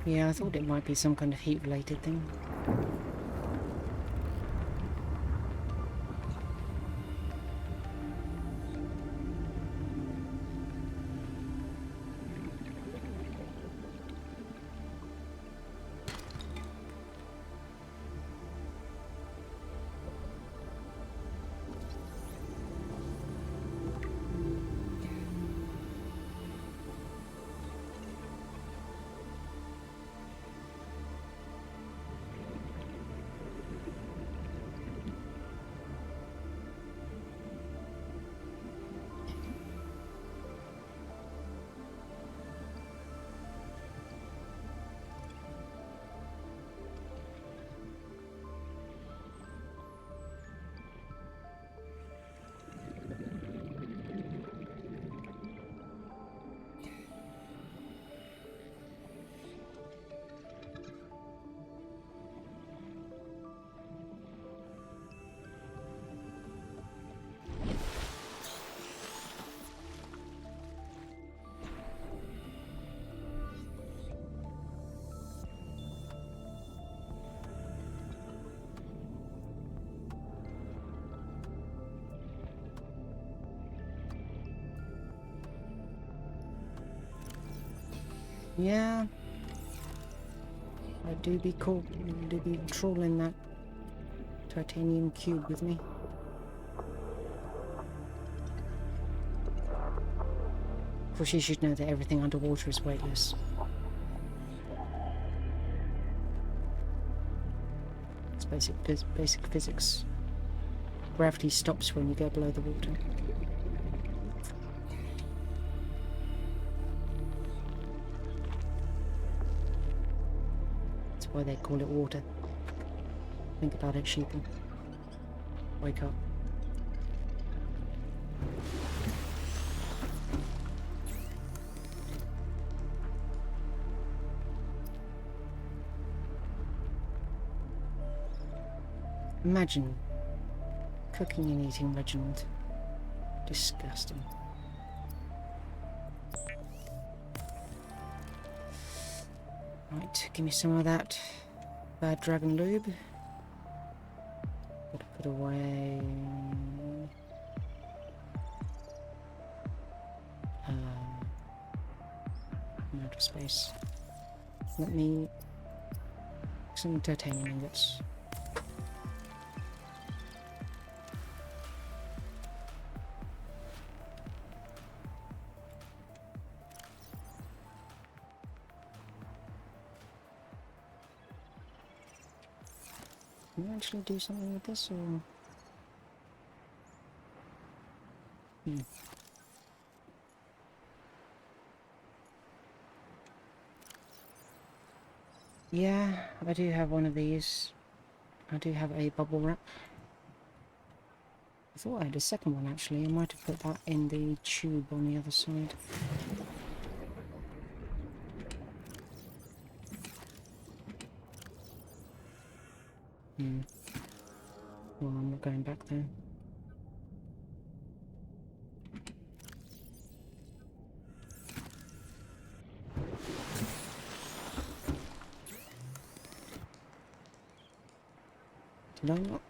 Yeah, I thought it might be some kind of heat-related thing. Yeah, I do be trawling that titanium cube with me. Of course, you should know that everything underwater is weightless. It's basic physics. Gravity stops when you go below the water. Why they call it water. Think about it, sheeple. Wake up. Imagine cooking and eating Reginald. Disgusting. Right, give me some of that bad dragon lube. Gotta put away. I'm out of space. Let me. Some titanium ingots. Can you actually do something with this, or...? Yeah, I do have one of these. I do have a bubble wrap. I thought I had a second one actually. I might have put that in the tube on the other side. Well, I'm not going back there. Did I not?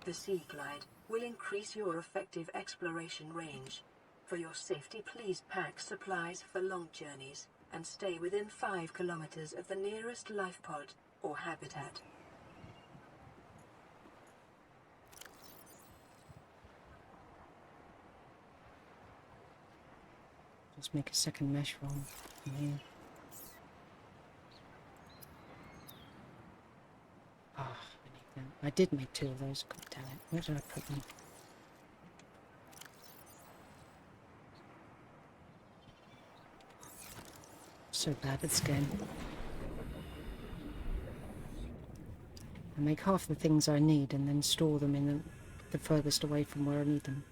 The Sea Glide will increase your effective exploration range. For your safety, please pack supplies for long journeys and stay within 5 kilometers of the nearest life pod or habitat. Let's make a second mesh from here. Ah, I need them. I did make 2 of those. God damn it. Where did I put them? So bad at this game. I make half the things I need and then store them in the furthest away from where I need them.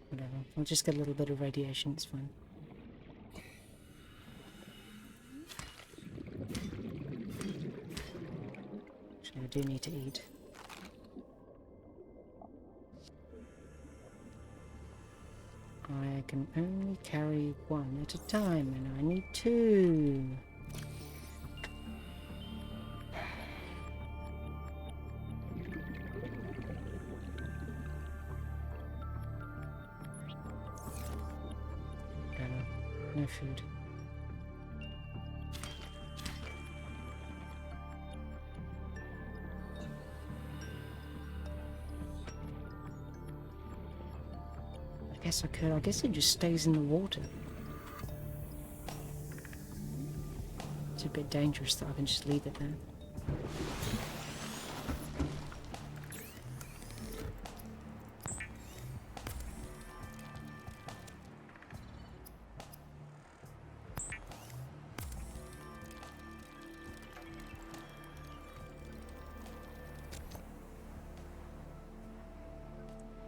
Whatever. I'll just get a little bit of radiation, it's fine. Actually, I do need to eat. I can only carry 1 at a time, and I need 2. No food. I guess I could. I guess it just stays in the water. It's a bit dangerous that I can just leave it there.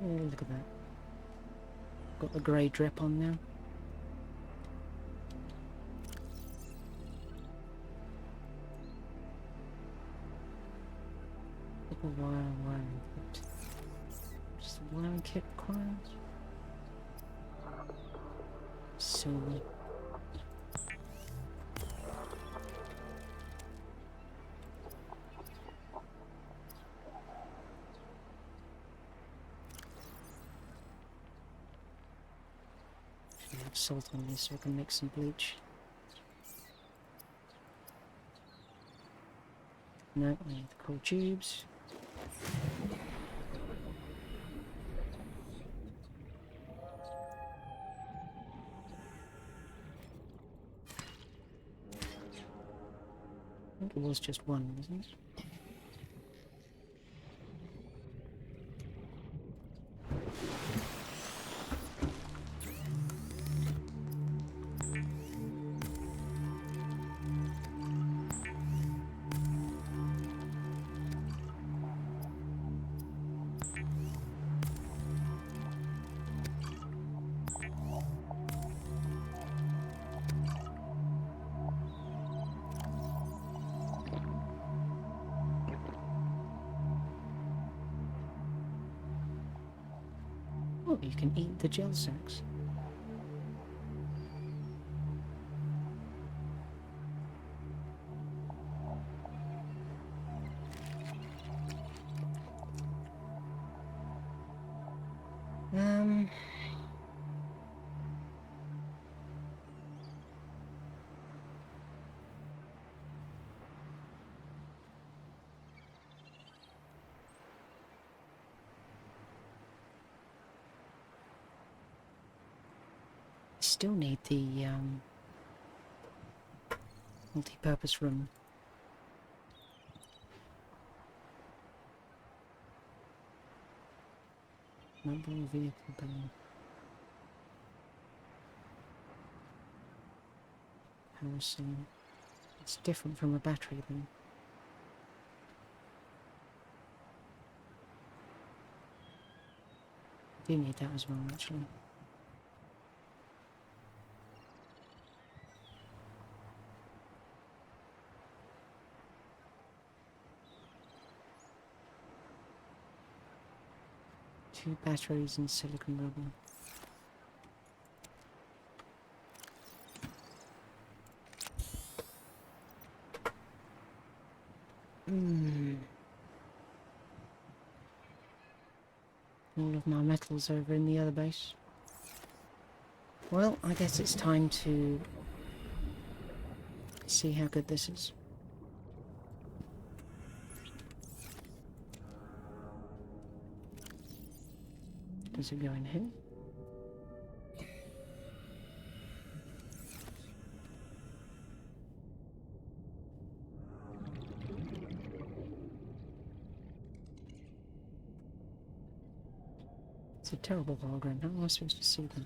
Oh, look at that. Got the grey drip on now. Little wiring kit. Just the wiring kit required. Silver. Have salt on this so I can make some bleach. No, I need the coal tubes. I think it was just 1, wasn't it? Oh, you can eat the gel sacks. still need the multi-purpose room. Mobile vehicle bay. Power cell. It's different from a battery then. I do need that as well, actually. Two batteries and silicon rubber. All of my metals over in the other base. Well, I guess it's time to see how good this is. Does it go in here? It's a terrible hologram. How am I supposed to see them?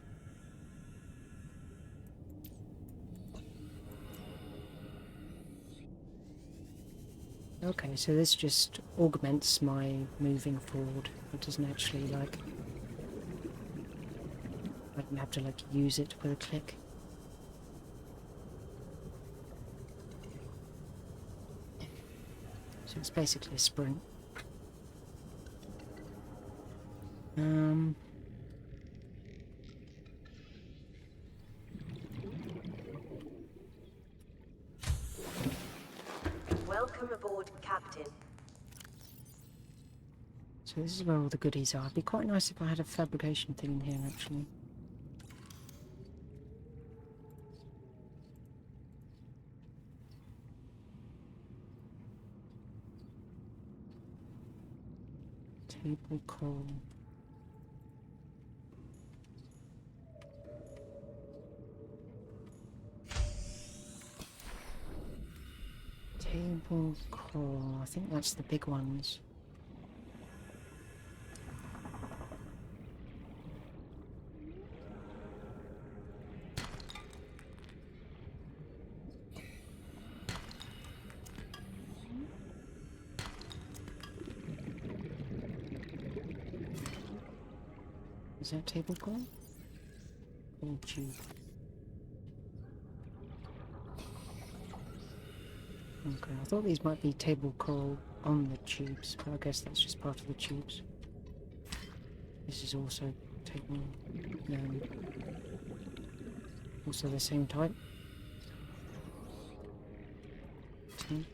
Okay, so this just augments my moving forward. It doesn't actually, like... I don't have to, like, use it with a click. So it's basically a sprint. Welcome aboard, Captain. So this is where all the goodies are. It'd be quite nice if I had a fabrication thing in here, actually. Table coal. Table coal. I think that's the big ones. Is that table coal? Or tube? Okay, I thought these might be table coal on the tubes, but I guess that's just part of the tubes. This is also table... also the same type. Table...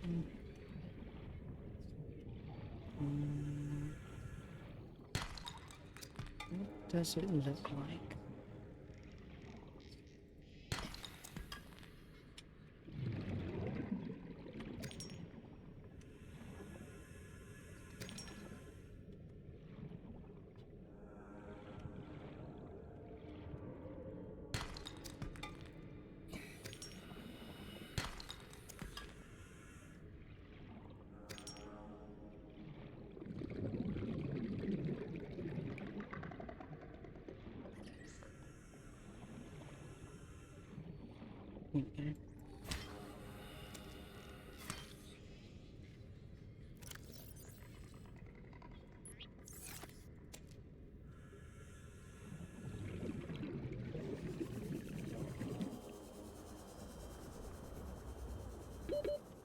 What does it look like? Okay.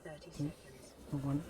Seconds. One.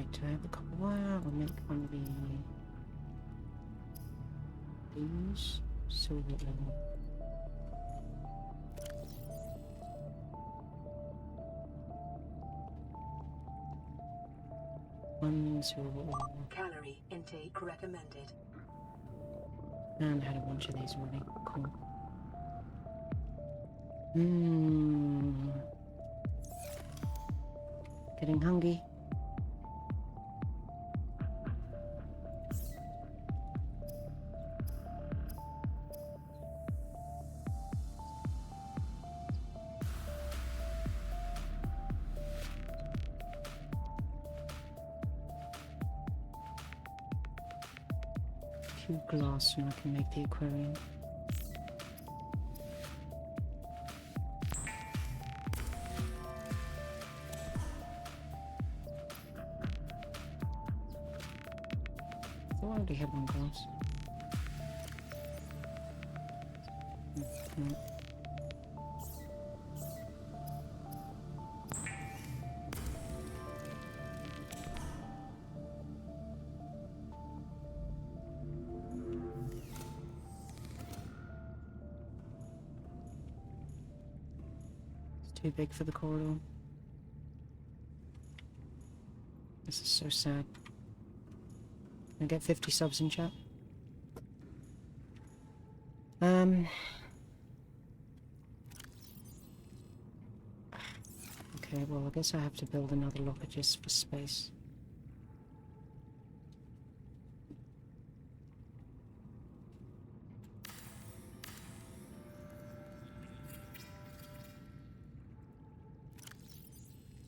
Right, do I have a copper wire? I'll make one of these. Silver ore. One silver ore. Calorie intake recommended. And I had a bunch of these already. Cool. Getting hungry. Few glass and I can make the aquarium. I already have one glass. No. It's too big for the corridor. This is so sad. I get 50 subs in chat. Okay, well I guess I have to build another locker just for space.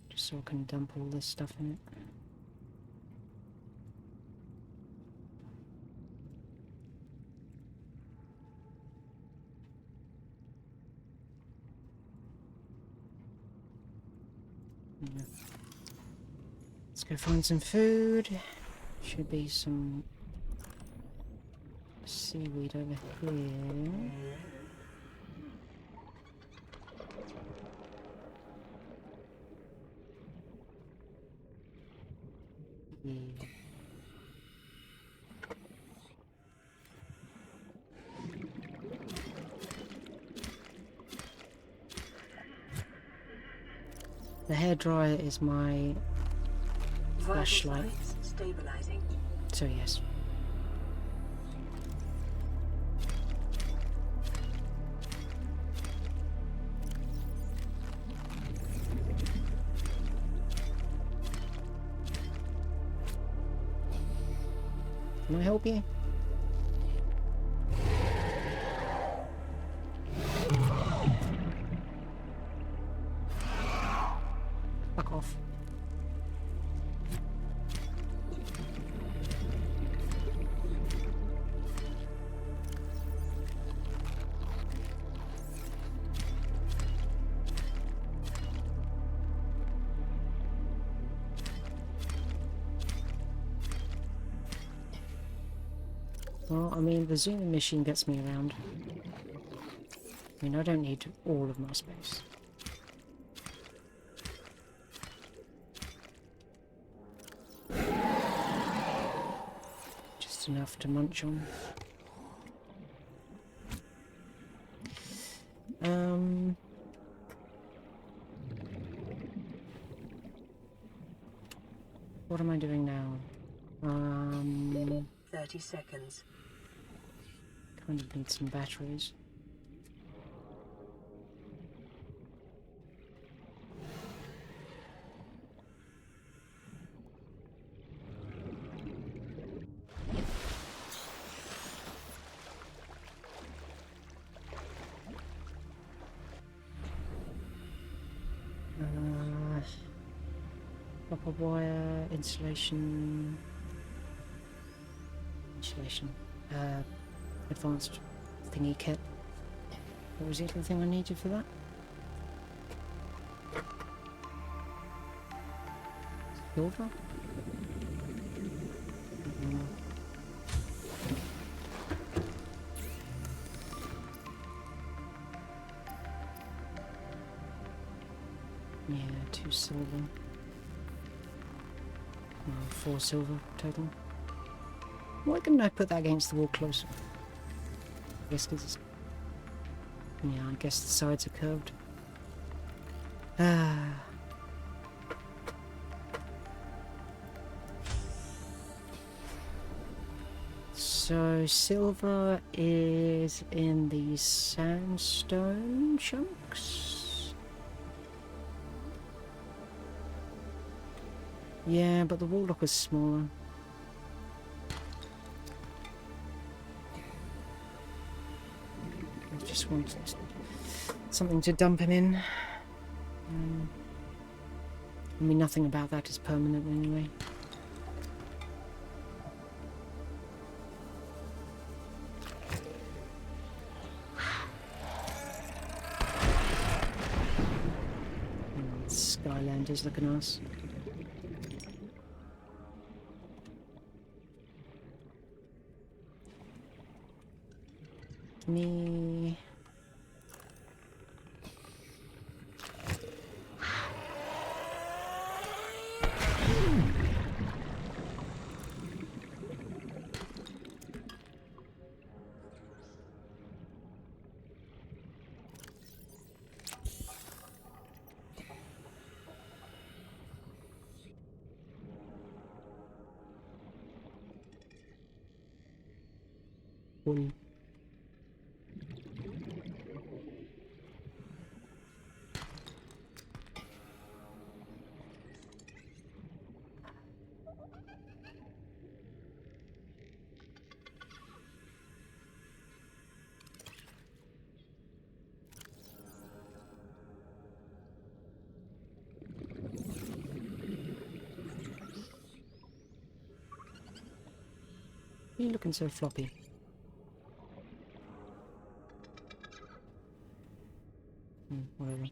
Just so I can dump all this stuff in it. Yeah. Let's go find some food. Should be some seaweed over here. Yeah. The hairdryer is my flashlight. Vital signs stabilizing. So yes. Can I help you? Fuck off. Well, I mean, the zooming machine gets me around. I mean, I don't need all of my space. Just enough to munch on. What am I doing now? 30 seconds. Kind of need some batteries. Copper wire, insulation, advanced thingy kit. What was the other thing I needed for that? Silver? Yeah, 2 silver. 4 silver total. Why couldn't I put that against the wall closer? I guess 'cause it's... Yeah, I guess the sides are curved. Ah. So silver is in the sandstone chunks. Yeah, but the wall look is smaller. I just wanted something to dump him in. I mean, nothing about that is permanent anyway. Skylanders looking ass. Me. Wool. Why are you looking so floppy? Whatever.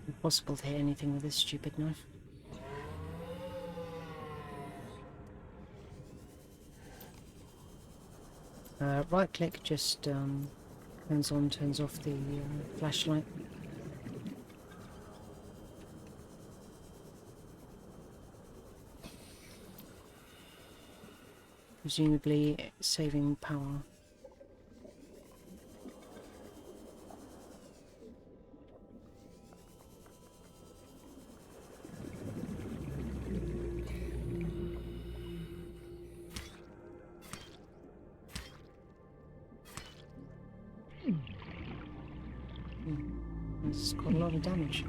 Impossible to hit anything with this stupid knife. Right click just turns on, turns off the flashlight. Presumably saving power. It's got a lot of damage.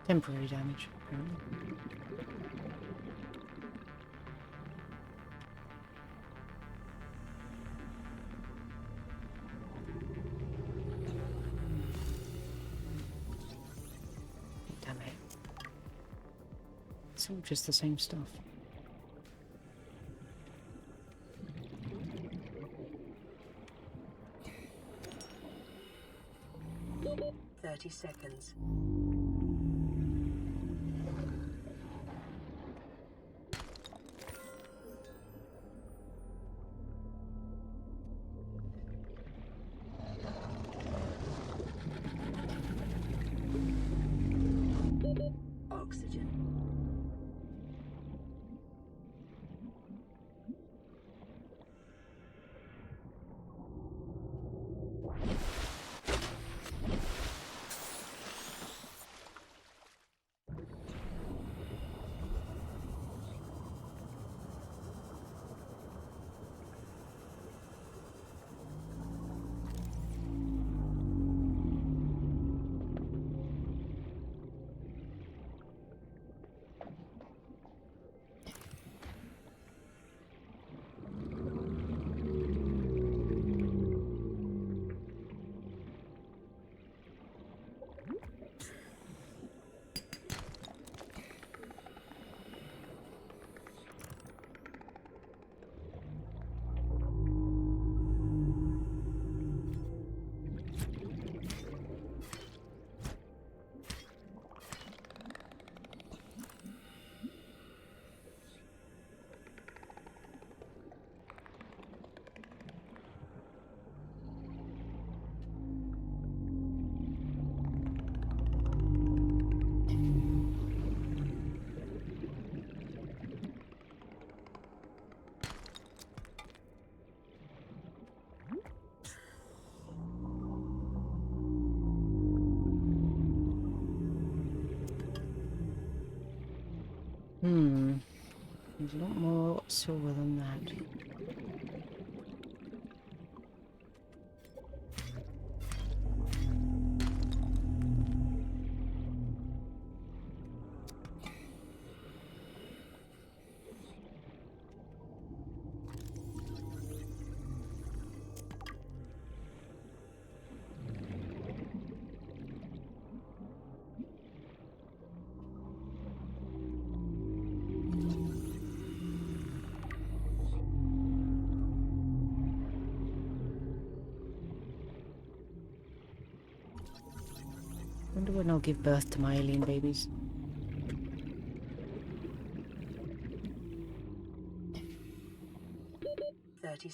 Temporary damage, apparently. Damn it. It's all just the same stuff. Seconds. Oxygen. There's a lot more silver than that. Wonder when I'll give birth to my alien babies.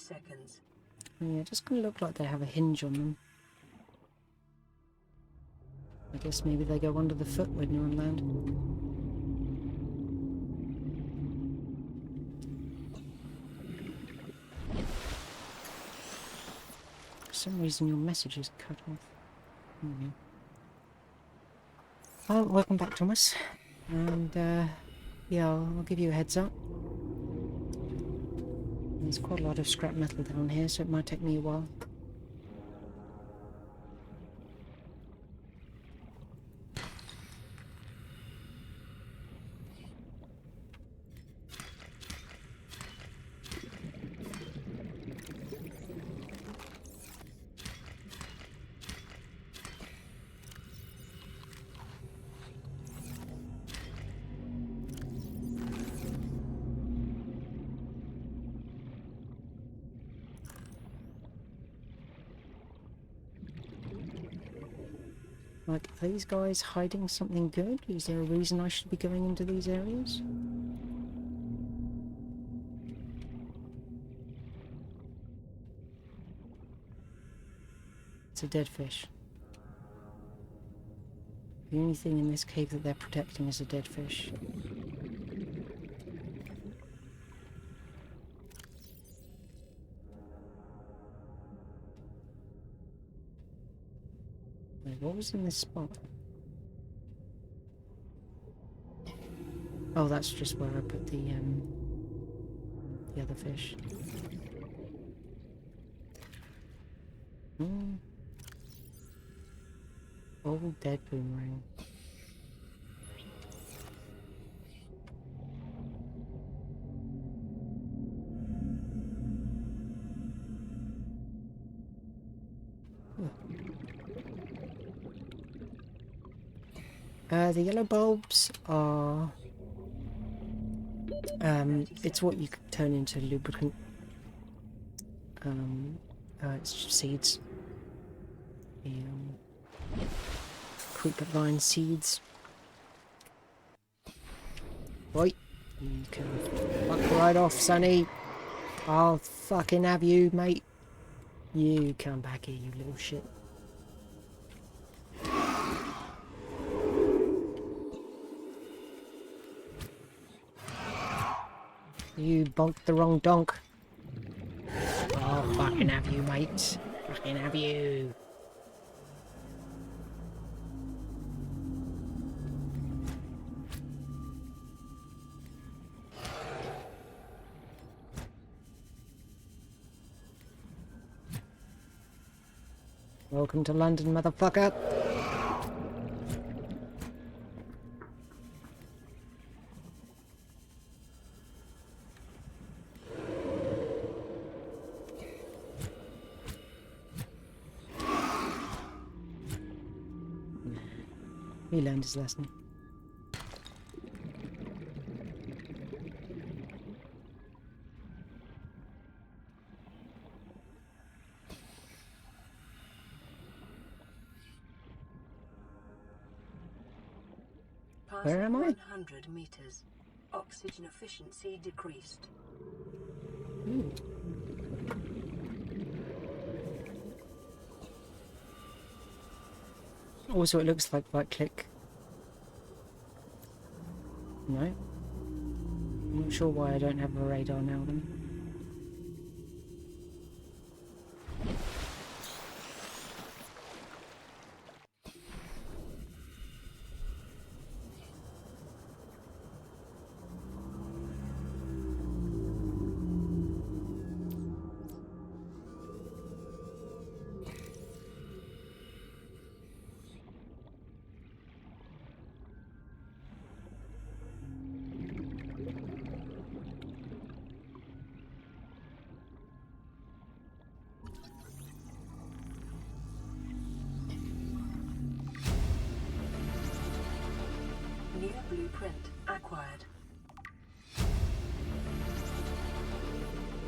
seconds. Yeah, just gonna look like they have a hinge on them. I guess maybe they go under the foot when you're on land. For some reason your message is cut off. Well, welcome back, Thomas. And, yeah, I'll give you a heads up. There's quite a lot of scrap metal down here, so it might take me a while. Like, are these guys hiding something good? Is there a reason I should be going into these areas? It's a dead fish. The only thing in this cave that they're protecting is a dead fish. Wait, what was in this spot? Oh, that's just where I put the other fish. Old dead boomerang. The yellow bulbs are... it's what you could turn into lubricant. It's just seeds. The, creeper vine seeds. Right, you can fuck right off, Sonny. I'll fucking have you, mate. You come back here, you little shit. You bonked the wrong donk. I'll fucking have you, mate. Fucking have you. Welcome to London, motherfucker. He learned his lesson. Where am I? 100 meters. Oxygen efficiency decreased. Also, it looks like right click. No. I'm not sure why I don't have a radar now then. blueprint acquired.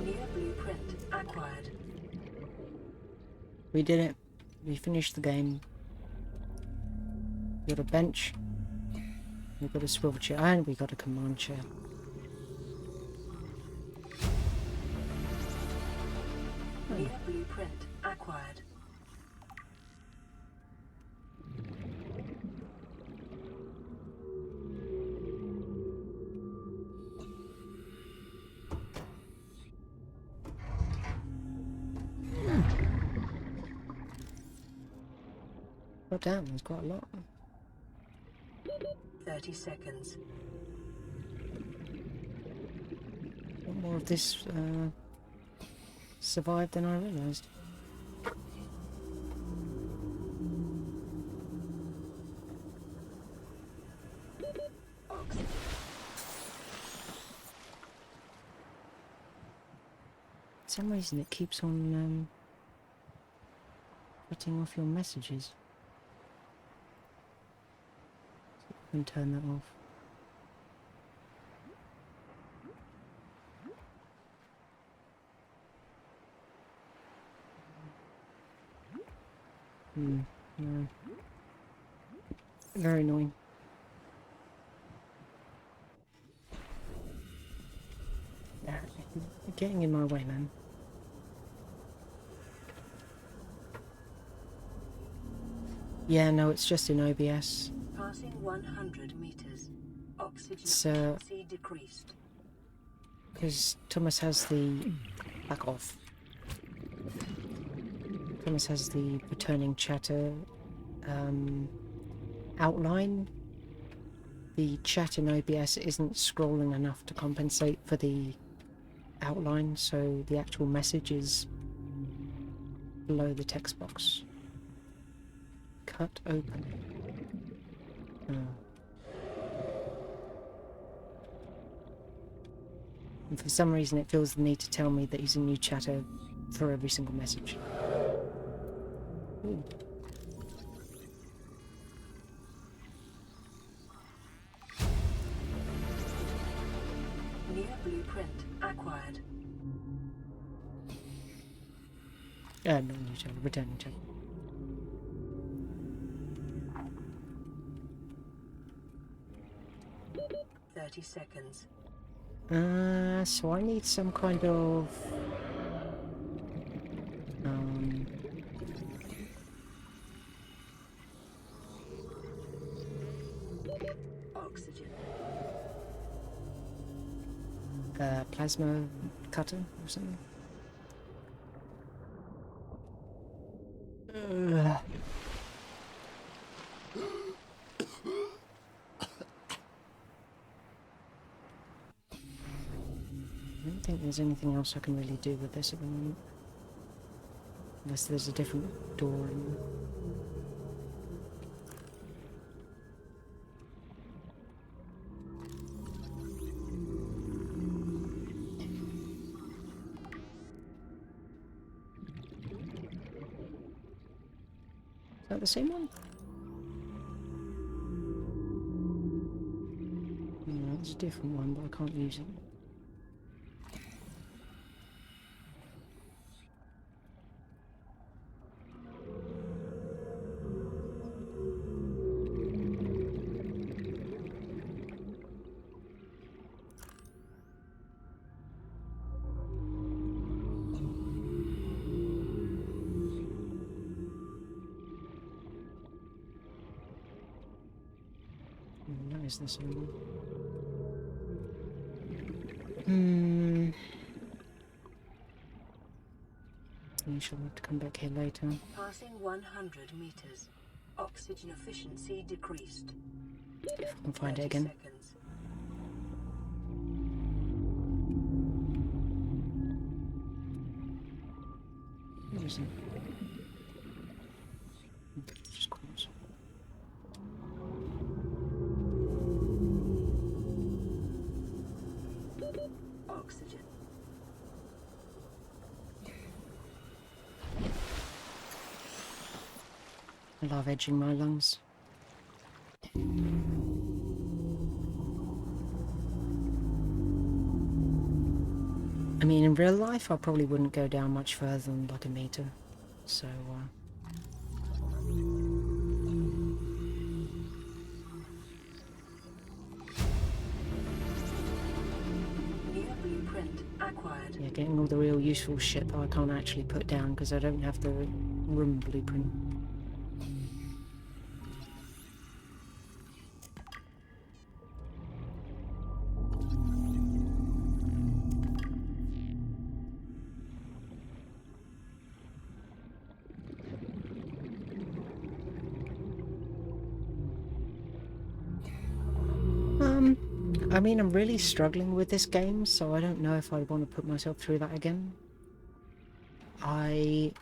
Near blueprint acquired. We did it. We finished the game. We got a bench. We got a swivel chair, and we got a command chair. Near blueprint acquired. God damn, there's quite a lot. 30 seconds. A lot more of this survived than I realised. For some reason it keeps on cutting off your messages. And turn that off. No. Very annoying. Yeah, you're getting in my way, man. Yeah, no, it's just in OBS. Passing 100 meters. Oxygen So- efficiency decreased. Because Thomas has the... Back off. Thomas has the returning chatter outline. The chat in OBS isn't scrolling enough to compensate for the outline, so the actual message is below the text box. Cut open. And for some reason it feels the need to tell me that he's a new chatter for every single message. Ooh. Near blueprint acquired. Not new chatter, returning chatter. Thirty seconds. So I need some kind of Oxygen. plasma cutter or something. I don't think there's anything else I can really do with this at the moment. Unless there's a different door in there. Is that the same one? No, it's a different one, but I can't use it. That is the same one. You shall have to come back here later. Passing 100 meters. Oxygen efficiency decreased. If I can find it 30 again. seconds. Where is it? Just corners. Oxygen. I love edging my lungs. mean, in real life, I probably wouldn't go down much further than like a meter. So, New blueprint acquired. yeah, getting all the real useful shit that I can't actually put down because I don't have the room blueprint. I mean, I'm really struggling with this game, so I don't know if I want to put myself through that again. I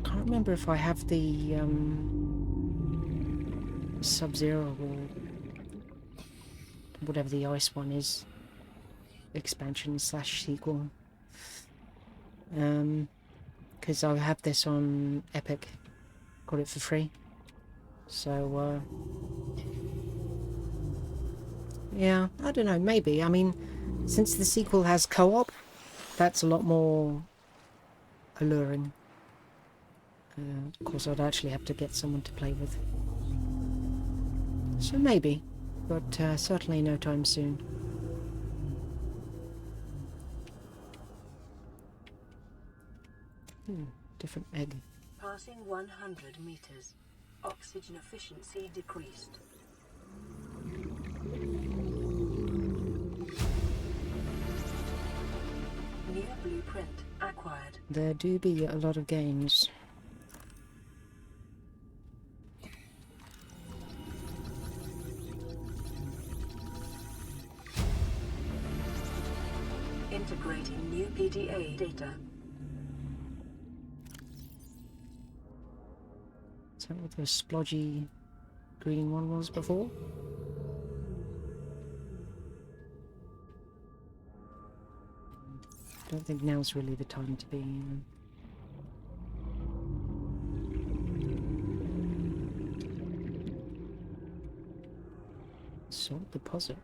can't remember if I have the Sub-Zero or whatever the ice one is, expansion / sequel. Because I have this on Epic, got it for free. So, yeah, I don't know, maybe. I mean, since the sequel has co-op, that's a lot more alluring. Of course, I'd actually have to get someone to play with. So maybe, but certainly no time soon. Different egg. Passing 100 meters. Oxygen efficiency decreased. New blueprint acquired. There do be a lot of games. Integrating new PDA data. Is that what the splodgy green one was before? Don't think now's really the time to be. Salt deposit.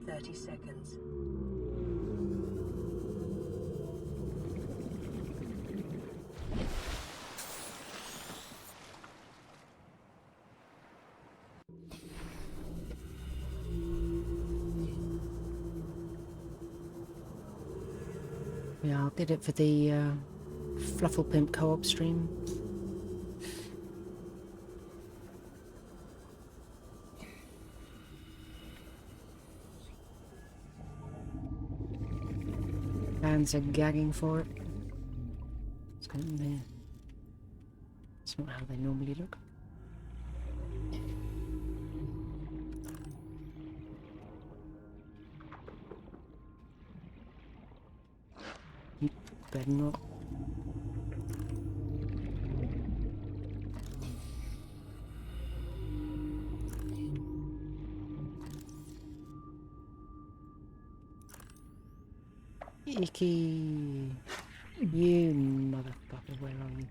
30 seconds. Yeah, I did it for the Flufflepimp co-op stream. Fans are gagging for it. What's going on there? It's not how they normally look. You better not. Icky! You motherfucker, where are you?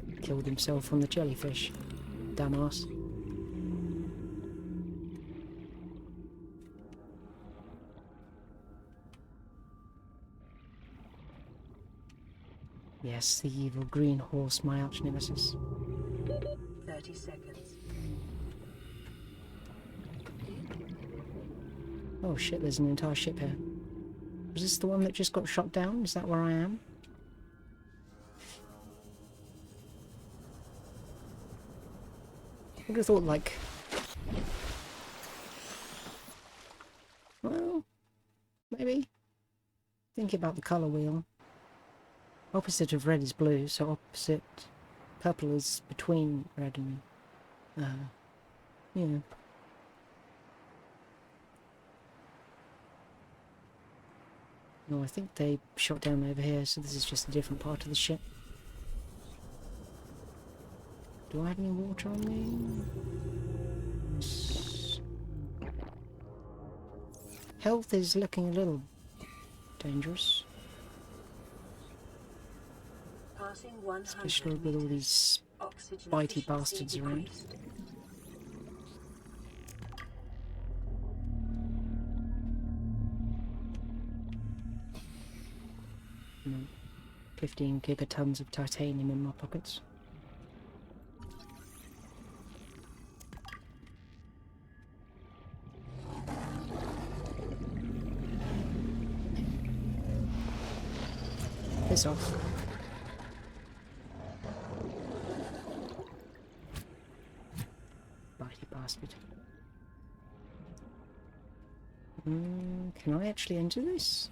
He killed himself from the jellyfish. Dumbass. Yes, the evil green horse, my arch nemesis. 30 seconds. Oh shit, there's an entire ship here. Was this the one that just got shot down? Is that where I am? I would have thought, like... Well, maybe. Thinking about the colour wheel. Opposite of red is blue, so opposite... Purple is between red and... yeah. No, I think they shot down over here, so this is just a different part of the ship. Do I have any water on me? Health is looking a little dangerous. Passing 100 especially with all meters. these Oxygen bitey efficiency bastards around. decreased. Mm, 15 gigatons of titanium in my pockets. Piss off. Bitey bastard. Can I actually enter this?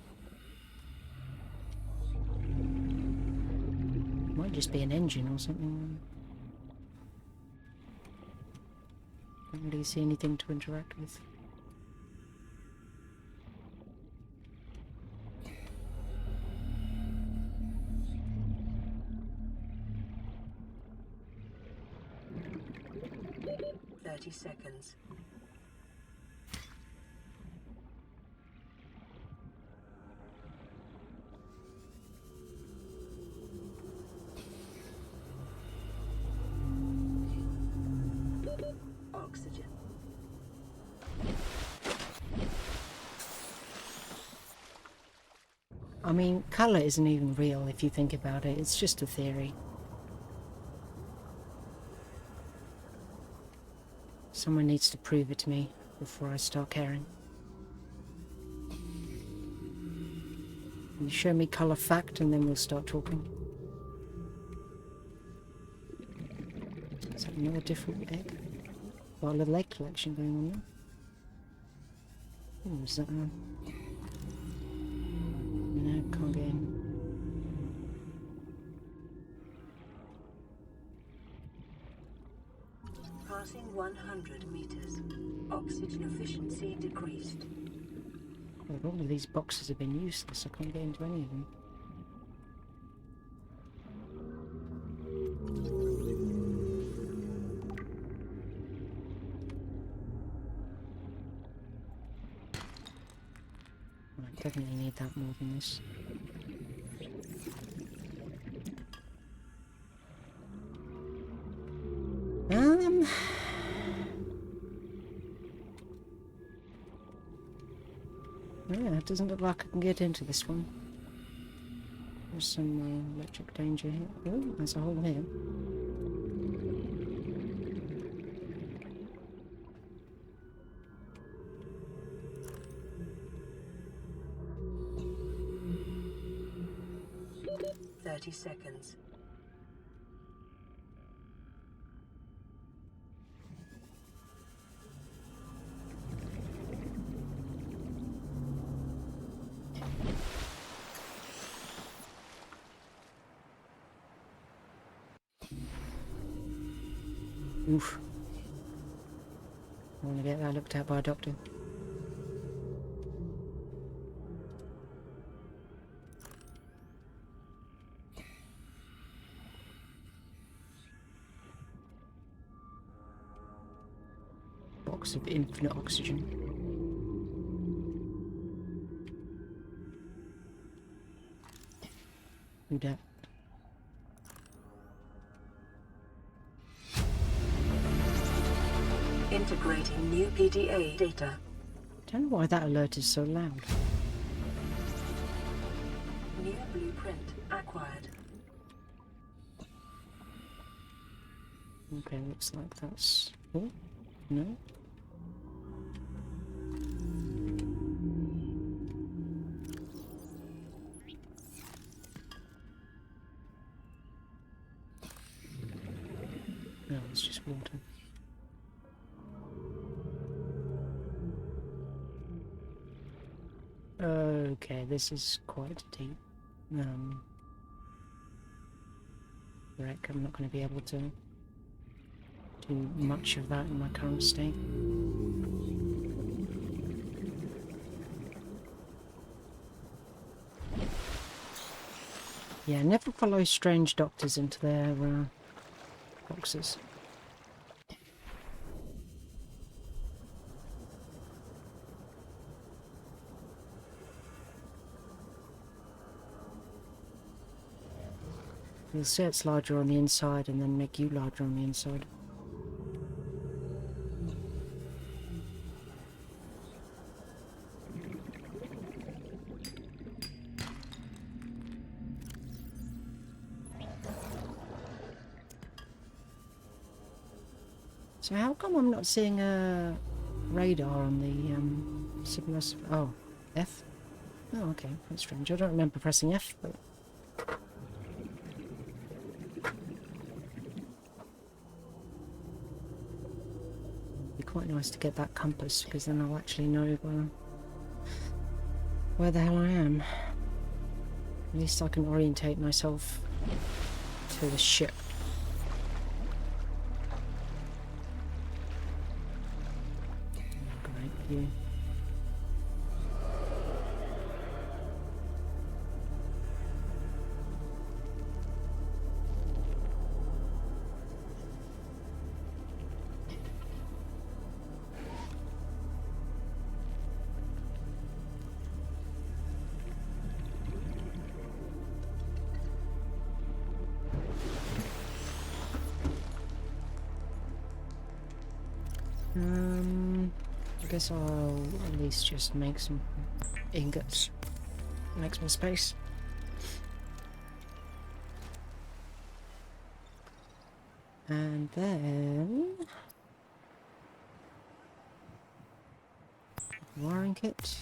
Might just be an engine or something. Don't really see anything to interact with. Seconds. Oxygen. I mean, colour isn't even real if you think about it, it's just a theory. Someone needs to prove it to me before I start caring. You show me colour fact and then we'll start talking. Is that another different egg? Got a little egg collection going on there. Oh, is that one? No, can't get in. Passing 100 meters. Oxygen efficiency decreased. Well, all of these boxes have been useless, I can't get into any of them. I definitely need that more than this. Yeah, it doesn't look like I can get into this one. There's some electric danger here. Oh, there's a hole here. Seconds. Oof. I want to get that looked at by a doctor. Box of infinite oxygen. Who dat? Integrating new PDA data. Don't know why that alert is so loud. New blueprint acquired. Okay, looks like that's... Oh, no? No, it's just water. Okay, this is quite deep. Wreck, I'm not going to be able to do much of that in my current state. Yeah, never follow strange doctors into their boxes. You'll say it's larger on the inside and then make you larger on the inside. So how come I'm not seeing a radar on the submersible? Oh, F? Oh, okay, that's strange. I don't remember pressing F, but... It'd be quite nice to get that compass, because then I'll actually know where the hell I am. At least I can orientate myself to the ship. Great view. I guess I'll at least just make some ingots. Make some space. And then... wiring kit.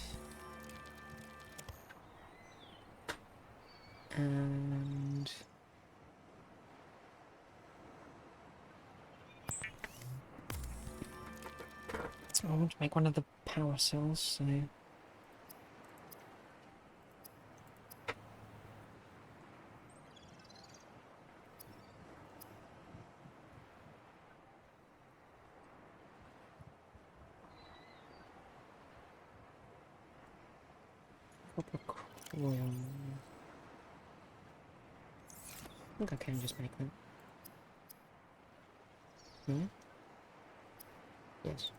And... I want to make one of the power cells, so... Copper coil. I think I can just make them. No? Yes.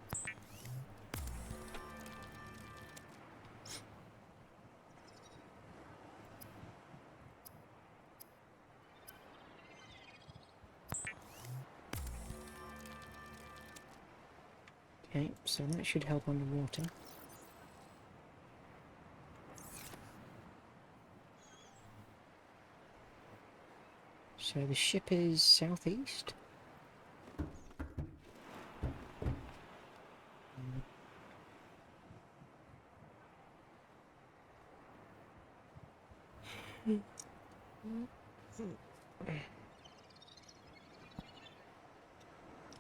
Okay, so that should help underwater. So the ship is southeast.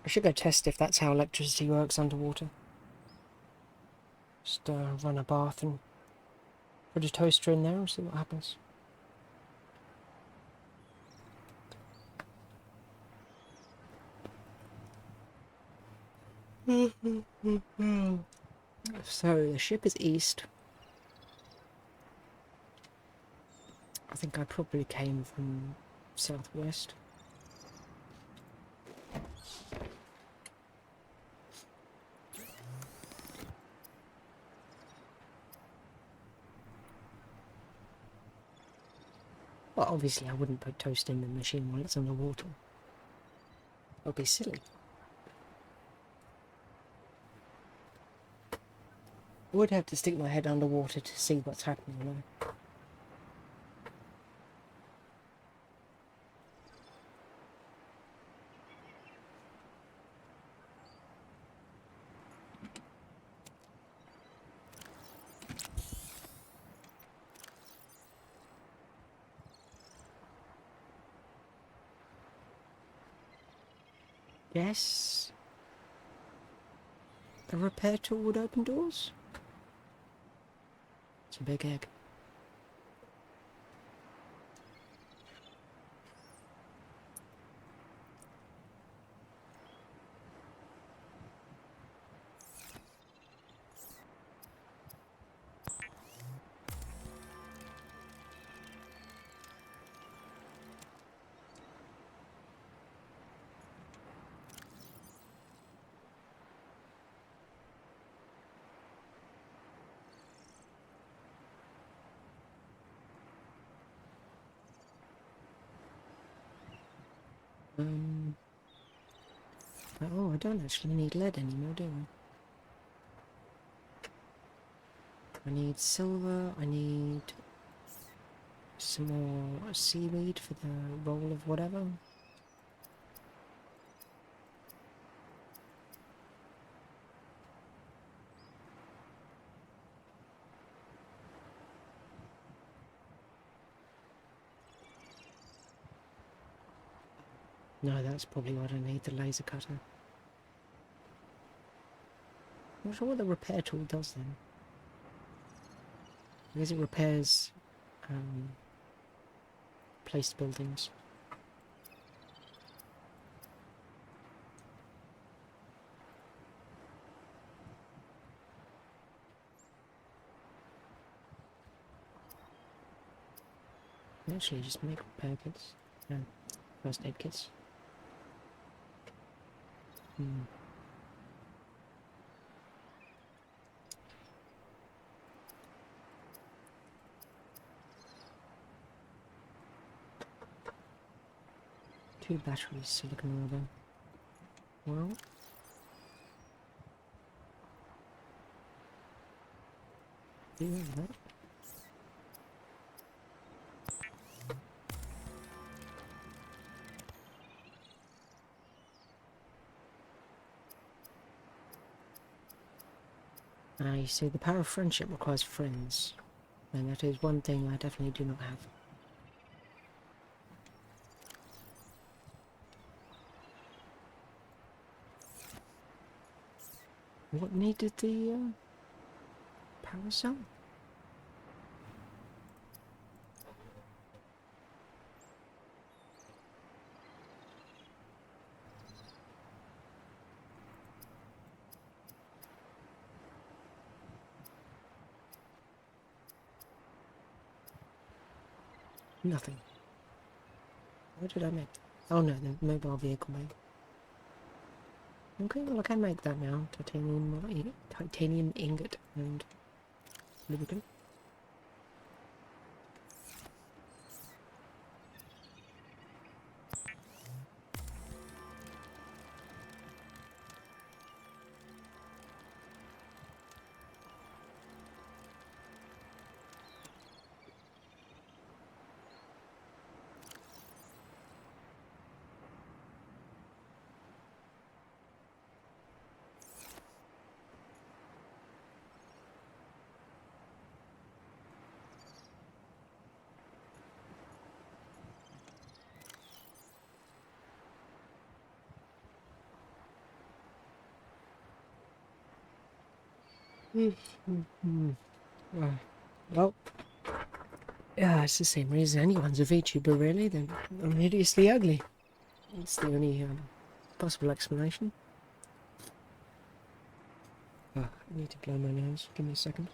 I should go test if that's how electricity works underwater. Just run a bath and put a toaster in there and see what happens. So the ship is east. I think I probably came from southwest. Well, obviously I wouldn't put toast in the machine while it's underwater. That would be silly. I would have to stick my head underwater to see what's happening, though. Yes. A repair tool would open doors? It's a big egg. Oh, I don't actually need lead anymore, do I? I need silver, I need some more seaweed for the roll of whatever. No, that's probably what I need, the laser cutter. I'm not sure what the repair tool does then. I guess it repairs placed buildings. Actually, just make repair kits. No, first aid kits. Hmm. Two batteries, silicon rubber. Well, do you have that? You see, the power of friendship requires friends, and that is one thing I definitely do not have. What needed the power cell? Nothing. What did I make? Oh no, the mobile vehicle made. Okay, well I can make that now. Titanium ingot and lubricant. Well, yeah, it's the same reason anyone's a VTuber, really. I'm hideously ugly. That's the only possible explanation. Oh, I need to blow my nose. Give me a second.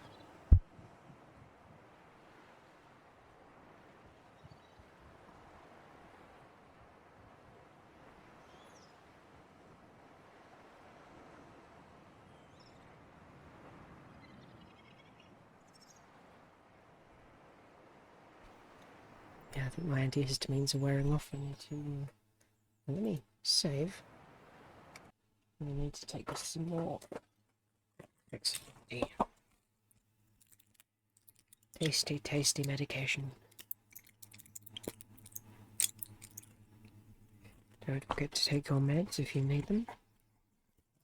Yeah, I think my antihistamines are wearing off. I need to... let me save. I need to take some more. Tasty, tasty medication. Don't forget to take your meds if you need them.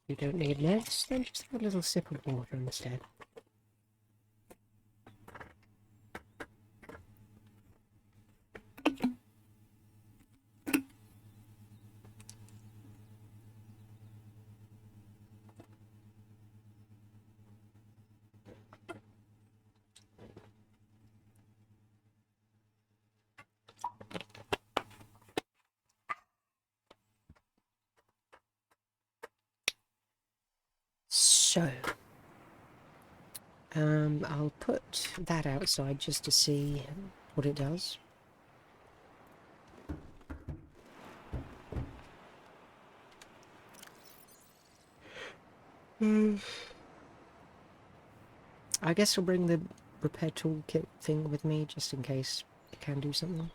If you don't need meds, then just have a little sip of water instead. So, I'll put that outside just to see what it does. I guess I'll bring the repair toolkit thing with me just in case it can do something.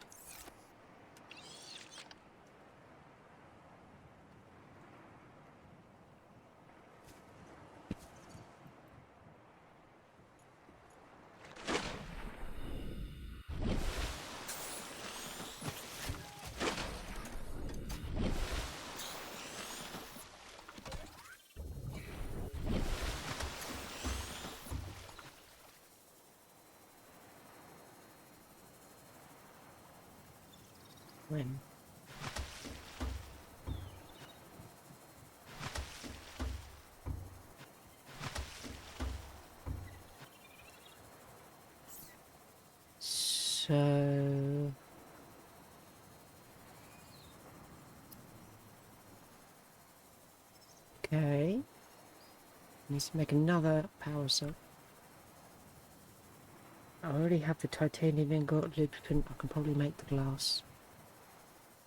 When? So... Okay. Needs to make another power cell. I already have the titanium ingot lubricant. I can probably make the glass.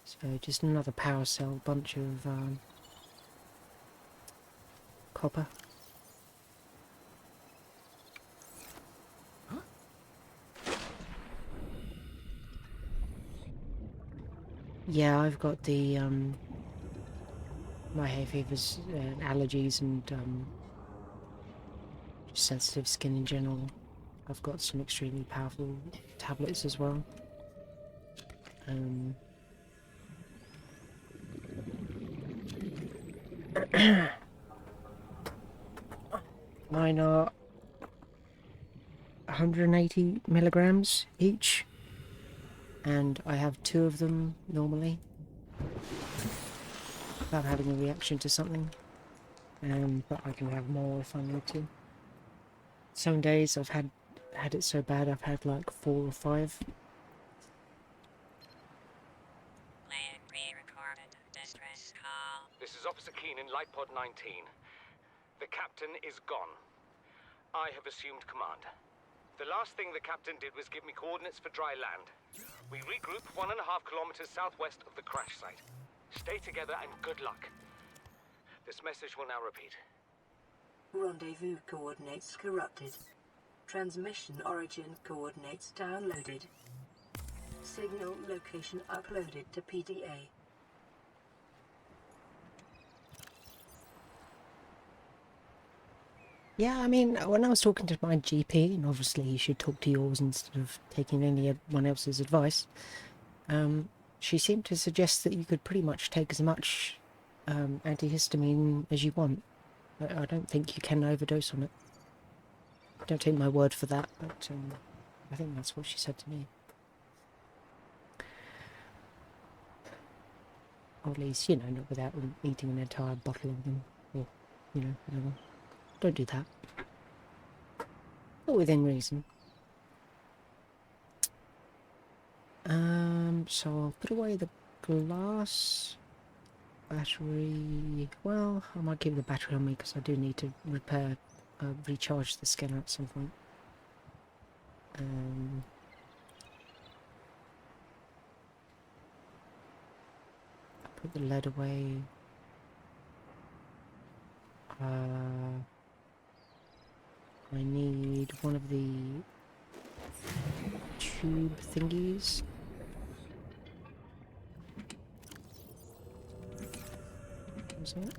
So just another power cell, bunch of copper. Yeah, I've got the my hay fevers, allergies, and just sensitive skin in general. I've got some extremely powerful tablets as well. Mine are 180 milligrams each, and I have 2 of them normally without having a reaction to something, but I can have more if I need to. Some days I've had it so bad I've had like 4 or 5. Plan pre-recorded distress call. This is Officer Keenan, Light Pod 19. The captain is gone. I have assumed command. The last thing the captain did was give me coordinates for dry land. We regroup 1.5 kilometers southwest of the crash site. Stay together and good luck. This message will now repeat. Rendezvous coordinates corrupted. Transmission origin coordinates downloaded. Signal location uploaded to PDA. Yeah, I mean, when I was talking to my GP, and obviously you should talk to yours instead of taking anyone else's advice, she seemed to suggest that you could pretty much take as much antihistamine as you want. I don't think you can overdose on it. Don't take my word for that, but I think that's what she said to me. Or at least, you know, not without eating an entire bottle of them, or, you know, whatever. Don't do that. But within reason. So I'll put away the glass. Battery... Well, I might keep the battery on me because I do need to recharge the scanner at some point. Put the lead away. I need one of the tube thingies. What's that?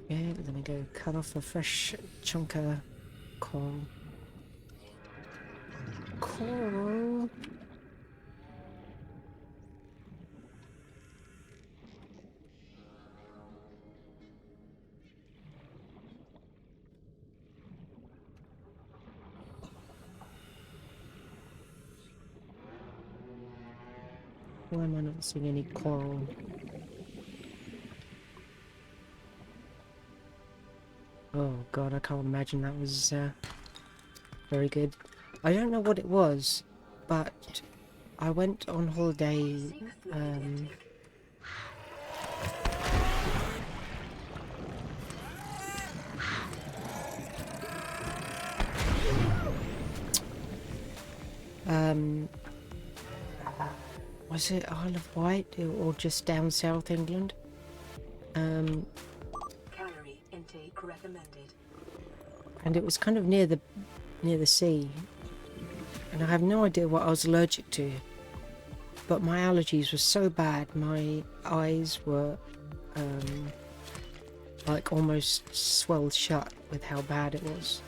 Yeah, then we go cut off a fresh chunk of coral. Coral. Why am I not seeing any coral? Oh god, I can't imagine that was very good. I don't know what it was, but I went on holiday was it Isle of Wight or just down South England? Calorie intake recommended. And it was kind of near the sea, and I have no idea what I was allergic to, but my allergies were so bad, my eyes were like almost swelled shut with how bad it was.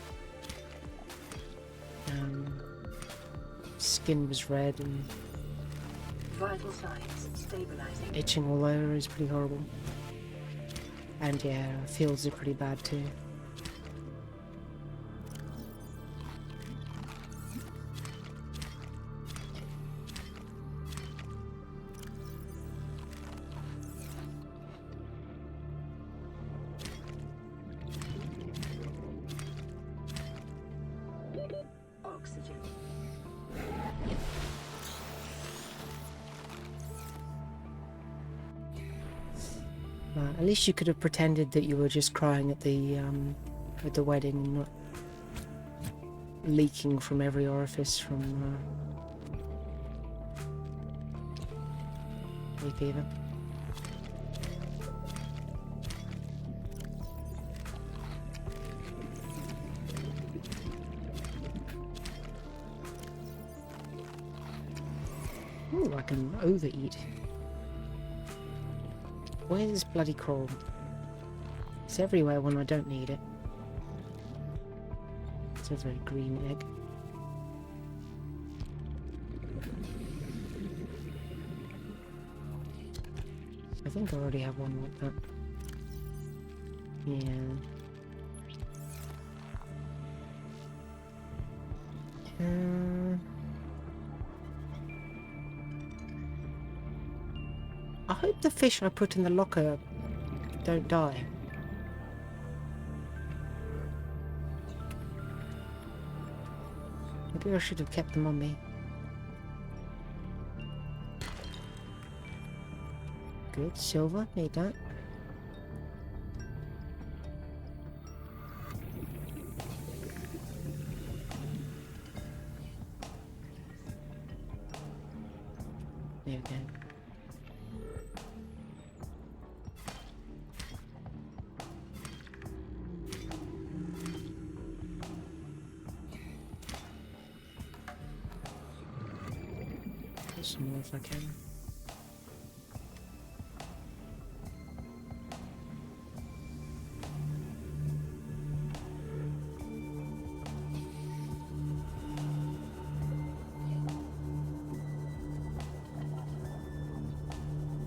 Skin was red and Vital signs stabilizing. itching all over is pretty horrible. And yeah, feels are pretty bad too. Oxygen. At least you could have pretended that you were just crying at the wedding and not leaking from every orifice from hay fever. Ooh, I can overeat. Where's this bloody coral? It's everywhere when I don't need it. It's a very green egg. I think I already have one like that. Yeah. I hope the fish I put in the locker don't die. Maybe I should have kept them on me. Good, silver, need that. There we go. Get some more if I can.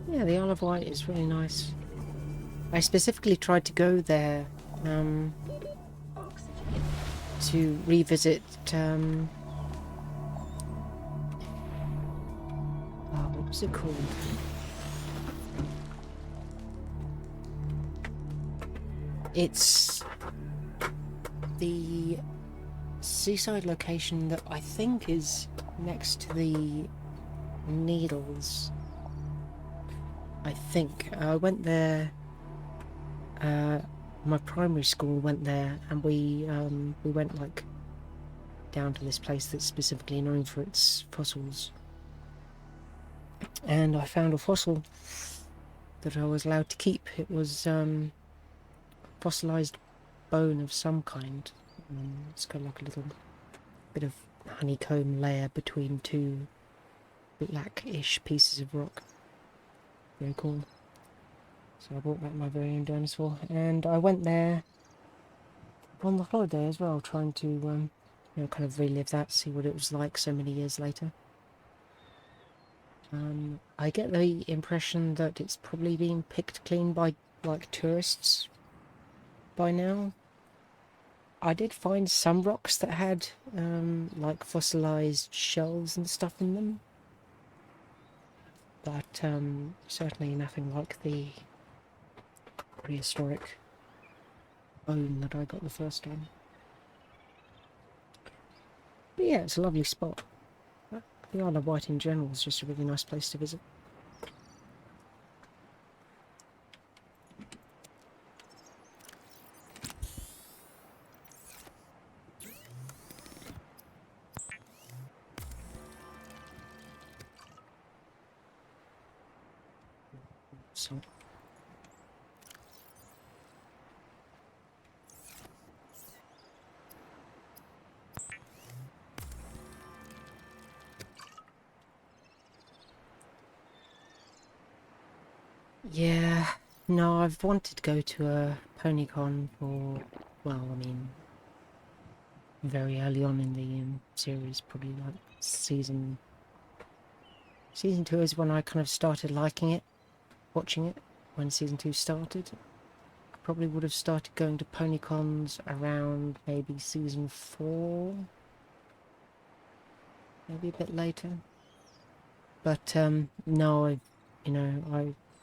Yeah, the Isle of Wight is really nice. I specifically tried to go there to revisit what was it called? It's the seaside location that I think is next to the Needles. I think I went there. My primary school went there, and we went like down to this place that's specifically known for its fossils. And I found a fossil that I was allowed to keep. It was fossilized bone of some kind. It's got like a little bit of honeycomb layer between two blackish pieces of rock. Very cool. So I brought back my very own dinosaur, and I went there on the holiday as well, trying to you know, kind of relive that, see what it was like so many years later. I get the impression that it's probably been picked clean by like tourists by now. I did find some rocks that had like fossilized shells and stuff in them, but certainly nothing like the prehistoric bone that I got the first time. But yeah, it's a lovely spot. The Isle of Wight in general is just a really nice place to visit. So yeah, no, I've wanted to go to a PonyCon for, well, I mean, very early on in the series, probably like season 2 is when I kind of started liking it, watching it, when season 2 started. I probably would have started going to PonyCons around maybe season 4, maybe a bit later. But no,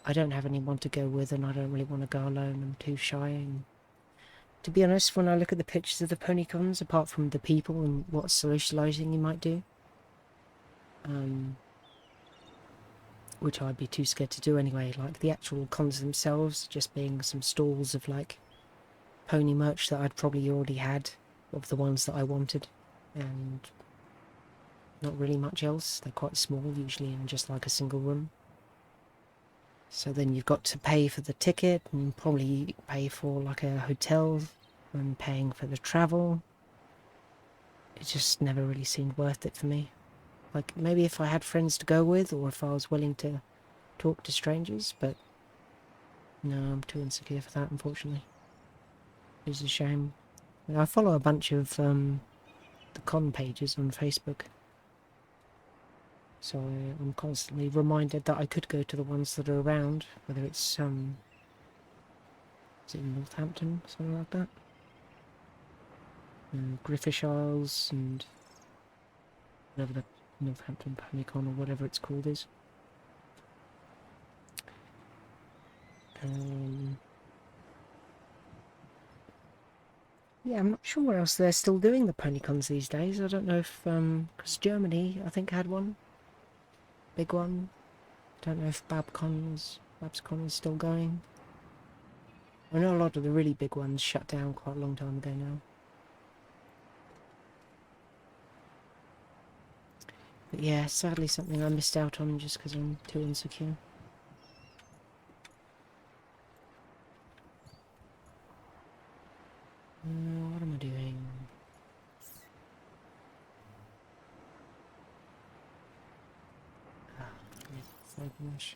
I don't have anyone to go with, and I don't really want to go alone. I'm too shy, and to be honest, when I look at the pictures of the ponycons, apart from the people and what socialising you might do, which I'd be too scared to do anyway, like the actual cons themselves just being some stalls of like pony merch that I'd probably already had of the ones that I wanted, and not really much else. They're quite small, usually in just like a single room. So then you've got to pay for the ticket and probably pay for like a hotel and paying for the travel. It just never really seemed worth it for me. Like, maybe if I had friends to go with, or if I was willing to talk to strangers, but no, I'm too insecure for that, unfortunately. It's a shame. I follow a bunch of the con pages on Facebook, so I'm constantly reminded that I could go to the ones that are around, whether it's, is it in Northampton, something like that? Griffish Isles, and whatever the Northampton Ponycon or whatever it's called is. Yeah, I'm not sure where else they're still doing the ponycons these days. I don't know if, because Germany, I think, had one. Big one. Don't know if Babcon is still going. I know a lot of the really big ones shut down quite a long time ago now. But yeah, sadly something I missed out on just because I'm too insecure. What am I doing? Focus.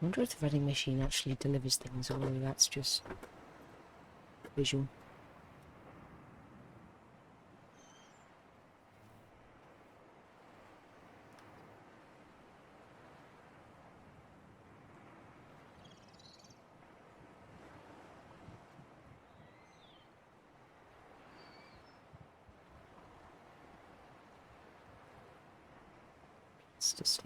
I wonder if the vending machine actually delivers things, or whether that's just visual. It's just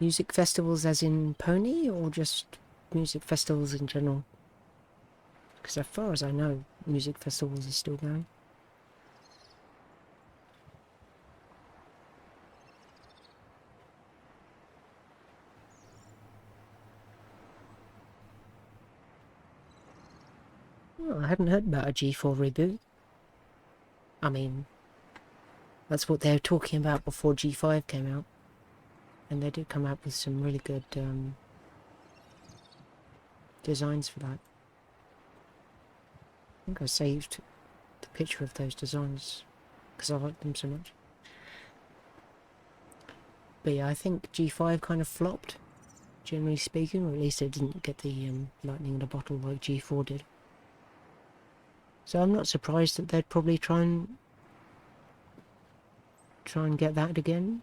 music festivals as in pony, or just music festivals in general? Because as far as I know, music festivals are still going. Oh, I hadn't heard about a G4 reboot. I mean, that's what they were talking about before G5 came out. And they did come out with some really good designs for that. I think I saved the picture of those designs because I liked them so much. But yeah, I think G5 kind of flopped, generally speaking, or at least it didn't get the lightning in a bottle like G4 did. So I'm not surprised that they'd probably try and get that again,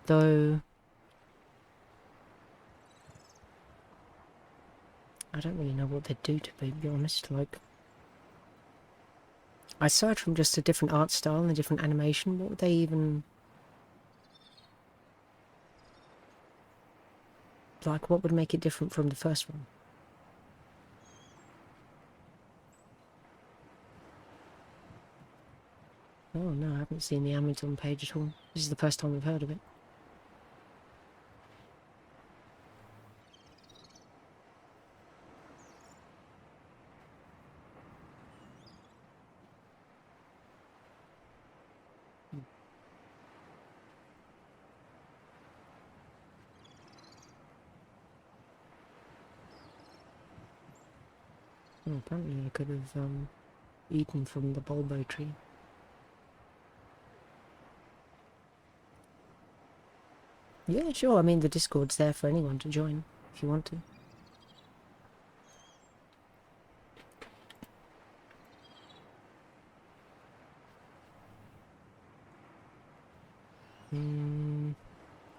though I don't really know what they'd do, to be honest. Like, aside from just a different art style and a different animation, what would they even, like, what would make it different from the first one? Oh no, I haven't seen the Amazon page at all. This is the first time I've heard of it. Oh, apparently I could have eaten from the bulbo tree. Yeah, sure. I mean, the Discord's there for anyone to join if you want to.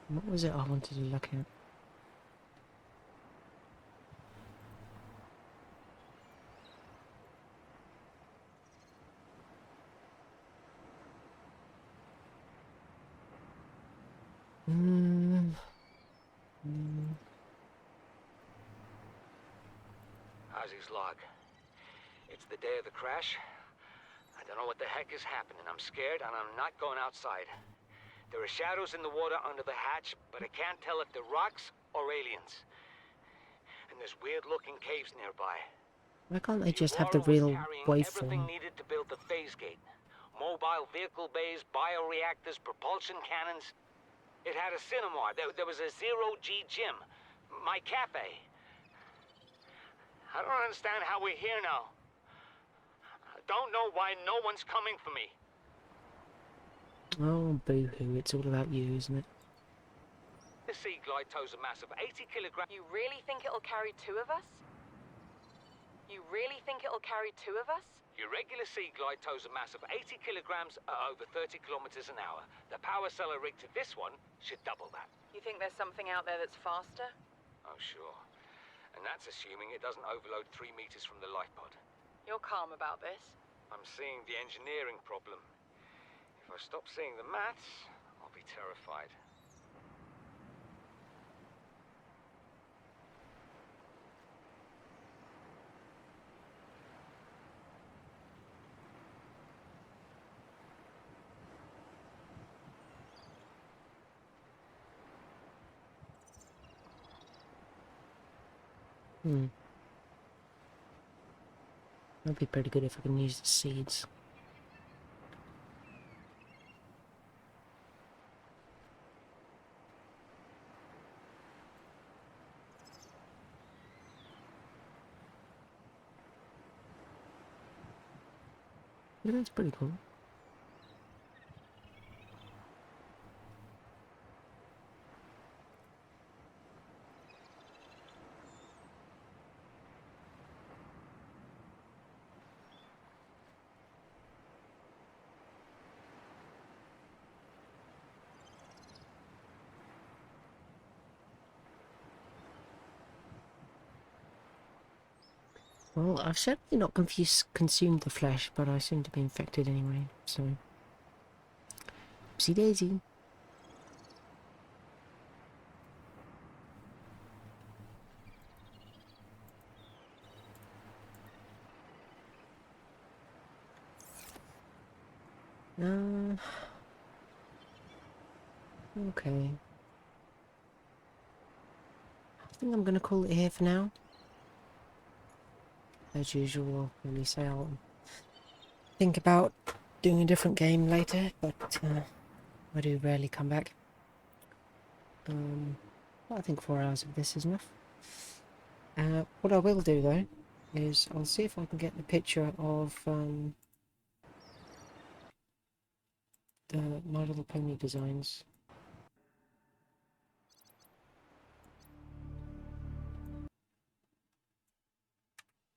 What was it I wanted to look at? How's his log? It's the day of the crash. I don't know what the heck is happening. I'm scared and I'm not going outside. There are shadows in the water under the hatch, but I can't tell if they're rocks or aliens. And there's weird-looking caves nearby. Why can't they The just have the Aurora was real carrying everything waveform? needed to build the phase gate. Mobile vehicle bays, bioreactors, propulsion cannons. It had a cinema. There was a zero-G gym. My cafe. I don't understand how we're here now. I don't know why no one's coming for me. Oh, boo-hoo. It's all about you, isn't it? The Sea Glide tows a massive 80 kilogram. You really think it'll carry two of us? You really think it'll carry two of us? Your regular Sea Glide tows a massive 80 kilograms at over 30 kilometers an hour. The power cellar rig to this one should double that. You think there's something out there that's faster? Oh, sure. And that's assuming it doesn't overload 3 meters from the light pod. You're calm about this. I'm seeing the engineering problem. If I stop seeing the maths, I'll be terrified. That'd be pretty good if I can use the seeds. Yeah, that's pretty cool. Well, I've certainly not consumed the flesh, but I seem to be infected anyway, so... Oopsie daisy. Okay. I think I'm gonna call it here for now. As usual, I'll probably say I'll think about doing a different game later, but I do rarely come back. Well, I think 4 hours of this is enough. What I will do though is I'll see if I can get the picture of the My Little Pony designs.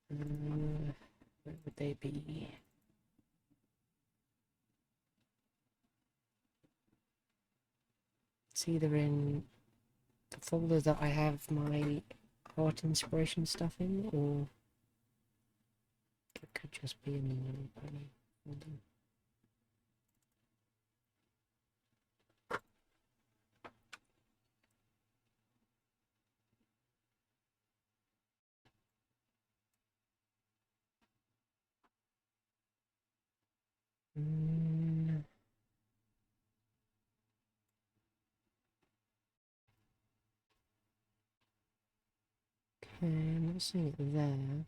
Where would they be? It's either in the folder that I have my art inspiration stuff in, or it could just be in the Little Pony folder. Okay, I'm not seeing it there.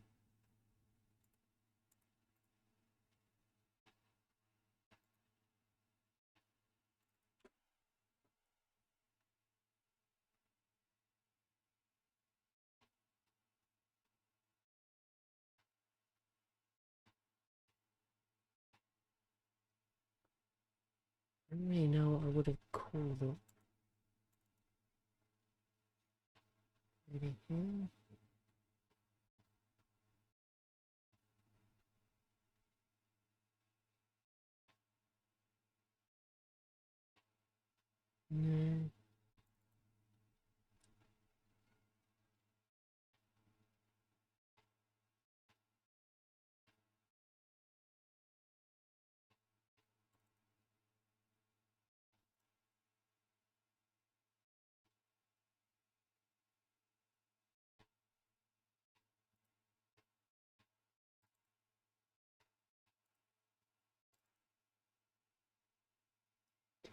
don't really know what I would have called it. Maybe here. No.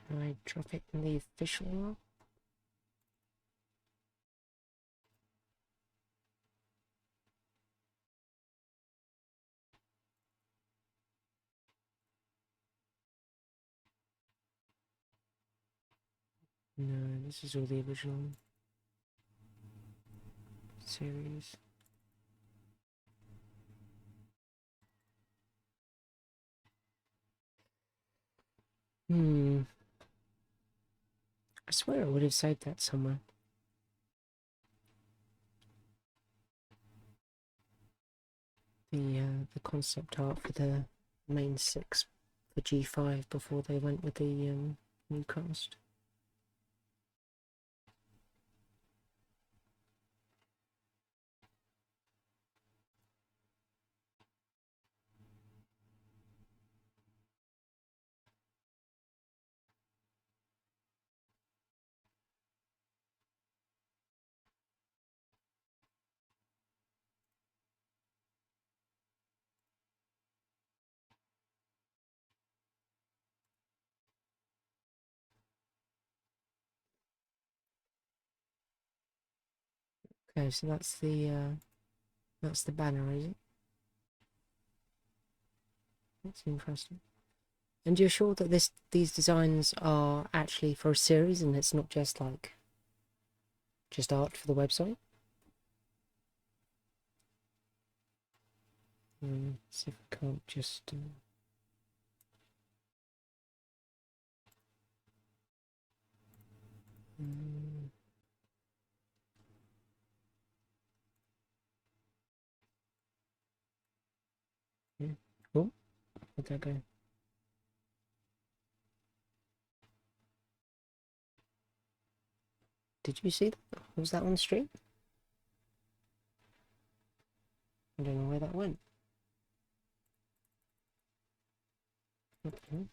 Can I drop it in the official log? No, this is all the original series. I swear I would have saved that somewhere. The concept art for the main 6 for G5 before they went with the new cast. Okay, so that's the banner, is it? That's interesting. And you're sure that these designs are actually for a series and it's not just like just art for the website? See if I can't just yeah. Oh, where'd that go? Did you see that? Was that on stream? I don't know where that went. Okay.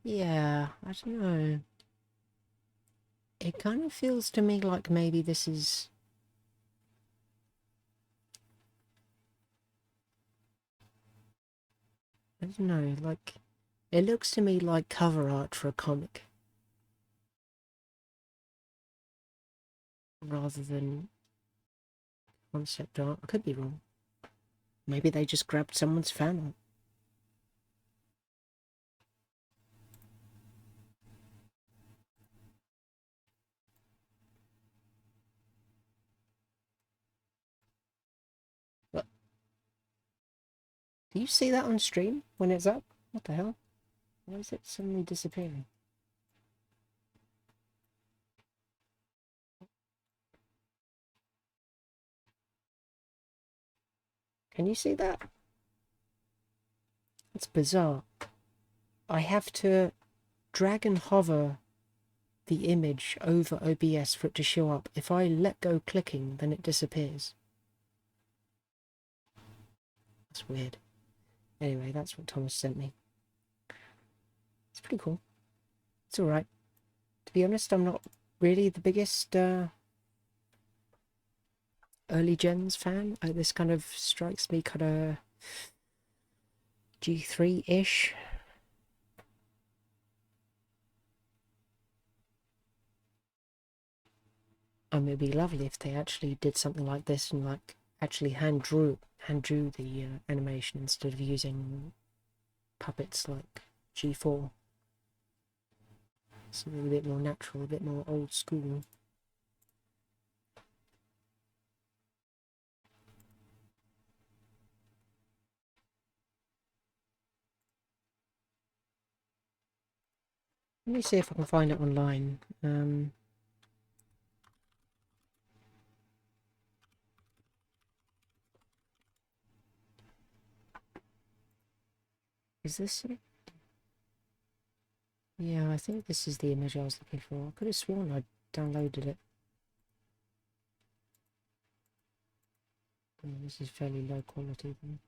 Yeah, I don't know. It kind of feels to me like maybe this is... I don't know, like... It looks to me like cover art for a comic. Rather than concept art. I could be wrong. Maybe they just grabbed someone's fan art. What? Do you see that on stream when it's up? What the hell? Why is it suddenly disappearing? Can you see that? It's bizarre. I have to drag and hover the image over OBS for it to show up. If I let go clicking, then it disappears. That's weird. Anyway, that's what Thomas sent me. It's pretty cool. It's alright. To be honest, I'm not really the biggest early gens fan. This kind of strikes me kind of G3-ish. And it'd be lovely if they actually did something like this and like actually hand drew the animation instead of using puppets like G4. Something a bit more natural, a bit more old school. Let me see if I can find it online. Is this it? Yeah, I think this is the image I was looking for. I could have sworn I downloaded it. Oh, this is fairly low quality then.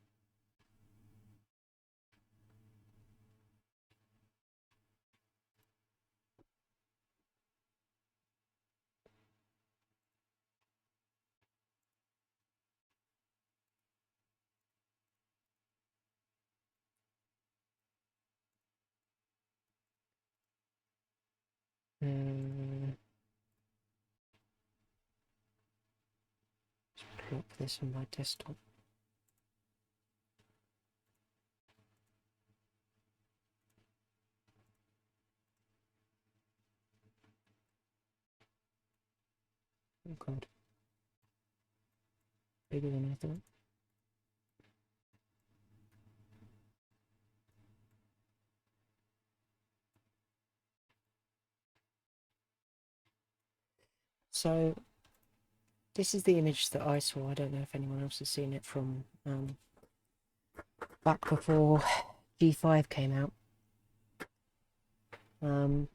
Just plop this on my desktop. Oh god. Bigger than I thought. So, this is the image that I saw. I don't know if anyone else has seen it from back before G5 came out. When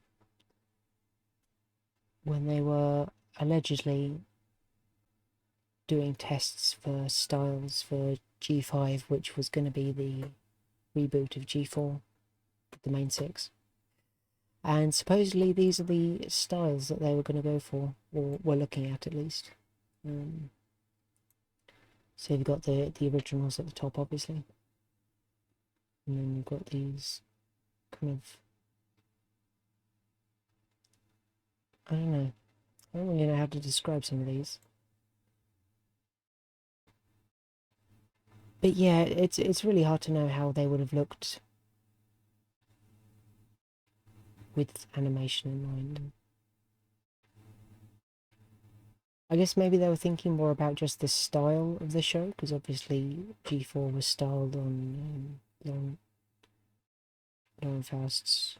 they were allegedly doing tests for styles for G5, which was going to be the reboot of G4, the main 6. And supposedly these are the styles that they were going to go for, or were looking at least. So you've got the originals at the top, obviously. And then you've got these kind of... I don't know. I don't really know how to describe some of these. But yeah, it's really hard to know how they would have looked with animation in mind. I guess maybe they were thinking more about just the style of the show, because obviously G4 was styled on Lauren Faust's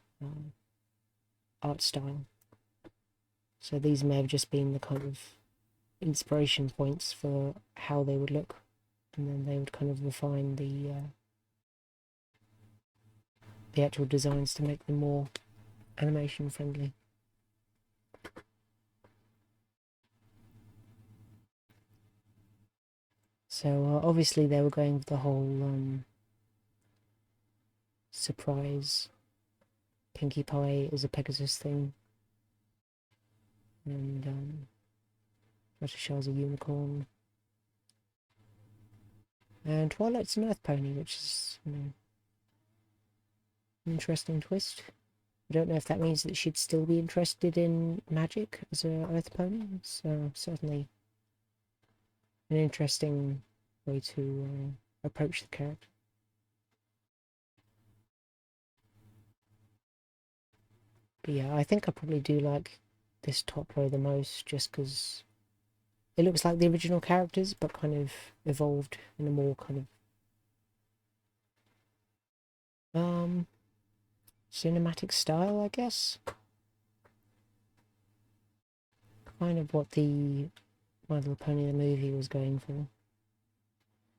art style. So these may have just been the kind of inspiration points for how they would look, and then they would kind of refine the actual designs to make them more animation friendly. So obviously they were going with the whole surprise Pinkie Pie is a Pegasus thing, and Fluttershy's a unicorn, and Twilight's an Earth Pony, which is, you know, an interesting twist. I don't know if that means that she'd still be interested in magic as a Earth Pony. It's certainly an interesting way to approach the character. But yeah, I think I probably do like this top row the most, just because it looks like the original characters, but kind of evolved in a more kind of cinematic style, I guess. Kind of what the My Little Pony the movie was going for.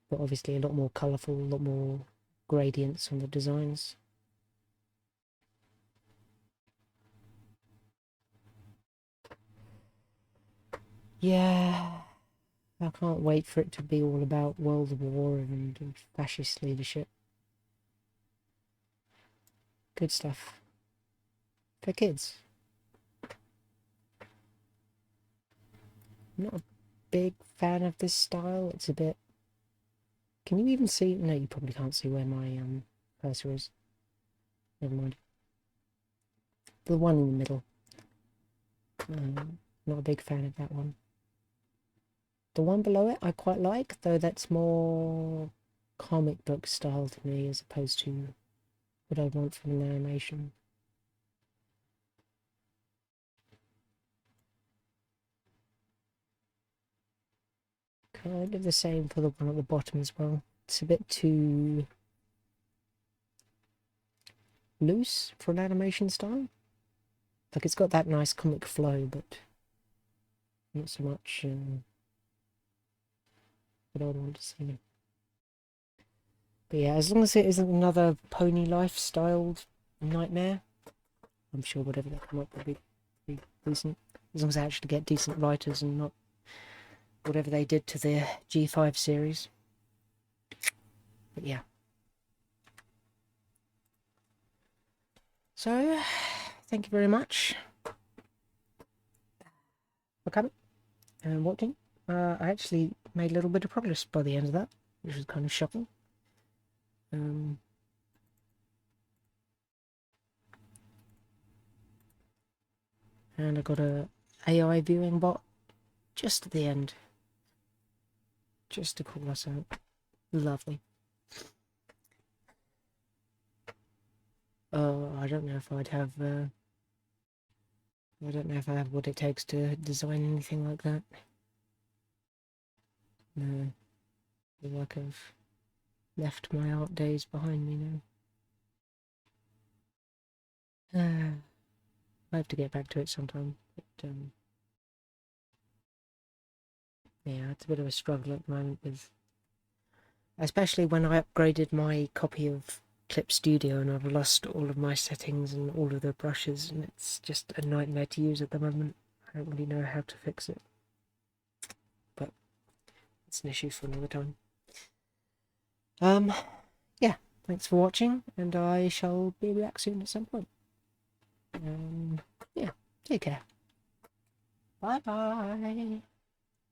But obviously a lot more colourful, a lot more gradients on the designs. Yeah, I can't wait for it to be all about World War and fascist leadership. Good stuff. For kids. I'm not a big fan of this style. It's a bit... Can you even see? No, you probably can't see where my cursor is. Never mind. The one in the middle. Not a big fan of that one. The one below it I quite like, though that's more comic book style to me as opposed to what I want from an animation. Kind of the same for the one at the bottom as well. It's a bit too loose for an animation style. Like, it's got that nice comic flow, but not so much what I want to see. But yeah, as long as it isn't another Pony Life styled nightmare, I'm sure whatever they come up will be decent. As long as they actually get decent writers and not whatever they did to the G5 series. But yeah. So, thank you very much for coming and watching. I actually made a little bit of progress by the end of that, which was kind of shocking. And I got a AI viewing bot just at the end, just to call us out. Lovely. I don't know if I'd have. I don't know if I have what it takes to design anything like that. No, I feel like I've left my art days behind me now. I have to get back to it sometime. But yeah, it's a bit of a struggle at the moment with, especially when I upgraded my copy of Clip Studio and I've lost all of my settings and all of the brushes, and it's just a nightmare to use at the moment. I don't really know how to fix it, but it's an issue for another time. Yeah, thanks for watching, and I shall be back soon at some point. Yeah, take care. Bye bye.